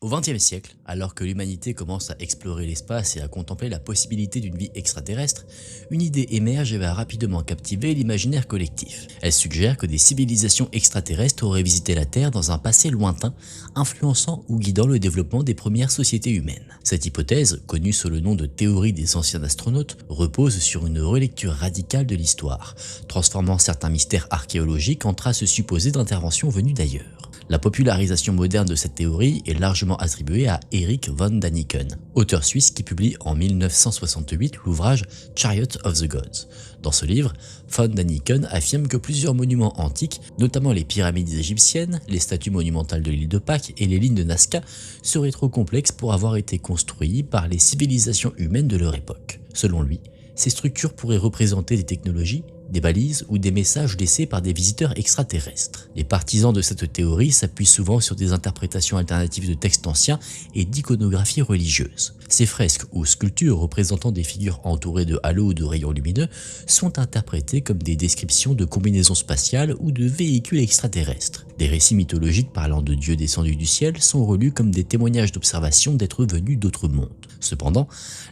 Speaker 1: Au XXe siècle, alors que l'humanité commence à explorer l'espace et à contempler la possibilité d'une vie extraterrestre, une idée émerge et va rapidement captiver l'imaginaire collectif. Elle suggère que des civilisations extraterrestres auraient visité la Terre dans un passé lointain, influençant ou guidant le développement des premières sociétés humaines. Cette hypothèse, connue sous le nom de théorie des anciens astronautes, repose sur une relecture radicale de l'histoire, transformant certains mystères archéologiques en traces supposées d'interventions venues d'ailleurs. La popularisation moderne de cette théorie est largement attribuée à Erich von Däniken, auteur suisse qui publie en 1968 l'ouvrage Chariot of the Gods. Dans ce livre, von Däniken affirme que plusieurs monuments antiques, notamment les pyramides égyptiennes, les statues monumentales de l'île de Pâques et les lignes de Nazca, seraient trop complexes pour avoir été construits par les civilisations humaines de leur époque. Selon lui, ces structures pourraient représenter des technologies, des balises ou des messages laissés par des visiteurs extraterrestres. Les partisans de cette théorie s'appuient souvent sur des interprétations alternatives de textes anciens et d'iconographie religieuse. Ces fresques ou sculptures représentant des figures entourées de halos ou de rayons lumineux sont interprétées comme des descriptions de combinaisons spatiales ou de véhicules extraterrestres. Des récits mythologiques parlant de dieux descendus du ciel sont relus comme des témoignages d'observation d'êtres venus d'autres mondes. Cependant,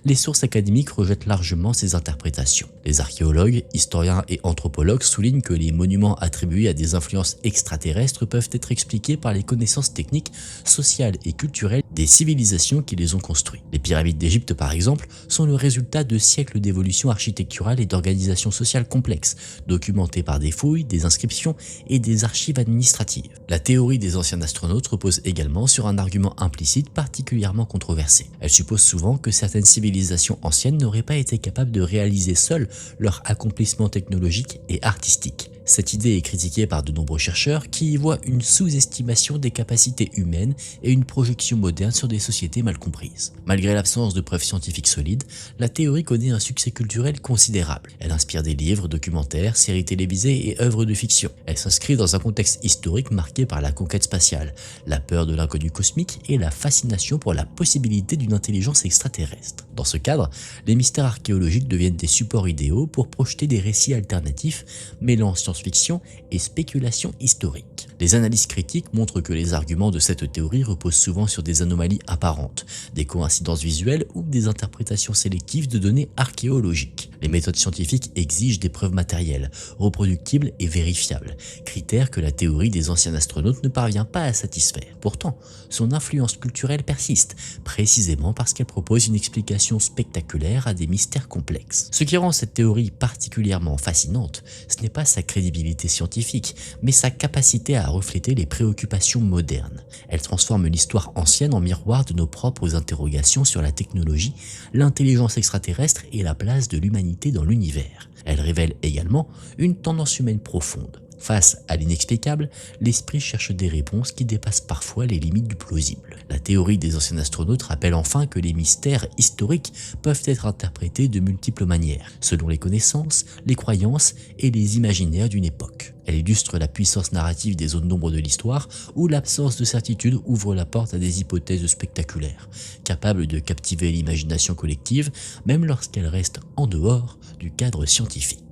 Speaker 1: les sources académiques rejettent largement ces interprétations. Les archéologues, historiens et anthropologues soulignent que les monuments attribués à des influences extraterrestres peuvent être expliqués par les connaissances techniques, sociales et culturelles des civilisations qui les ont construits. Les pyramides d'Égypte, par exemple, sont le résultat de siècles d'évolution architecturale et d'organisation sociale complexe, documentées par des fouilles, des inscriptions et des archives administratives. La théorie des anciens astronautes repose également sur un argument implicite particulièrement controversé. Elle suppose souvent que certaines civilisations anciennes n'auraient pas été capables de réaliser seules leur accomplissement technologique et artistique. Cette idée est critiquée par de nombreux chercheurs qui y voient une sous-estimation des capacités humaines et une projection moderne sur des sociétés mal comprises. Malgré l'absence de preuves scientifiques solides, la théorie connaît un succès culturel considérable. Elle inspire des livres, documentaires, séries télévisées et œuvres de fiction. Elle s'inscrit dans un contexte historique marqué par la conquête spatiale, la peur de l'inconnu cosmique et la fascination pour la possibilité d'une intelligence extraterrestre. Dans ce cadre, les mystères archéologiques deviennent des supports idéaux pour projeter des récits alternatifs mêlant science-fiction et spéculation historique. Les analyses critiques montrent que les arguments de cette théorie reposent souvent sur des anomalies apparentes, des coïncidences visuelles ou des interprétations sélectives de données archéologiques. Les méthodes scientifiques exigent des preuves matérielles, reproductibles et vérifiables, critères que la théorie des anciens astronautes ne parvient pas à satisfaire. Pourtant, son influence culturelle persiste, précisément parce qu'elle propose une explication spectaculaire à des mystères complexes. Ce qui rend cette théorie particulièrement fascinante, ce n'est pas sa crédibilité scientifique, mais sa capacité à refléter les préoccupations modernes. Elle transforme l'histoire ancienne en miroir de nos propres interrogations sur la technologie, l'intelligence extraterrestre et la place de l'humanité dans l'univers. Elle révèle également une tendance humaine profonde, Face à l'inexplicable, l'esprit cherche des réponses qui dépassent parfois les limites du plausible. La théorie des anciens astronautes rappelle enfin que les mystères historiques peuvent être interprétés de multiples manières, selon les connaissances, les croyances et les imaginaires d'une époque. Elle illustre la puissance narrative des zones d'ombre de l'histoire, où l'absence de certitude ouvre la porte à des hypothèses spectaculaires, capables de captiver l'imagination collective, même lorsqu'elles restent en dehors du cadre scientifique.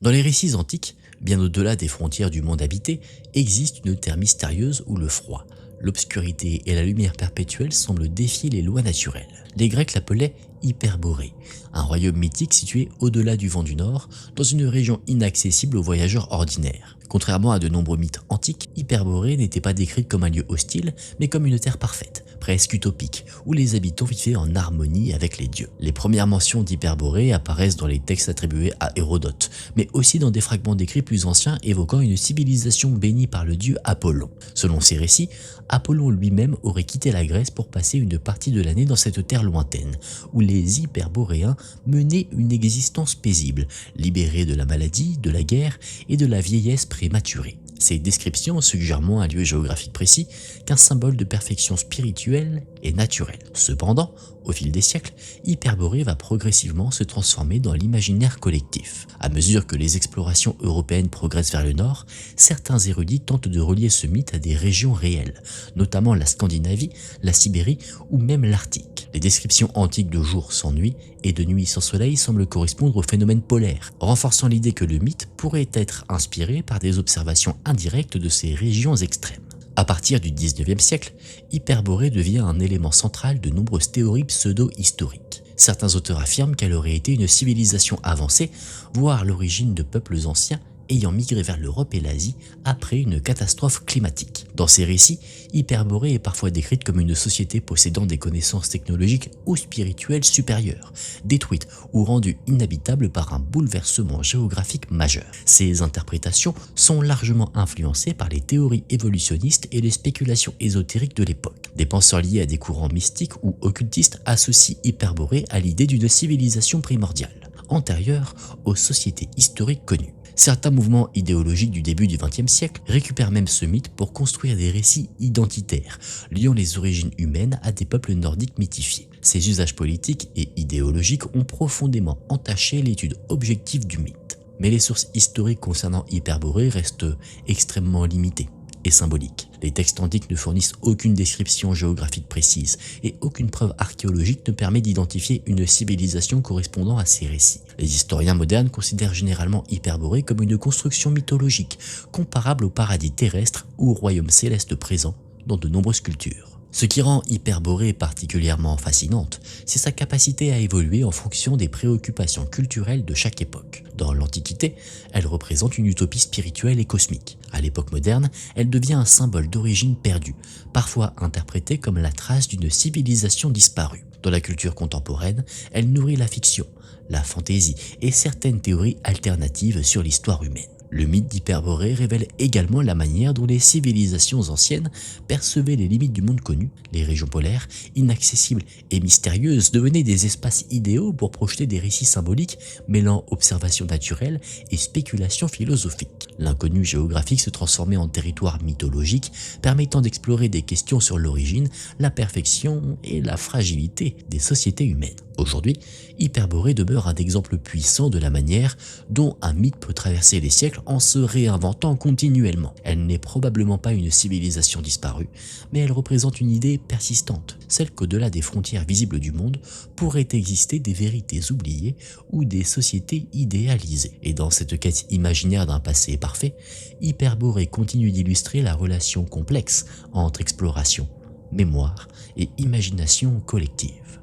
Speaker 1: Dans les récits antiques, bien au-delà des frontières du monde habité, existe une terre mystérieuse où le froid, l'obscurité et la lumière perpétuelle semblent défier les lois naturelles. Les Grecs l'appelaient Hyperborée, un royaume mythique situé au-delà du vent du Nord, dans une région inaccessible aux voyageurs ordinaires. Contrairement à de nombreux mythes antiques, Hyperborée n'était pas décrite comme un lieu hostile, mais comme une terre parfaite, presque utopique, où les habitants vivaient en harmonie avec les dieux. Les premières mentions d'Hyperborée apparaissent dans les textes attribués à Hérodote, mais aussi dans des fragments d'écrits plus anciens évoquant une civilisation bénie par le dieu Apollon. Selon ces récits, Apollon lui-même aurait quitté la Grèce pour passer une partie de l'année dans cette terre lointaine, où les Hyperboréens menaient une existence paisible, libérés de la maladie, de la guerre et de la vieillesse prématurée. Ces descriptions suggèrent moins un lieu géographique précis qu'un symbole de perfection spirituelle et naturelle. Cependant, au fil des siècles, Hyperborée va progressivement se transformer dans l'imaginaire collectif. À mesure que les explorations européennes progressent vers le nord, certains érudits tentent de relier ce mythe à des régions réelles, notamment la Scandinavie, la Sibérie ou même l'Arctique. Les descriptions antiques de jour sans nuit et de nuit sans soleil semblent correspondre au phénomène polaire, renforçant l'idée que le mythe pourrait être inspiré par des observations indirectes de ces régions extrêmes. À partir du 19e siècle, Hyperborée devient un élément central de nombreuses théories pseudo-historiques. Certains auteurs affirment qu'elle aurait été une civilisation avancée, voire l'origine de peuples anciens ayant migré vers l'Europe et l'Asie après une catastrophe climatique. Dans ces récits, Hyperborée est parfois décrite comme une société possédant des connaissances technologiques ou spirituelles supérieures, détruite ou rendue inhabitable par un bouleversement géographique majeur. Ces interprétations sont largement influencées par les théories évolutionnistes et les spéculations ésotériques de l'époque. Des penseurs liés à des courants mystiques ou occultistes associent Hyperborée à l'idée d'une civilisation primordiale, antérieure aux sociétés historiques connues. Certains mouvements idéologiques du début du XXe siècle récupèrent même ce mythe pour construire des récits identitaires, liant les origines humaines à des peuples nordiques mythifiés. Ces usages politiques et idéologiques ont profondément entaché l'étude objective du mythe. Mais les sources historiques concernant Hyperborée restent extrêmement limitées et symboliques. Les textes antiques ne fournissent aucune description géographique précise et aucune preuve archéologique ne permet d'identifier une civilisation correspondant à ces récits. Les historiens modernes considèrent généralement Hyperborée comme une construction mythologique, comparable au paradis terrestre ou au royaume céleste présent dans de nombreuses cultures. Ce qui rend Hyperborée particulièrement fascinante, c'est sa capacité à évoluer en fonction des préoccupations culturelles de chaque époque. Dans l'Antiquité, elle représente une utopie spirituelle et cosmique. À l'époque moderne, elle devient un symbole d'origine perdue, parfois interprétée comme la trace d'une civilisation disparue. Dans la culture contemporaine, elle nourrit la fiction, la fantaisie et certaines théories alternatives sur l'histoire humaine. Le mythe d'Hyperborée révèle également la manière dont les civilisations anciennes percevaient les limites du monde connu. Les régions polaires, inaccessibles et mystérieuses, devenaient des espaces idéaux pour projeter des récits symboliques mêlant observation naturelle et spéculation philosophique. L'inconnu géographique se transformait en territoire mythologique, permettant d'explorer des questions sur l'origine, la perfection et la fragilité des sociétés humaines. Aujourd'hui, Hyperborée demeure un exemple puissant de la manière dont un mythe peut traverser les siècles en se réinventant continuellement. Elle n'est probablement pas une civilisation disparue, mais elle représente une idée persistante, celle qu'au-delà des frontières visibles du monde pourraient exister des vérités oubliées ou des sociétés idéalisées. Et dans cette quête imaginaire d'un passé parfait, Hyperborée continue d'illustrer la relation complexe entre exploration, mémoire et imagination collective.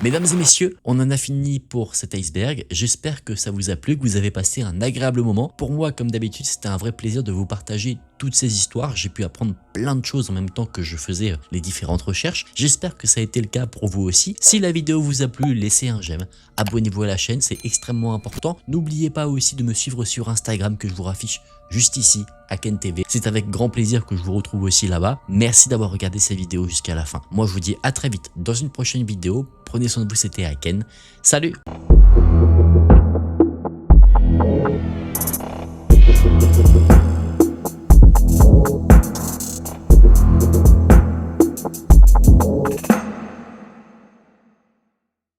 Speaker 1: Mesdames et messieurs, on en a fini pour cet iceberg. J'espère que ça vous a plu, que vous avez passé un agréable moment. Pour moi, comme d'habitude, c'était un vrai plaisir de vous partager toutes ces histoires. J'ai pu apprendre plein de choses en même temps que je faisais les différentes recherches. J'espère que ça a été le cas pour vous aussi. Si la vidéo vous a plu, laissez un j'aime. Abonnez-vous à la chaîne, c'est extrêmement important. N'oubliez pas aussi de me suivre sur Instagram que je vous raffiche juste ici, Aken TV. C'est avec grand plaisir que je vous retrouve aussi là-bas. Merci d'avoir regardé cette vidéo jusqu'à la fin. Moi, je vous dis à très vite dans une prochaine vidéo. Prenez soin de vous, c'était Aken. Salut!